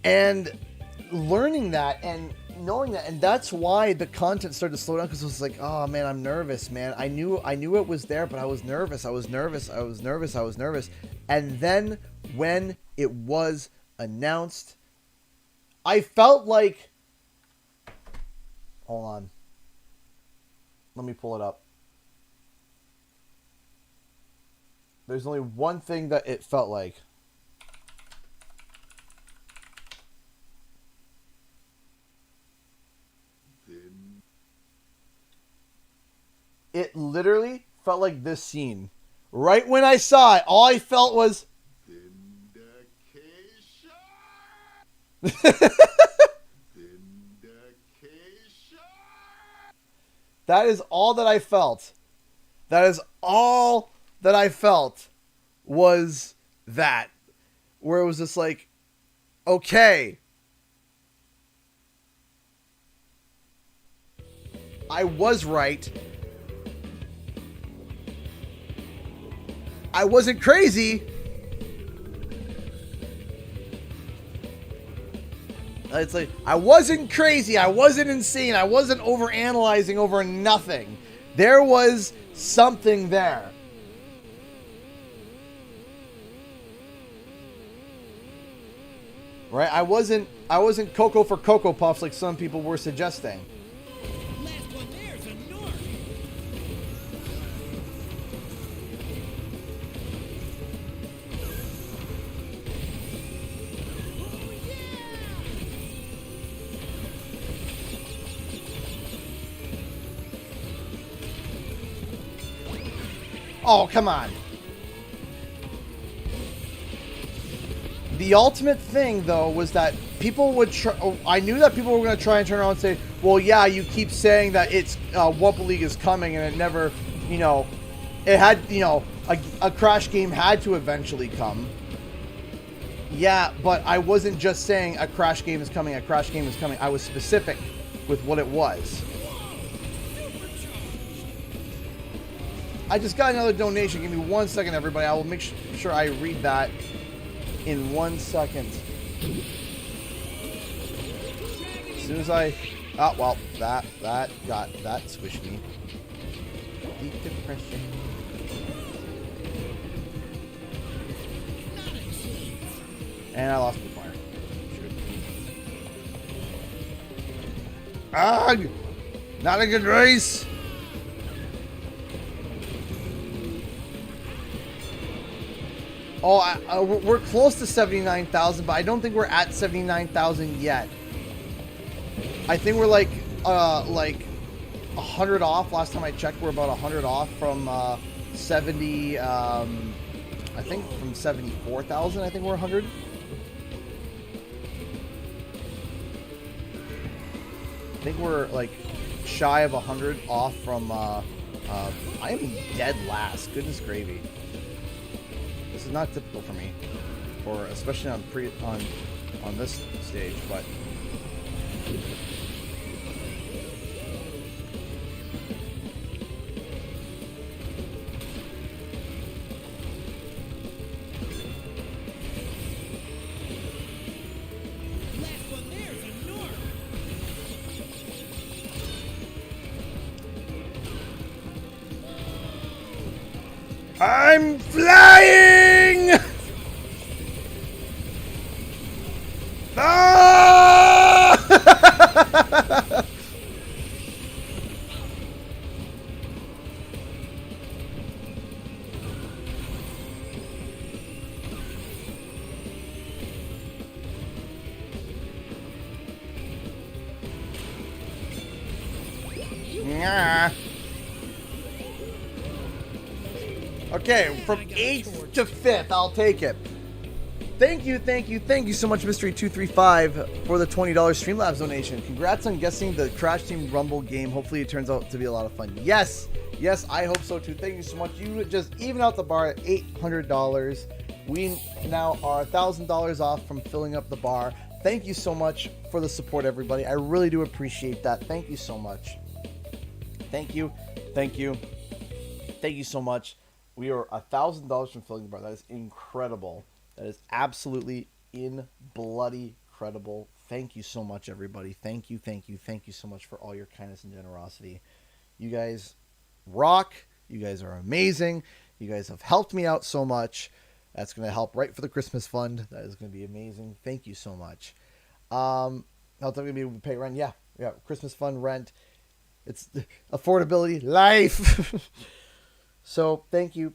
And learning that and knowing that, and that's why the content started to slow down, because it was like, oh man, I'm nervous, man. I knew it was there, but I was nervous. And then when it was announced, I felt like, hold on, let me pull it up. There's only one thing that it felt like. It literally felt like this scene. Right when I saw it, all I felt was Vindication. That is all that I felt. That is all that I felt was that. Where it was just like, okay. I was right. I wasn't crazy. It's like, I wasn't crazy. I wasn't insane. I wasn't overanalyzing over nothing. There was something there. Right? I wasn't Cocoa for Cocoa Puffs like some people were suggesting. Last one there's a North. Oh, come on. The ultimate thing, though, was that people would try. I knew that people were going to try and turn around and say, well, yeah, you keep saying that it's Wumpa League is coming, and it never, it had, a Crash game had to eventually come. Yeah, but I wasn't just saying a Crash game is coming, a Crash game is coming. I was specific with what it was. I just got another donation. Give me 1 second, everybody. I will make sure I read that in 1 second. As soon as I... Oh, well, that squished me. Deep depression. And I lost my fire. Shoot. Ugh! Not a good race! Oh, we're close to 79,000, but I don't think we're at 79,000 yet. I think we're like 100 off. Last time I checked, we're about 100 off from 70. I think from 74,000. I think we're 100. I think we're like shy of 100 off from. I am dead last. Goodness gravy. This is not typical for me, or especially on this stage, but Last one there's a North. I'm flying! Ah! Yeah. Okay, from 8th to 5th, I'll take it. Thank you so much, Mystery235, for the $20 Streamlabs donation. Congrats on guessing the Crash Team Rumble game. Hopefully it turns out to be a lot of fun. Yes, I hope so too. Thank you so much. You just even out the bar at $800. We now are $1,000 off from filling up the bar. Thank you so much for the support, everybody. I really do appreciate that. Thank you so much. Thank you. Thank you. Thank you so much. We are $1,000 from filling the bar. That is incredible. That is absolutely bloody credible. Thank you so much, everybody. Thank you, thank you, thank you so much for all your kindness and generosity. You guys rock. You guys are amazing. You guys have helped me out so much. That's going to help right for the Christmas fund. That is going to be amazing. Thank you so much. How am going to be able to pay rent? Yeah. Christmas fund, rent. It's affordability, life. So thank you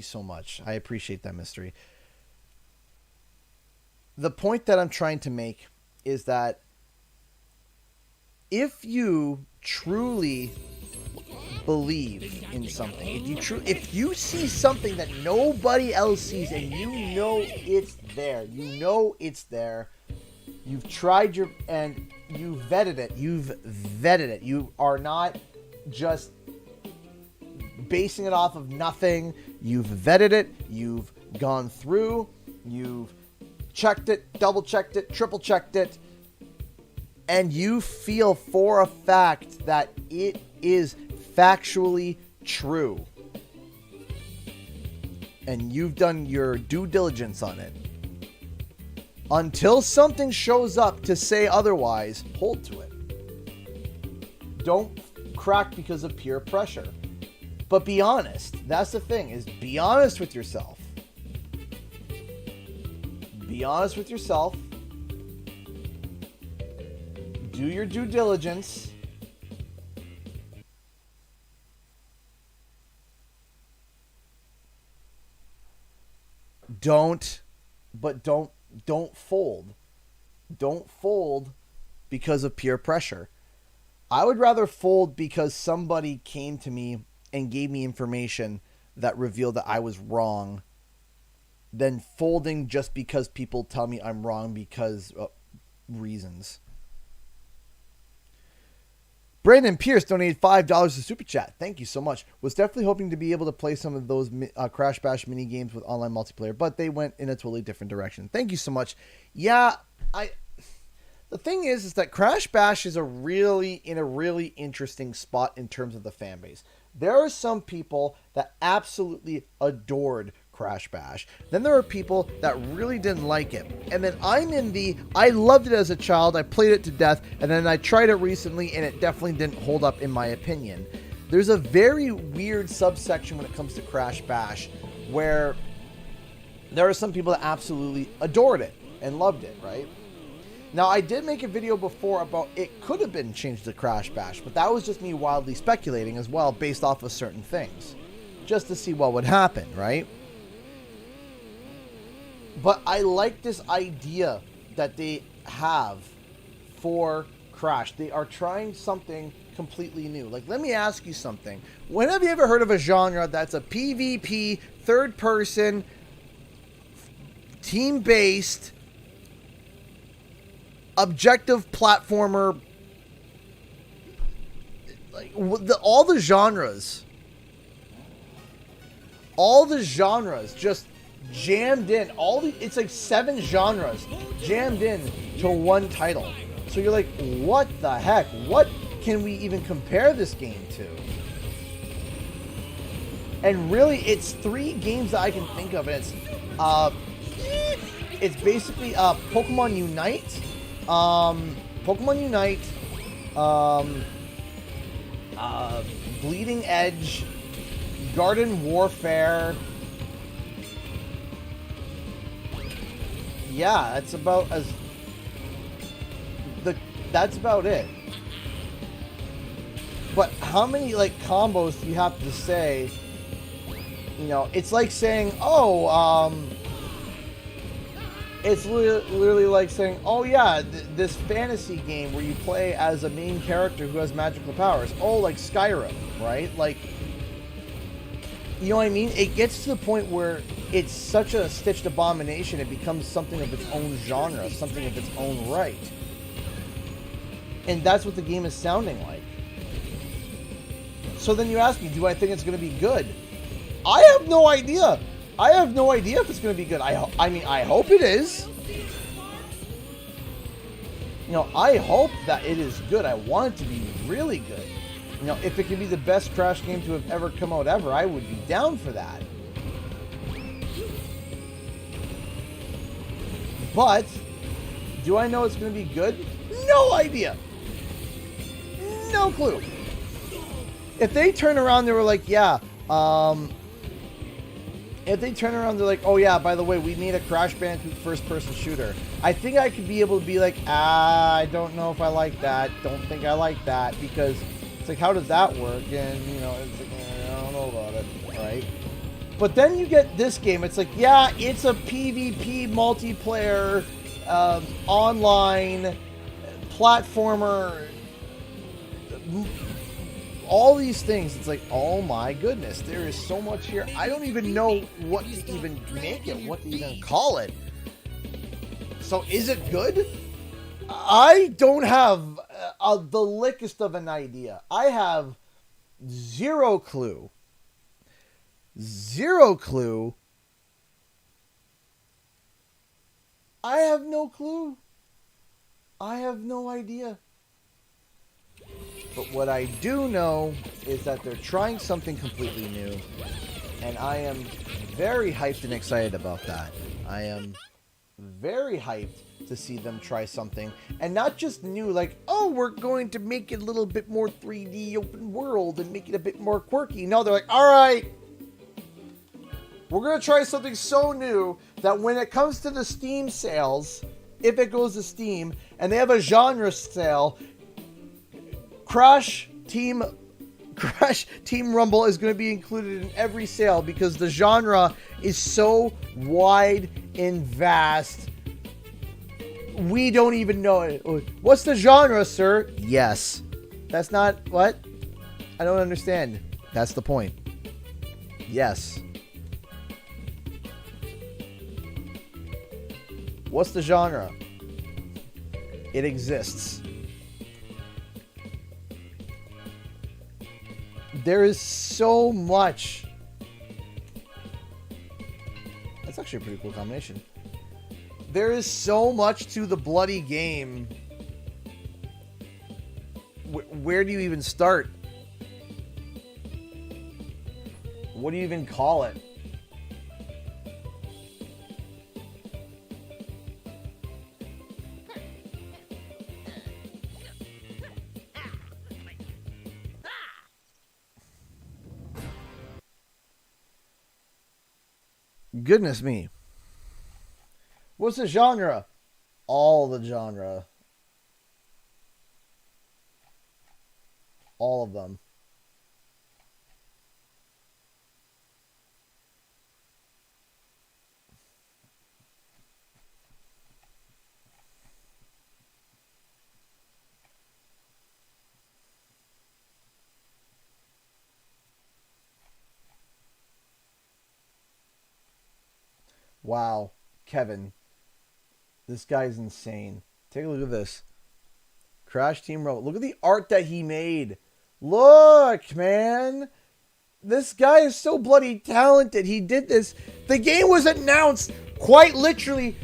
so much. I appreciate that, Mystery. The point that I'm trying to make is that if you truly believe in something, if you see something that nobody else sees and you know it's there, you've tried and you vetted it. You are not just basing it off of nothing. You've vetted it. You've gone through. You've checked it, double checked it, triple checked it, and you feel for a fact that it is factually true. And you've done your due diligence on it. Until something shows up to say otherwise, hold to it. Don't crack because of peer pressure. But be honest. That's the thing, is be honest with yourself. Be honest with yourself. Do your due diligence. Don't fold. Don't fold because of peer pressure. I would rather fold because somebody came to me and gave me information that revealed that I was wrong than folding just because people tell me I'm wrong because of reasons. Brandon Pierce donated $5 to Super Chat. Thank you so much. Was definitely hoping to be able to play some of those Crash Bash mini games with online multiplayer, but they went in a totally different direction. Thank you so much. Yeah, the thing is that Crash Bash is in a really interesting spot in terms of the fan base. There are some people that absolutely adored Crash Bash. Then there are people that really didn't like it. And then I loved it as a child. I played it to death. And then I tried it recently and it definitely didn't hold up in my opinion. There's a very weird subsection when it comes to Crash Bash where there are some people that absolutely adored it and loved it, right? Now, I did make a video before about it could have been changed to Crash Bash, but that was just me wildly speculating as well based off of certain things. Just to see what would happen, right? But I like this idea that they have for Crash. They are trying something completely new. Like, let me ask you something. When have you ever heard of a genre that's a PvP, third-person, team-based, objective platformer, like all the genres just jammed in, it's like 7 genres jammed in to one title. So you're like, what the heck? What can we even compare this game to? And really, it's 3 games that I can think of. And it's basically Pokemon Unite, Bleeding Edge, Garden Warfare. Yeah, that's about it. But how many combos do you have to say? You know, it's like saying, it's literally like saying, oh yeah, this fantasy game where you play as a main character who has magical powers. Oh, like Skyrim, right? Like, you know what I mean? It gets to the point where it's such a stitched abomination, it becomes something of its own genre, something of its own right. And that's what the game is sounding like. So then you ask me, do I think it's going to be good? I have no idea. I have no idea if it's going to be good. I mean, I hope it is. You know, I hope that it is good. I want it to be really good. You know, if it could be the best Crash game to have ever come out ever, I would be down for that. But, do I know it's going to be good? No idea. No clue. If they turn around, they were like, yeah, if they turn around, they're like, oh yeah, by the way, we need a Crash Bandicoot first-person shooter. I think I could be able to be like, I don't know if I like that. Don't think I like that, because it's like, how does that work? And, you know, it's like, I don't know about it, right? But then you get this game. It's like, yeah, it's a PvP multiplayer, online platformer, all these things. It's like, oh my goodness, there is so much here. I don't even know what to even make it, what to even call it. So is it good? I don't have the lickest of an idea. I have zero clue. Zero clue. I have no clue. I have no idea. But what I do know is that they're trying something completely new. And I am very hyped and excited about that. I am very hyped to see them try something. And not just new, like, oh, we're going to make it a little bit more 3D open world and make it a bit more quirky. No, they're like, all right, we're going to try something so new that when it comes to the Steam sales, if it goes to Steam, and they have a genre sale, Crash Team Rumble is going to be included in every sale because the genre is so wide and vast. We don't even know it. What's the genre, sir? Yes. That's not what? I don't understand. That's the point. Yes. What's the genre? It exists. There is so much. That's actually a pretty cool combination. There is so much to the bloody game. Where do you even start? What do you even call it? Goodness me. What's the genre? All the genre. All of them. Wow, Kevin. This guy's insane. Take a look at this. Crash Team Rumble. Look at the art that he made. Look, man. This guy is so bloody talented. He did this. The game was announced quite literally,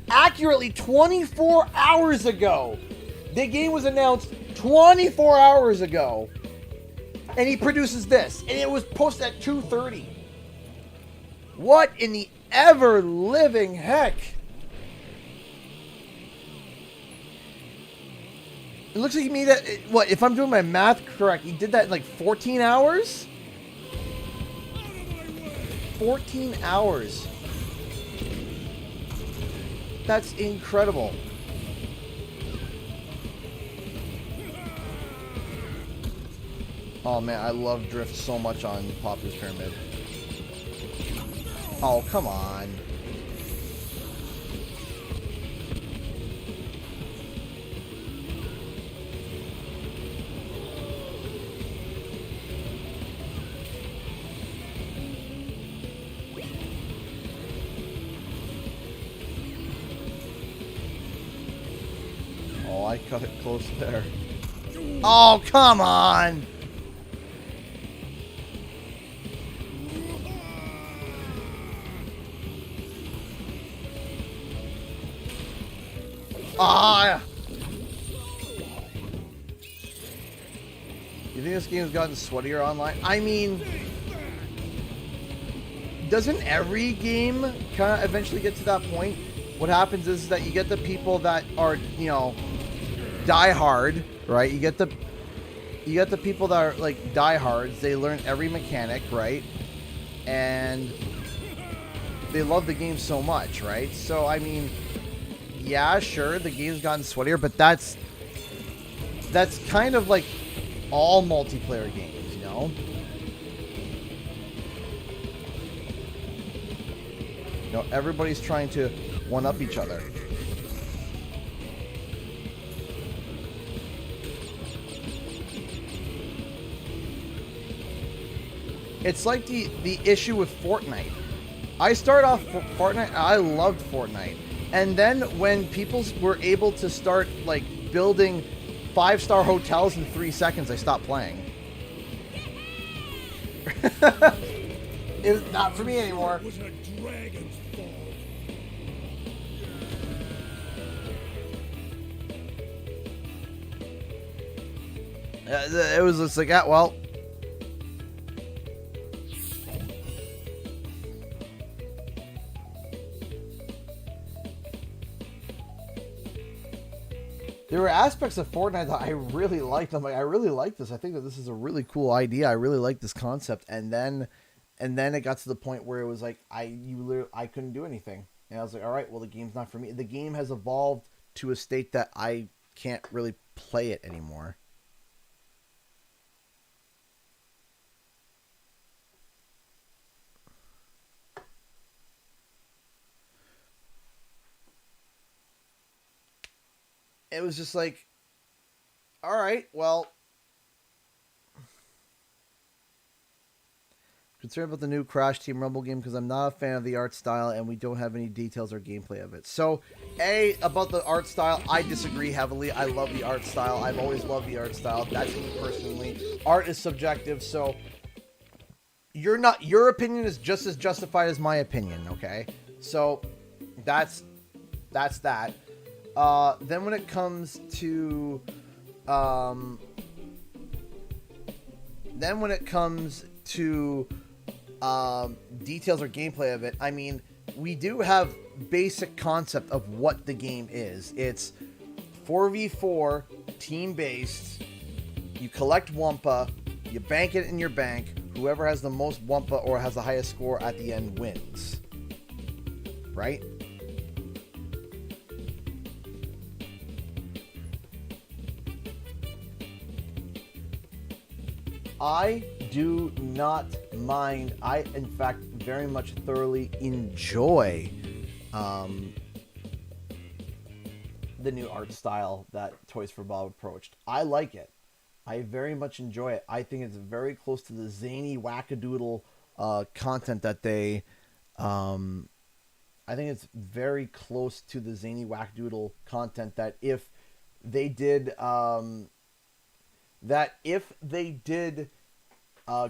accurately 24 hours ago. The game was announced 24 hours ago. And he produces this. And it was posted at 2:30. What in the ever-living heck? It looks like he made that, what, if I'm doing my math correct, he did that in like 14 hours? 14 hours. That's incredible. Oh man, I love Drift so much on Popper's Pyramid. Oh, come on. Oh, I cut it close there. Oh, come on. Ah! You think this game's gotten sweatier online? I mean, doesn't every game kind of eventually get to that point? What happens is that you get the people that are, you know, die hard, right? You get the people that are like diehards. They learn every mechanic, right? And they love the game so much, right? So I mean, yeah, sure, the game's gotten sweatier, but that's kind of like all multiplayer games, you know? You know, everybody's trying to one-up each other. It's like the issue with Fortnite. I started off Fortnite, I loved Fortnite. And then when people were able to start like building 5-star hotels in 3 seconds, I stopped playing. It's not for me anymore. It was a dragon's fault. It was just like, yeah, well. There were aspects of Fortnite that I really liked. I'm like, I really like this. I think that this is a really cool idea. I really like this concept. And then it got to the point where it was like, I couldn't do anything. And I was like, all right, well, the game's not for me. The game has evolved to a state that I can't really play it anymore. It was just like, all right, well, concerned about the new Crash Team Rumble game because I'm not a fan of the art style and we don't have any details or gameplay of it. So, about the art style, I disagree heavily. I love the art style. I've always loved the art style. That's me personally. Art is subjective, so your opinion is just as justified as my opinion, okay? So, that's that. Then when it comes to details or gameplay of it, I mean, we do have basic concept of what the game is. It's 4v4, team-based. You collect Wumpa, you bank it in your bank. Whoever has the most Wumpa or has the highest score at the end wins. Right? I do not mind. I, in fact, very much thoroughly enjoy the new art style that Toys for Bob approached. I like it. I very much enjoy it. I think it's very close to the zany wackadoodle content that they... I think it's very close to the zany wackadoodle content that if they did...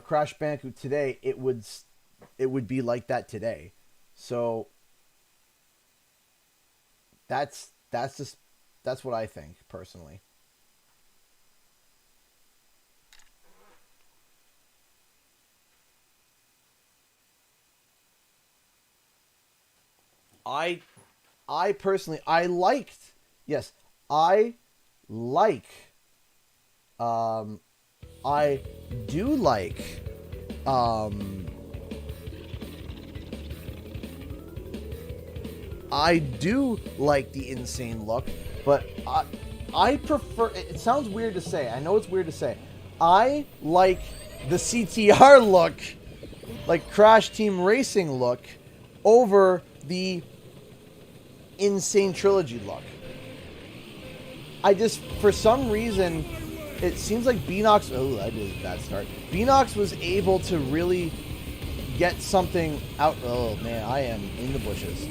Crash Bandicoot today, it would be like that today. So that's what I think personally. I personally liked I do like I do like the insane look, but I prefer, it sounds weird to say, I know it's weird to say, I like the CTR look, like Crash Team Racing look, over the Insane Trilogy look. I just, for some reason, it seems like Beanox... Oh, I did a bad start. Beanox was able to really get something out... Oh, man, I am in the bushes.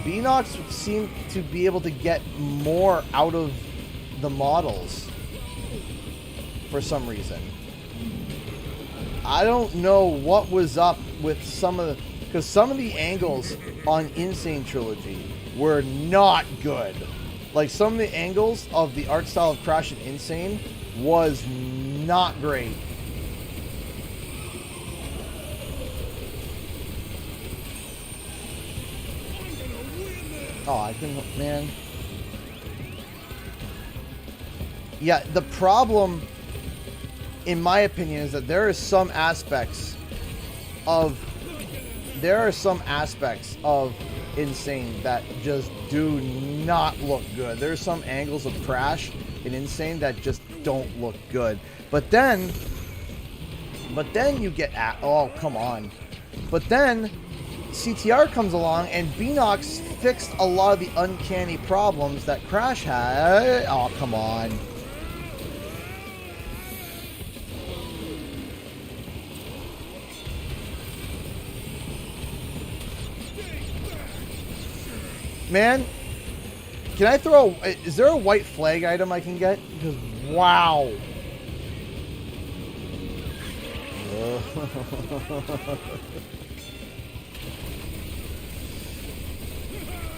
Beanox seemed to be able to get more out of the models for some reason. I don't know what was up with some of the... Because some of the angles on Insane Trilogy were not good. Like, some of the angles of the art style of Crash and Insane was not great. Oh, I couldn't, man. Yeah, the problem, in my opinion, is that there are some aspects of Insane that just do not look good. There's some angles of Crash in Insane that just don't look good. But then you get at, oh, come on. But then CTR comes along and Beanox fixed a lot of the uncanny problems that Crash had. Oh, come on. Man, can I throw... Is there a white flag item I can get? Because, wow.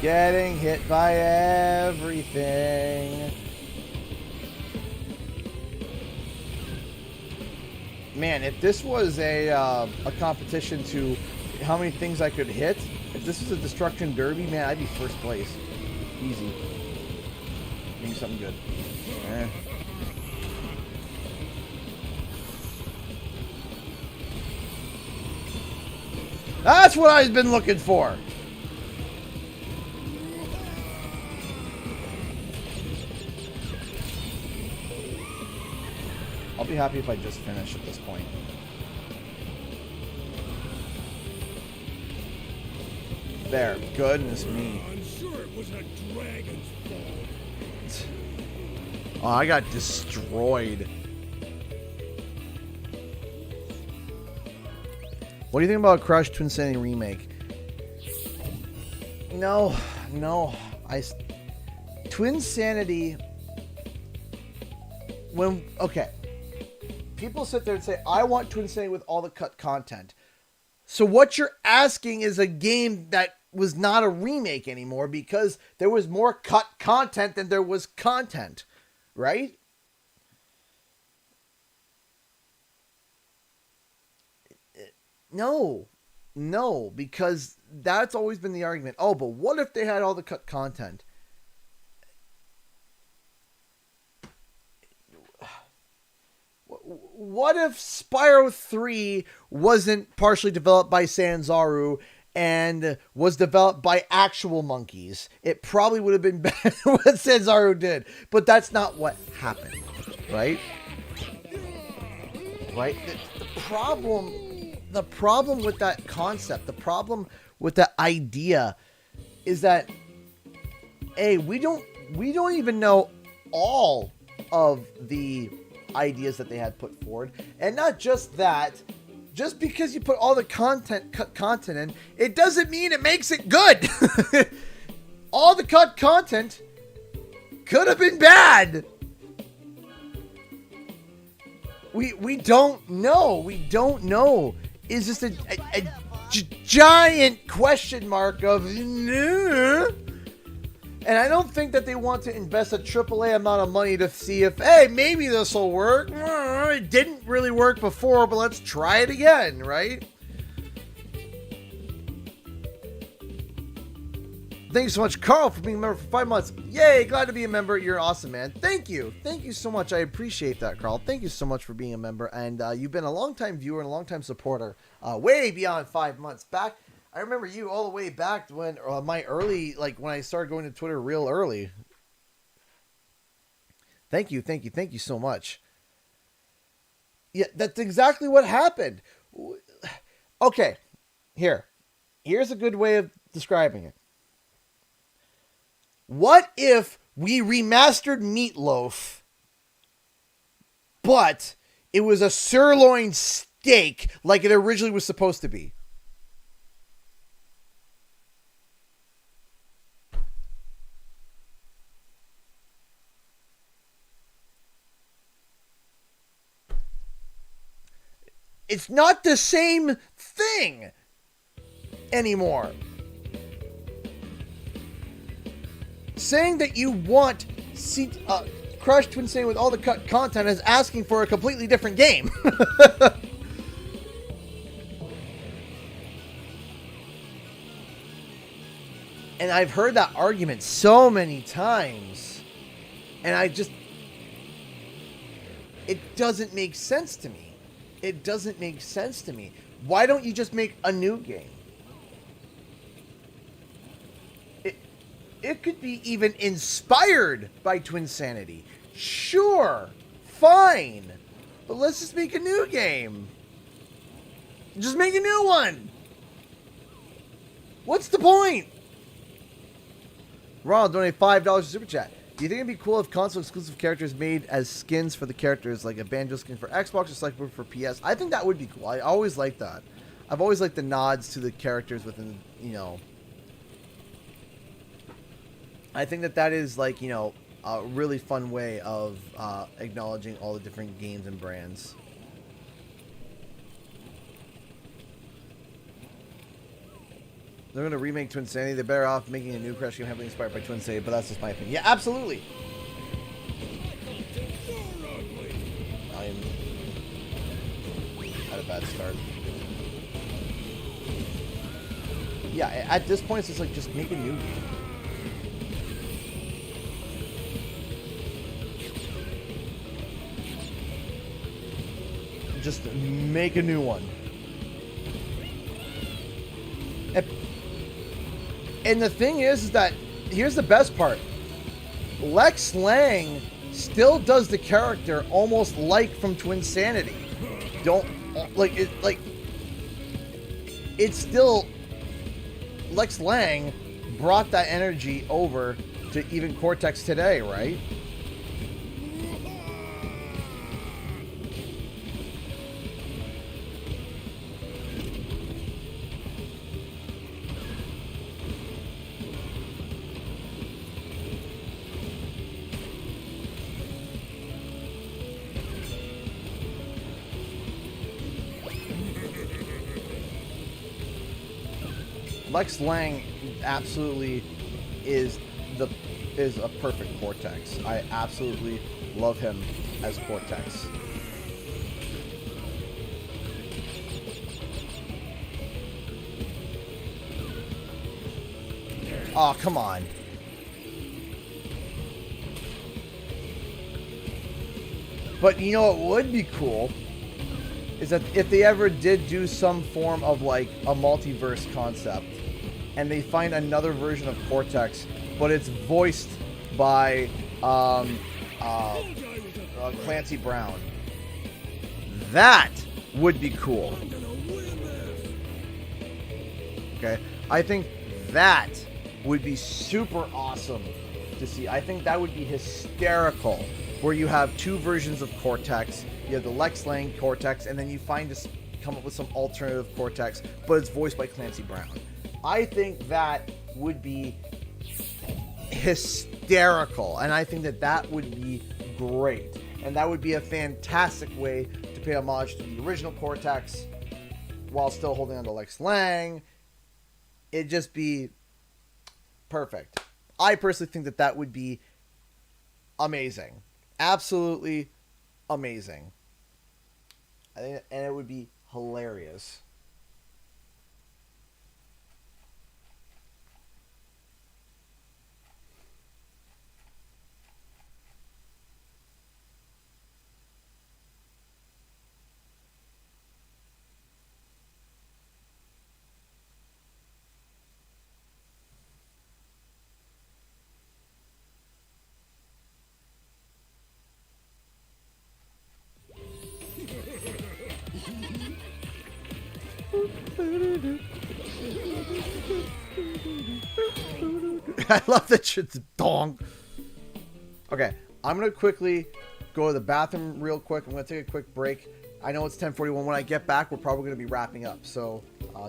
Getting hit by everything. Man, if this was a competition to how many things I could hit... If this was a Destruction Derby, man, I'd be first place. Easy. Give me something good. That's what I've been looking for. I'll be happy if I just finish at this point. There, goodness me. I'm sure it was a dragon's fault. Oh, I got destroyed. What do you think about Crash Twinsanity remake? No. Twinsanity. Okay. People sit there and say, I want Twinsanity with all the cut content. So what you're asking is a game that was not a remake anymore because there was more cut content than there was content, right? No, because that's always been the argument. Oh, but what if they had all the cut content? What if Spyro 3 wasn't partially developed by Sanzaru and was developed by actual monkeys? It probably would have been better than what Sanzaru did, but that's not what happened, right? Right? The problem with that concept, the problem with that idea is that, A, we don't even know all of the ideas that they had put forward. And not just that, just because you put all the cut content in, it doesn't mean it makes it good. All the cut content could have been bad. We don't know. We don't know. It's just a giant question mark of nah. And I don't think that they want to invest a AAA amount of money to see if, hey, maybe this will work. It didn't really work before, but let's try it again, right? Thank you so much, Carl, for being a member for 5 months. Yay, glad to be a member. You're awesome, man. Thank you. Thank you so much. I appreciate that, Carl. Thank you so much for being a member. And you've been a longtime viewer and a longtime supporter, way beyond 5 months back. I remember you all the way back when when I started going to Twitter real early. Thank you so much. Yeah, that's exactly what happened. Okay, here's a good way of describing it. What if we remastered Meatloaf, but it was a sirloin steak like it originally was supposed to be? It's not the same thing anymore. Saying that you want crush Twin Sanity with all the cut content as asking for a completely different game. And I've heard that argument so many times. And it doesn't make sense to me. It doesn't make sense to me. Why don't you just make a new game? It could be even inspired by Twin Sanity. Sure, fine. But let's just make a new game. Just make a new one. What's the point? Ronald, donate $5 to Super Chat. Do you think it'd be cool if console exclusive characters made as skins for the characters, like a Banjo skin for Xbox or Select for PS? I think that would be cool. I always like that. I've always liked the nods to the characters within, you know. I think that is, like, you know, a really fun way of acknowledging all the different games and brands. They're going to remake Twin Sanity. They're better off making a new Crash game heavily inspired by Twin Sanity, but that's just my opinion. Yeah, absolutely. I'm at a bad start. Yeah, at this point, it's just like, just make a new game. Just make a new one. And the thing is that, here's the best part. Lex Lang still does the character almost like from Twin Sanity. It's still, Lex Lang brought that energy over to even Cortex today, right? Lex Lang absolutely is a perfect Cortex. I absolutely love him as Cortex. Oh, come on. But you know what would be cool is that if they ever did do some form of like a multiverse concept and they find another version of Cortex, but it's voiced by Clancy Brown. That would be cool. Okay, I think that would be super awesome to see. I think that would be hysterical, where you have two versions of Cortex. You have the Lex Lang Cortex, and then you come up with some alternative Cortex, but it's voiced by Clancy Brown. I think that would be hysterical, and I think that would be great, and that would be a fantastic way to pay homage to the original Cortex while still holding on to Lex Lang. It'd just be perfect. I personally think that would be amazing. Absolutely amazing. And it would be hilarious. I love that shit's dong. Okay, I'm going to quickly go to the bathroom real quick. I'm going to take a quick break. I know it's 10:41. When I get back, we're probably going to be wrapping up. So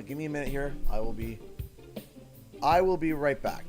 give me a minute here. I will be right back.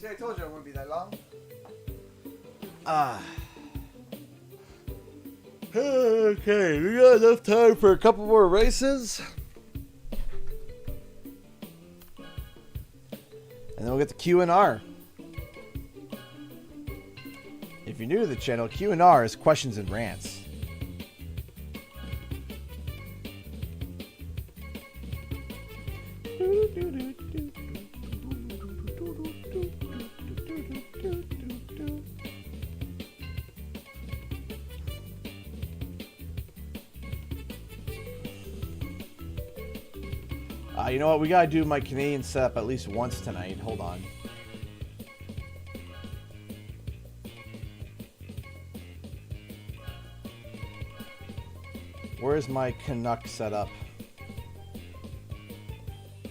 See, I told you it wouldn't be that long. Ah. Okay, we got enough time for a couple more races. And then we'll get to Q&R. If you're new to the channel, Q&R is questions and rants. You know what? We gotta do my Canadian setup at least once tonight. Hold on. Where's my Canuck setup?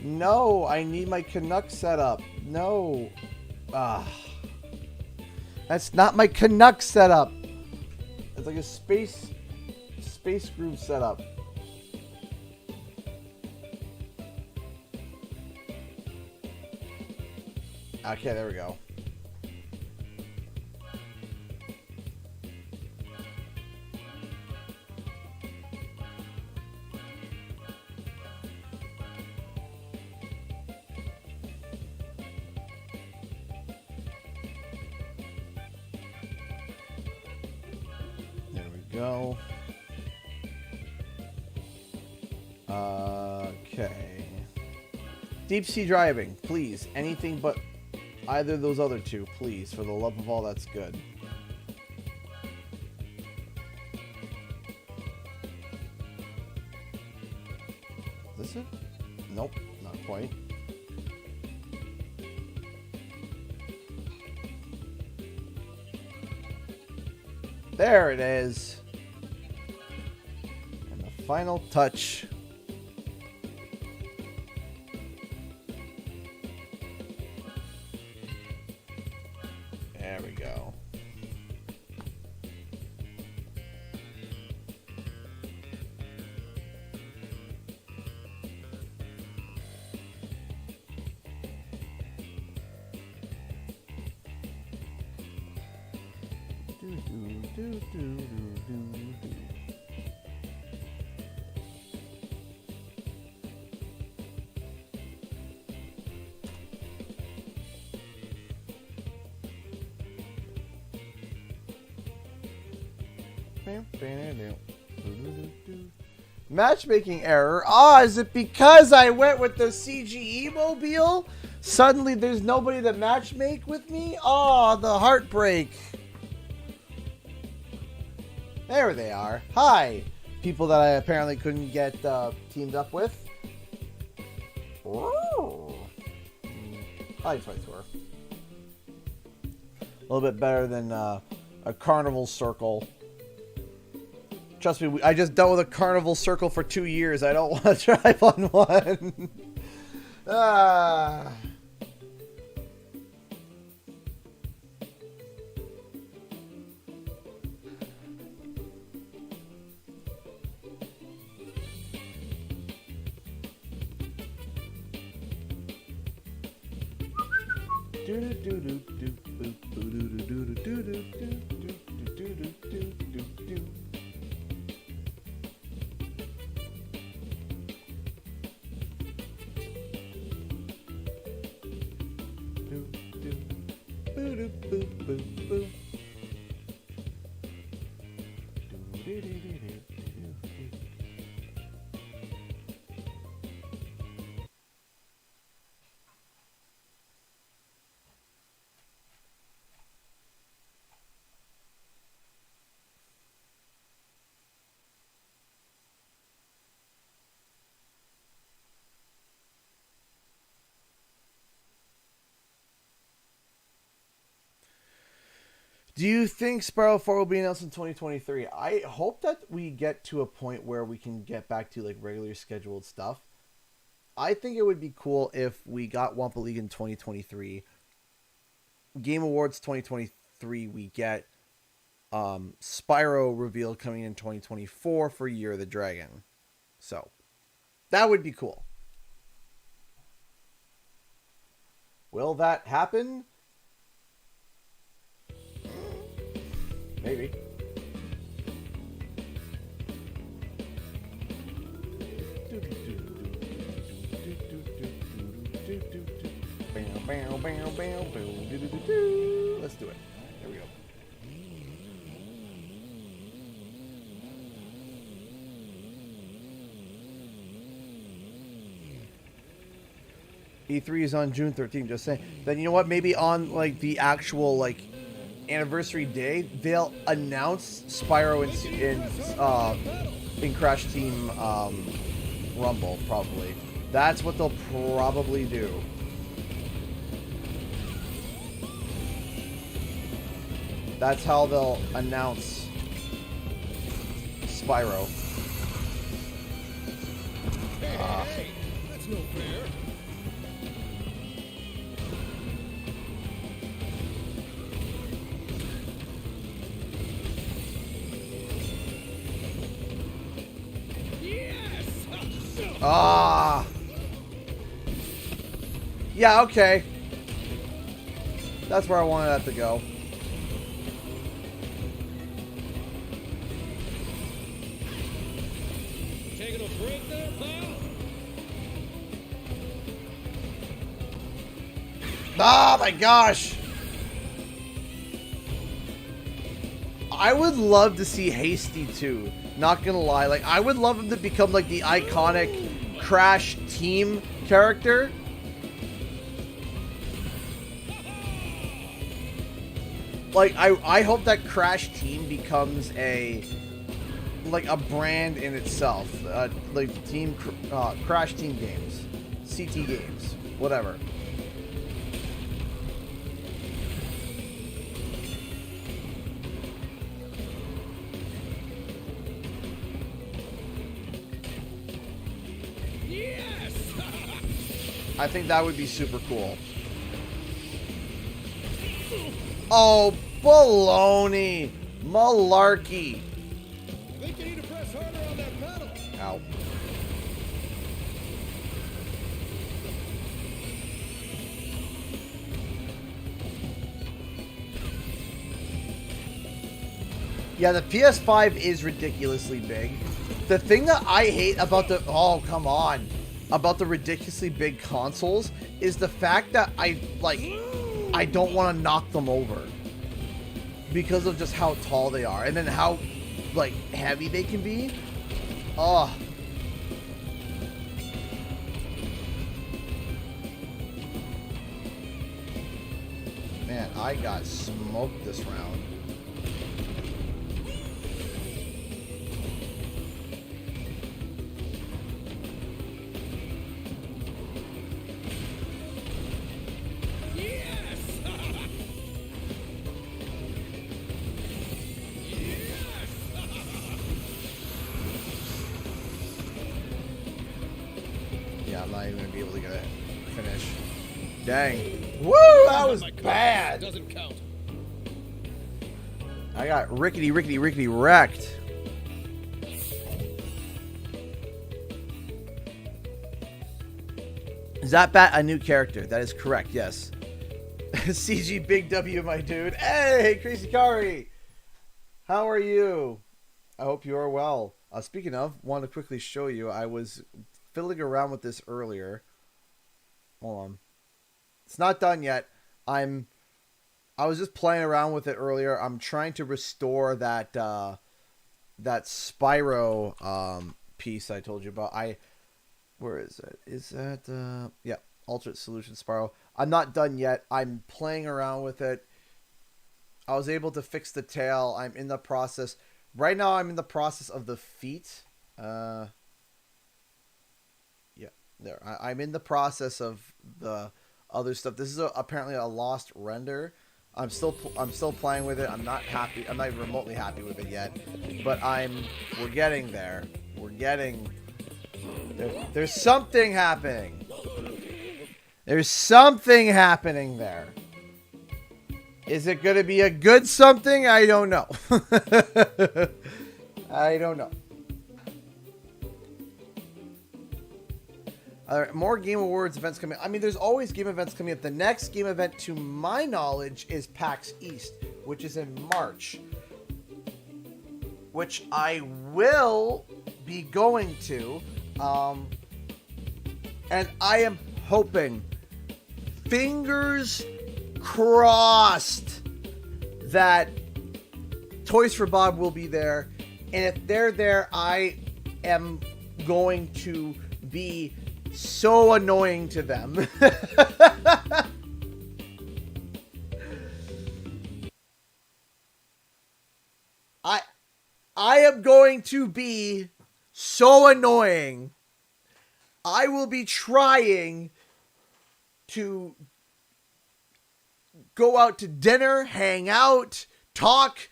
No, I need my Canuck setup. No. That's not my Canuck setup. It's like a space groove setup. Okay, there we go. There we go. Okay. Deep sea driving, please. Anything but either of those other two, please. For the love of all that's good. Is this it? Nope, not quite. There it is. And the final touch. There we go. Matchmaking error. Is it because I went with the CGE mobile? Suddenly there's nobody to matchmake with me? The heartbreak. There they are. Hi, people that I apparently couldn't get teamed up with. Ooh. Hi, Tour. A little bit better than a carnival circle. Trust me, I just dealt with a carnival circle for 2 years. I don't want to drive on one. Do you think Spiral 4 will be announced in 2023? I hope that we get to a point where we can get back to like regularly scheduled stuff. I think it would be cool if we got Wampa League in 2023. Game Awards 2023, we get Spyro reveal coming in 2024 for Year of the Dragon. So, that would be cool. Will that happen? Maybe. Let's do it. There we go. E3 is on June 13th, just saying. Then you know what? Maybe on like the actual like anniversary day, they'll announce Spyro in Crash Team Rumble, probably. That's what they'll probably do. That's how they'll announce Spyro. Hey, that's no fair. Ah. Yeah, okay. That's where I wanted that to go. Taking a break there, pal? Oh my gosh. I would love to see Hasty too. Not gonna lie. Like, I would love him to become like the iconic Crash Team character. Like, I hope that Crash Team becomes a brand in itself. Like Team Crash Team Games, CT Games, whatever. I think that would be super cool. Oh, baloney. Malarkey. I think you need to press harder on that pedal. Ow. Yeah, the PS5 is ridiculously big. The thing that I hate about the... Oh, come on. About the ridiculously big consoles is the fact that I don't want to knock them over. Because of just how tall they are. And then how, like, heavy they can be. Oh. Man, I got smoked this round. Yeah, I'm not even gonna be able to get it finish. Dang. Woo! That was bad. Doesn't count. I got rickety wrecked. Is that Bat a new character? That is correct, yes. CG Big W, my dude. Hey, Crazy Kari! How are you? I hope you are well. Speaking of, want to quickly show you, I was fiddling around with this earlier. Hold on. It's not done yet. I was just playing around with it earlier. I'm trying to restore that that Spyro piece I told you about. Where is it? Is that yeah, Alternate Solution Spyro. I'm not done yet. I'm playing around with it. I was able to fix the tail. I'm in the process. Right now I'm in the process of the feet. Yeah, there. I'm in the process of the other stuff. This is apparently a lost render. I'm still playing with it. I'm not happy. I'm not even remotely happy with it yet. But we're getting there. We're getting there's something happening. There's something happening there. Is it going to be a good something? I don't know. I don't know. More Game Awards events coming. I mean, there's always game events coming up. The next game event, to my knowledge, is PAX East, which is in March. which I will be going to. And I am hoping, fingers crossed, that Toys for Bob will be there. And if they're there, I am going to be so annoying to them. I am going to be so annoying. I will be trying to go out to dinner, hang out, talk,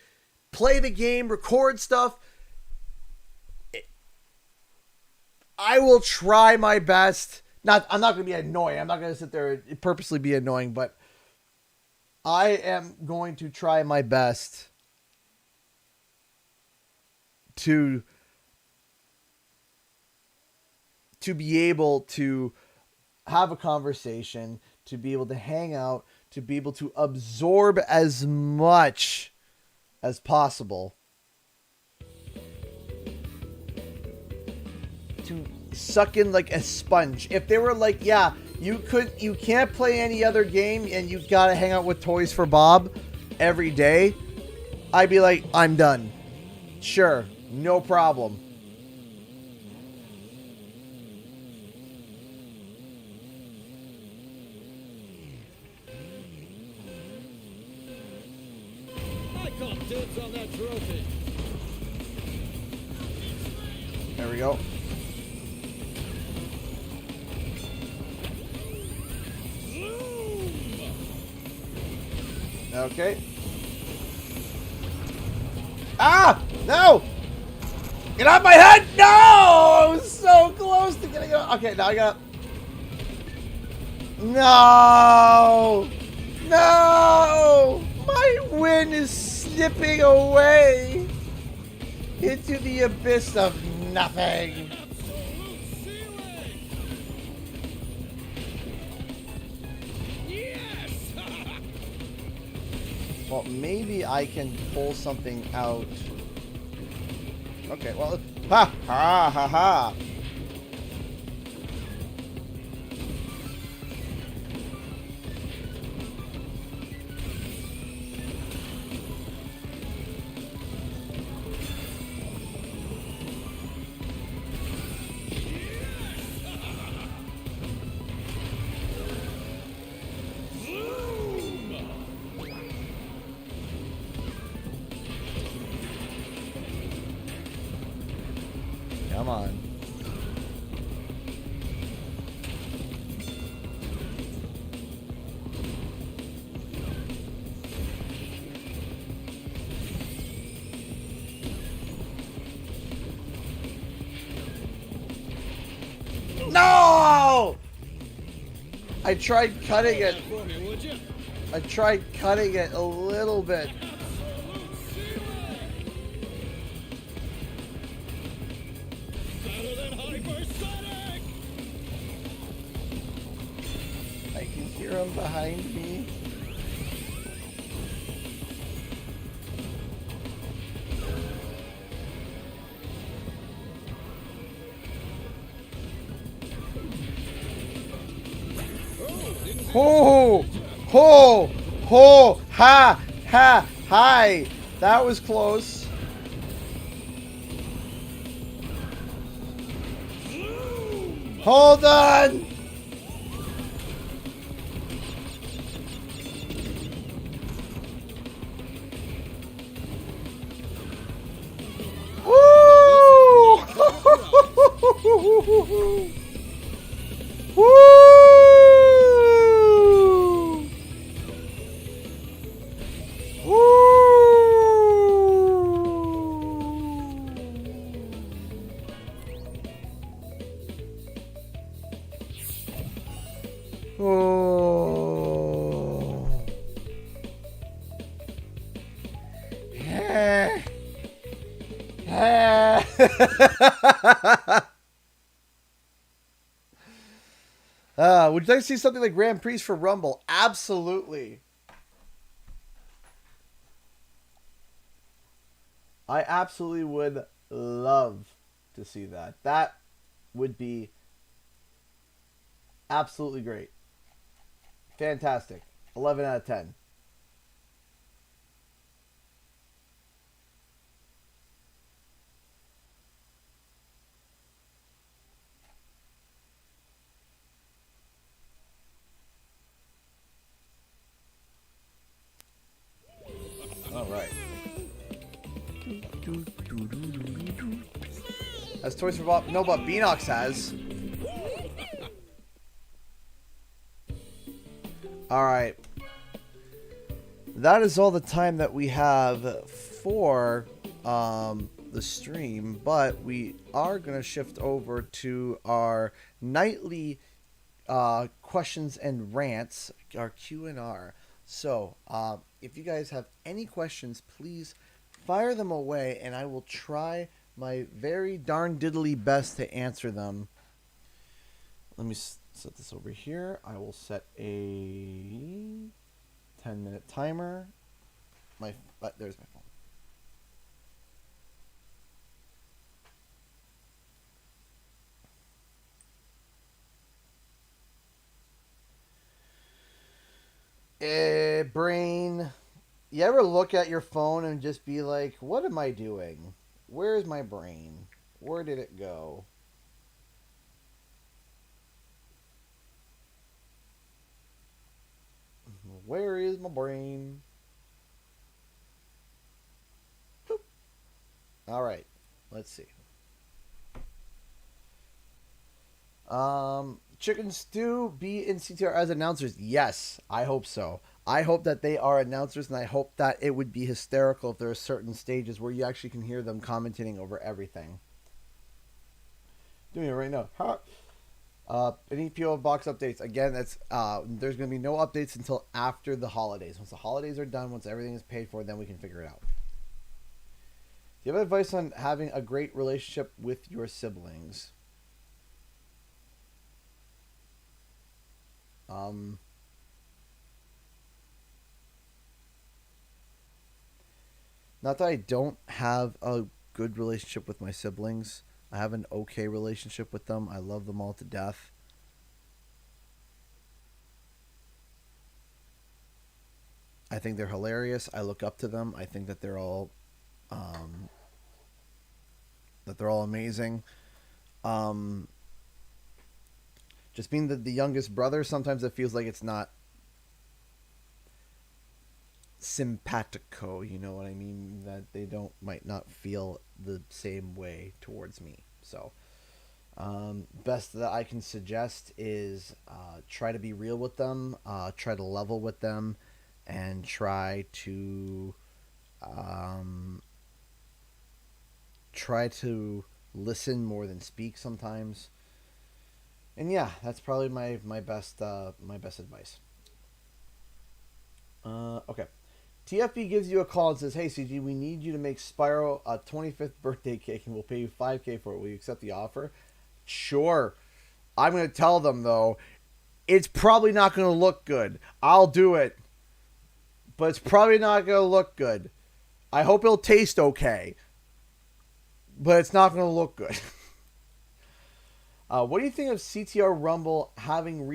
play the game, record stuff. I will try my best. I'm not going to be annoying. I'm not going to sit there and purposely be annoying, but I am going to try my best to be able to have a conversation, to be able to hang out, to be able to absorb as much as possible, to suck in like a sponge. If they were like, yeah, you can't play any other game and you gotta hang out with Toys for Bob every day, I'd be like, I'm done. Sure, no problem. I call dibs on that trophy. There we go. Okay. Ah! No! Get off my head! No! I was so close to getting it. Okay, now I got... No! No! My win is slipping away into the abyss of nothing. Well, maybe I can pull something out. Okay, well, ha ha ha ha. Come on. No! I tried cutting it. I tried cutting it a little bit. I can hear him behind me. Ho! Ho! Ho! Ha! Ha! Hi! That was close. Hold on! Woo! Woo! Oh. Would you like to see something like Grand Prix for Rumble? Absolutely. I absolutely would love to see that. That would be absolutely great. Fantastic. 11 out of 10. All right. As Toys for Bob, no, but Beanox has. All right. That is all the time that we have for the stream, but we are going to shift over to our nightly questions and rants, our Q&R. So, if you guys have any questions, please fire them away, and I will try my very darn diddly best to answer them. Let me set this over here. I will set a 10-minute timer. There's my phone. Brain, you ever look at your phone and just be like, what am I doing? Where's my brain? Where did it go? Where is my brain? Boop. All right, let's see. Chicken Stew be in CTR as announcers? Yes, I hope so. I hope that they are announcers, and I hope that it would be hysterical if there are certain stages where you actually can hear them commentating over everything. Doing it right now. Any PO box updates? Again, that's there's going to be no updates until after the holidays. Once the holidays are done, once everything is paid for, then we can figure it out. Do you have advice on having a great relationship with your siblings? Not that I don't have a good relationship with my siblings. I have an okay relationship with them. I love them all to death. I think they're hilarious. I look up to them. I think um, that they're all amazing. Um, just being the youngest brother, sometimes it feels like it's not simpatico, you know what I mean? That they might not feel the same way towards me. So, best that I can suggest is try to be real with them, try to level with them, and um, try to listen more than speak sometimes. And yeah, that's probably my best advice. Okay. TFB gives you a call and says, "Hey CG, we need you to make Spyro a 25th birthday cake, and we'll pay you 5K for it. Will you accept the offer?" Sure. I'm gonna tell them though, it's probably not gonna look good. I'll do it, but it's probably not gonna look good. I hope it'll taste okay, but it's not gonna look good. What do you think of CTR Rumble having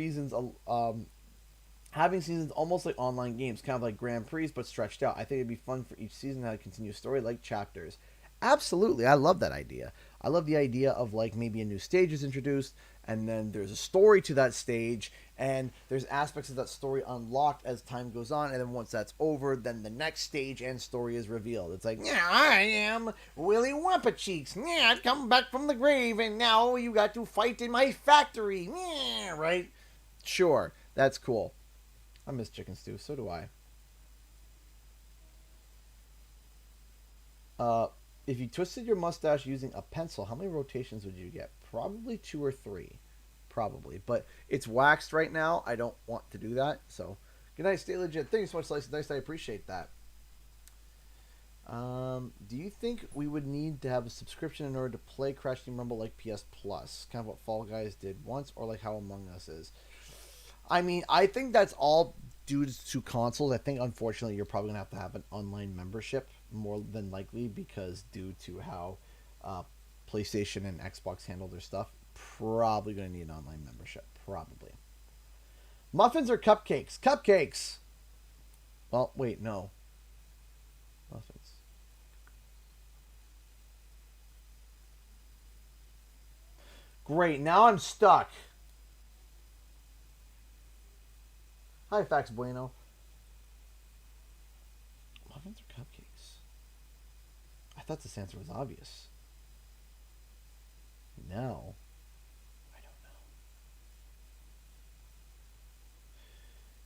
seasons almost like online games, kind of like Grand Prix, but stretched out? I think it'd be fun for each season to have a continuous story like chapters. Absolutely, I love that idea. I love the idea of like maybe a new stage is introduced, and then there's a story to that stage, and there's aspects of that story unlocked as time goes on, and then once that's over, then the next stage and story is revealed. It's like, yeah, I am Willy Wampa Cheeks. Yeah, I've come back from the grave, and now you got to fight in my factory. Yeah, right? Sure, that's cool. I miss chicken stew. So do I. Uh, if you twisted your mustache using a pencil, how many rotations would you get? Probably two or three. Probably. But it's waxed right now. I don't want to do that. So, good night. Stay legit. Thanks so much, Slice. Nice. I appreciate that. Do you think we would need to have a subscription in order to play Crash Team Rumble like PS Plus? Kind of what Fall Guys did once, or like how Among Us is? I mean, I think that's all due to consoles. I think, unfortunately, you're probably going to have an online membership more than likely because due to how uh, PlayStation and Xbox handle their stuff, probably going to need an online membership. Probably. Muffins or cupcakes? Cupcakes! Well, wait, no. Muffins. Great, now I'm stuck. Hi, Fax Bueno. Muffins or cupcakes? I thought this answer was obvious. No. I don't know.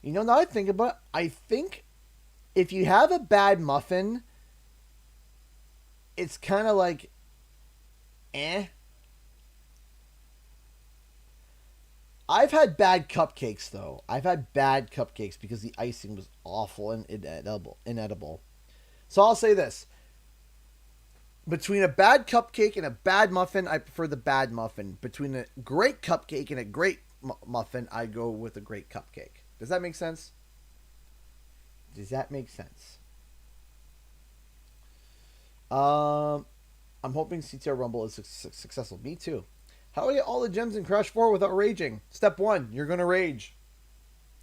You know, now I think about it, I think if you have a bad muffin, it's kind of like, eh. I've had bad cupcakes though. I've had bad cupcakes because the icing was awful and inedible. So I'll say this: between a bad cupcake and a bad muffin, I prefer the bad muffin. Between a great cupcake and a great muffin, I go with a great cupcake. Does that make sense? Does that make sense? I'm hoping CTR Rumble is successful. Me too. How do I get all the gems in Crash 4 without raging? Step 1, you're going to rage.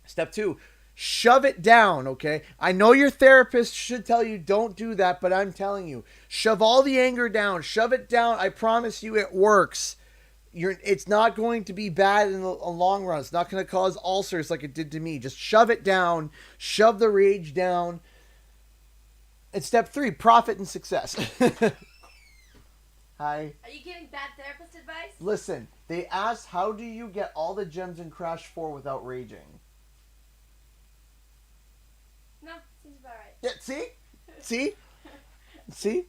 Step 2, shove it down, okay? I know your therapist should tell you don't do that, but I'm telling you. Shove all the anger down. Shove it down. I promise you it works. It's not going to be bad in the long run. It's not going to cause ulcers like it did to me. Just shove it down. Shove the rage down. And step 3, profit and success. Hi. Are you giving bad therapist advice? Listen, they asked, how do you get all the gems in Crash 4 without raging? No, seems about right. Yeah, see? See? See?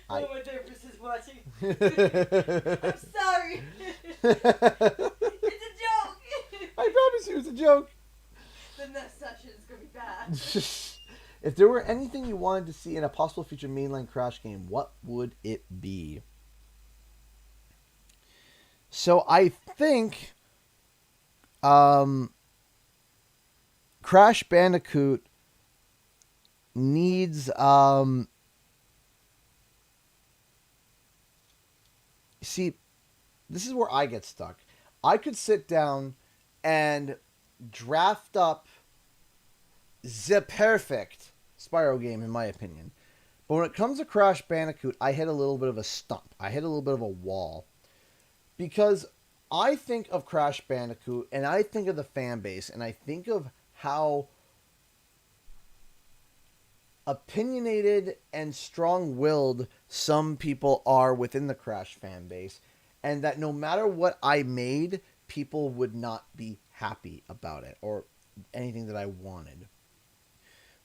Oh, my therapist is watching. I'm sorry. It's a joke. I promise you it's a joke. The next session is going to be bad. If there were anything you wanted to see in a possible future mainline Crash game, what would it be? So I think Crash Bandicoot needs see, this is where I get stuck. I could sit down and draft up the perfect Spyro game, in my opinion. But when it comes to Crash Bandicoot, I hit a little bit of a stump. I hit a little bit of a wall. Because I think of Crash Bandicoot, and I think of the fan base, and I think of how opinionated and strong-willed some people are within the Crash fan base, and that no matter what I made, people would not be happy about it, or anything that I wanted.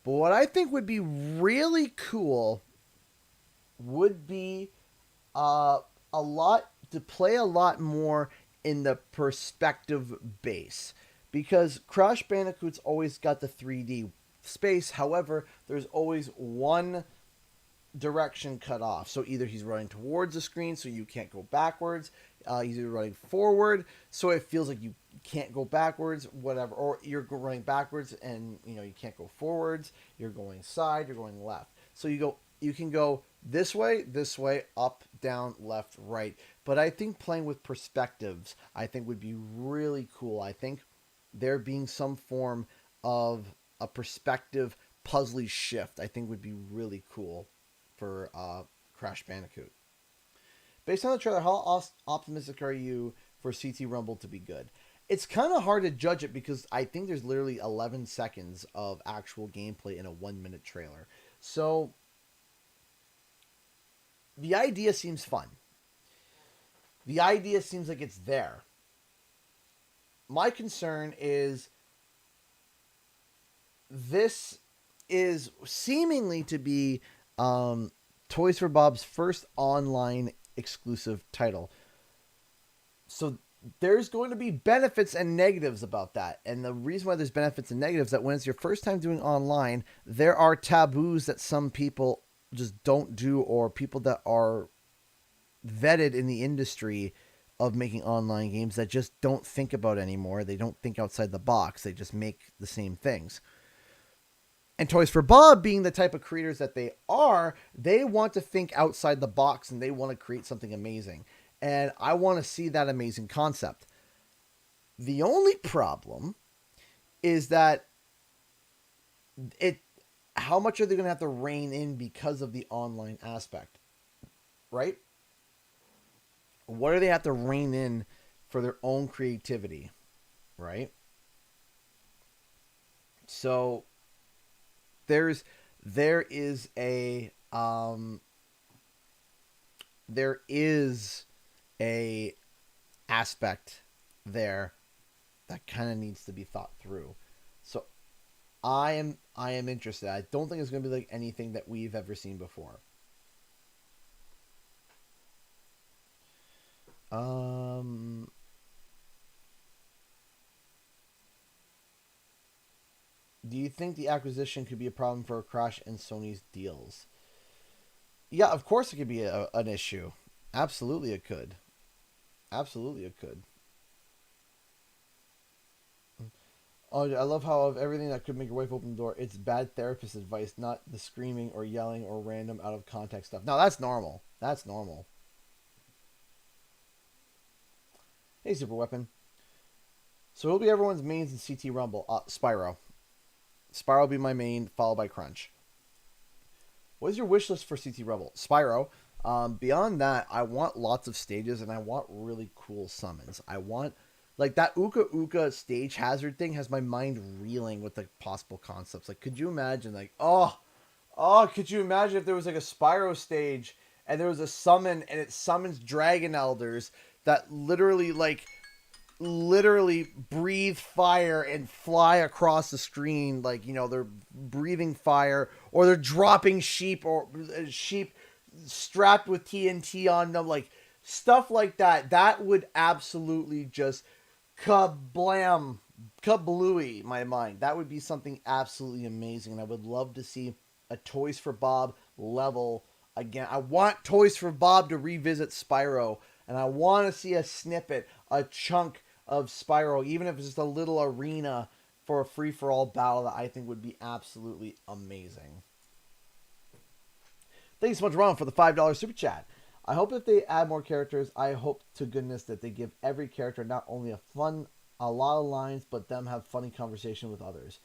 But what I think would be really cool would be to play a lot more in the perspective base. Because Crash Bandicoot's always got the 3D space. However, there's always one direction cut off. So either he's running towards the screen so you can't go backwards. He's either running forward so it feels like you can't go backwards, whatever. Or you're running backwards and you can't go forwards. You're going side, you're going left. So you can go this way, up, down, left, right. But I think playing with perspectives, I think would be really cool. I think there being some form of a perspective puzzly shift, I think would be really cool for Crash Bandicoot. Based on the trailer, how optimistic are you for CT Rumble to be good? It's kind of hard to judge it because I think there's literally 11 seconds of actual gameplay in a 1-minute trailer. So the idea seems fun. The idea seems like it's there. My concern is this is seemingly to be Toys for Bob's first online exclusive title. So there's going to be benefits and negatives about that. And the reason why there's benefits and negatives is that when it's your first time doing online, there are taboos that some people just don't do, or people that are vetted in the industry of making online games that just don't think about it anymore. They don't think outside the box. They just make the same things. And Toys for Bob, being the type of creators that they are, they want to think outside the box and they want to create something amazing. And I want to see that amazing concept. The only problem is that how much are they going to have to rein in because of the online aspect, right? What do they have to rein in for their own creativity, right? So there is a aspect there that kind of needs to be thought through. So I am interested. I don't think it's going to be like anything that we've ever seen before. Do you think the acquisition could be a problem for Crash and Sony's deals? Yeah, of course it could be an issue. Absolutely it could. Absolutely it could. Oh, I love how of everything that could make your wife open the door, it's bad therapist advice, not the screaming or yelling or random out of context stuff. No, that's normal. That's normal. Hey, Super Weapon. So it'll be everyone's mains in CT Rumble. Spyro. Spyro will be my main, followed by Crunch. What is your wish list for CT Rumble? Spyro. Beyond that, I want lots of stages and I want really cool summons. I want, like, that Uka Uka stage hazard thing has my mind reeling with the possible concepts. Like, could you imagine, like, could you imagine if there was like a Spyro stage and there was a summon and it summons Dragon Elders that literally breathe fire and fly across the screen, like, you know, they're breathing fire, or they're dropping sheep, or sheep strapped with TNT on them, like stuff like that. That would absolutely just kablooey my mind. That would be something absolutely amazing, and I would love to see a Toys for Bob level again. I want Toys for Bob to revisit Spyro, and I want to see a snippet, a chunk of Spyro, even if it's just a little arena for a free-for-all battle that I think would be absolutely amazing. Thanks so much, Ron, for the $5 super chat. I hope if they add more characters, I hope to goodness that they give every character not only a lot of lines, but them have funny conversation with others.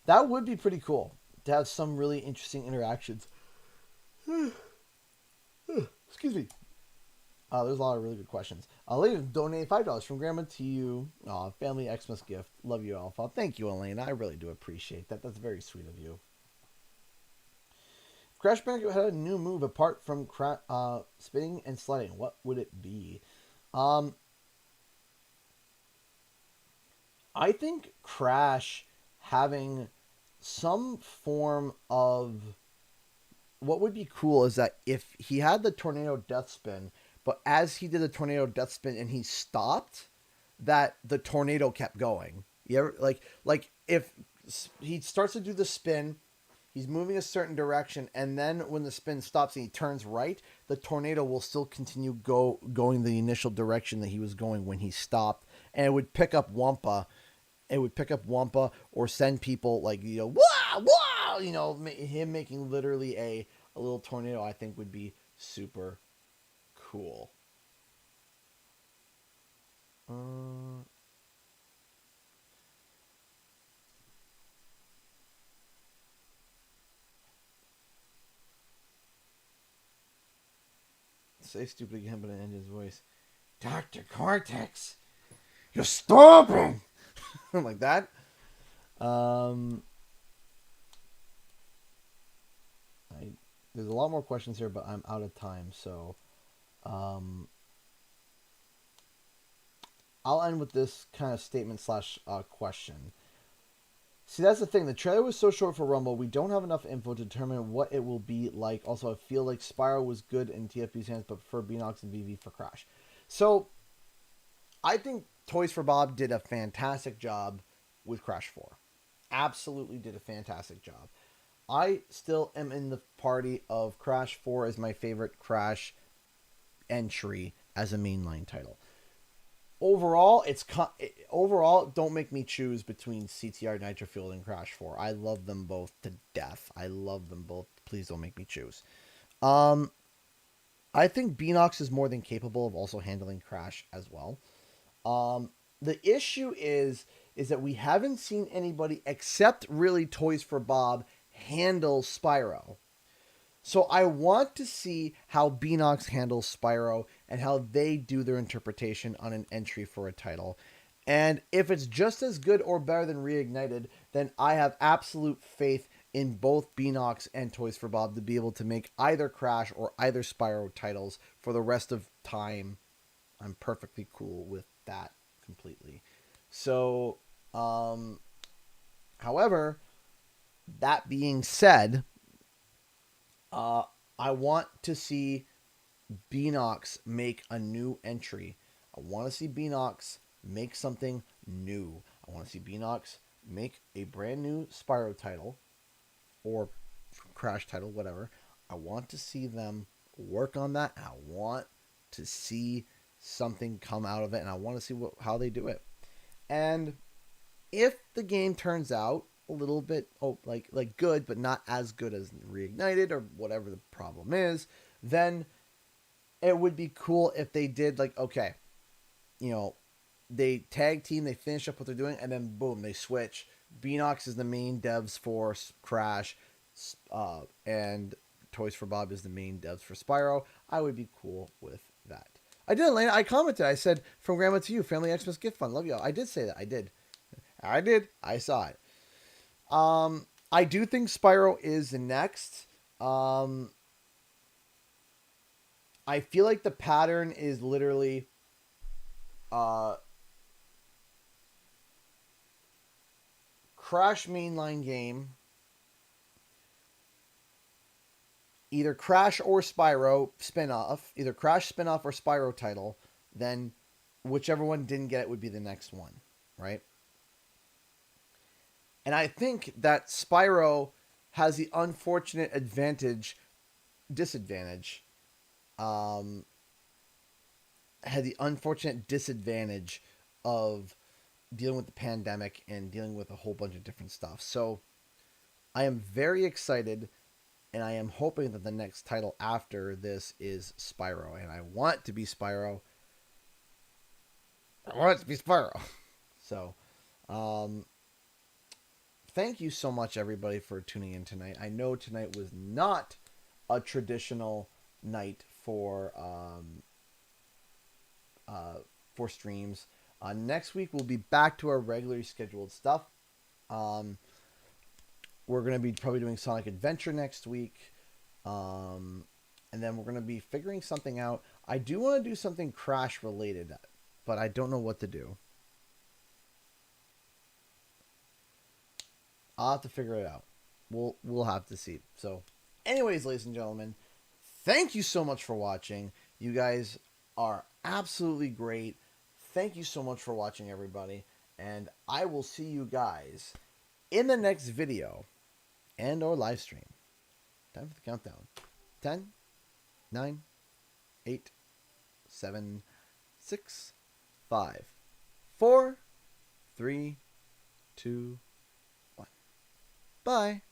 That would be pretty cool to have some really interesting interactions. Excuse me. There's a lot of really good questions. Elena donated $5 from Grandma to you. Family Xmas gift. Love you, Alpha. Thank you, Elena. I really do appreciate that. That's very sweet of you. Crash Bandicoot had a new move apart from spinning and sliding. What would it be? I think Crash having some form of... What would be cool is that if he had the Tornado Death Spin, but as he did the Tornado Death Spin and he stopped, that the tornado kept going. You ever, like if he starts to do the spin, he's moving a certain direction, and then when the spin stops and he turns right, the tornado will still continue going the initial direction that he was going when he stopped, and it would pick up Wampa. It would pick up Wampa or send people, like, you know, wah, wah, you know, him making literally a little tornado, I think would be super cool. Say stupid again, but I end his voice. Dr. Cortex, you're stupid! Like that. There's a lot more questions here, but I'm out of time, so I'll end with this kind of statement / question. See, that's the thing. The trailer was so short for Rumble, we don't have enough info to determine what it will be like. Also, I feel like Spyro was good in TFB's hands, but prefer Beanox and VV for Crash. So, I think Toys for Bob did a fantastic job with Crash 4. Absolutely did a fantastic job. I still am in the party of Crash 4 as my favorite Crash entry as a mainline title. Overall, overall. Don't make me choose between CTR Nitro Fueled and Crash 4. I love them both to death. I love them both. Please don't make me choose. Um, I think Beanox is more than capable of also handling Crash as well. The issue is that we haven't seen anybody except really Toys for Bob handle Spyro. So I want to see how Beanox handles Spyro and how they do their interpretation on an entry for a title. And if it's just as good or better than Reignited, then I have absolute faith in both Beanox and Toys for Bob to be able to make either Crash or either Spyro titles for the rest of time. I'm perfectly cool with that completely. So, however, that being said, I want to see Beanox make a new entry. I want to see Beanox make something new. I want to see Beanox make a brand new Spyro title or Crash title, whatever. I want to see them work on that. I want to see something come out of it, and I want to see how they do it. And if the game turns out a little bit like good, but not as good as Reignited or whatever the problem is, then it would be cool if they did like, okay, they tag team, they finish up what they're doing, and then boom, they switch. Beanox is the main devs for Crash, and Toys for Bob is the main devs for Spyro. I would be cool with that. I did, Elena. I commented. I said, "From Grandma to you, Family Xmas Gift Fund. Love y'all." I did say that. I did. I saw it. I do think Spyro is next. I feel like the pattern is literally, Crash mainline game, either Crash or Spyro spin-off, either Crash spin-off or Spyro title, then whichever one didn't get it would be the next one, right? And I think that Spyro has the unfortunate disadvantage, had the unfortunate disadvantage of dealing with the pandemic and dealing with a whole bunch of different stuff. So I am very excited, and I am hoping that the next title after this is Spyro, and I want it to be Spyro. I want it to be Spyro. So, thank you so much, everybody, for tuning in tonight. I know tonight was not a traditional night for streams. Next week we'll be back to our regularly scheduled stuff. We're going to be probably doing Sonic Adventure next week. And then we're going to be figuring something out. I do want to do something Crash related, but I don't know what to do. I'll have to figure it out. We'll have to see. So, anyways, ladies and gentlemen, thank you so much for watching. You guys are absolutely great. Thank you so much for watching, everybody. And I will see you guys in the next video and or live stream. Time for the countdown. 10, 9, 8, 7, 6, 5, 4, 3, 2, 1. Bye.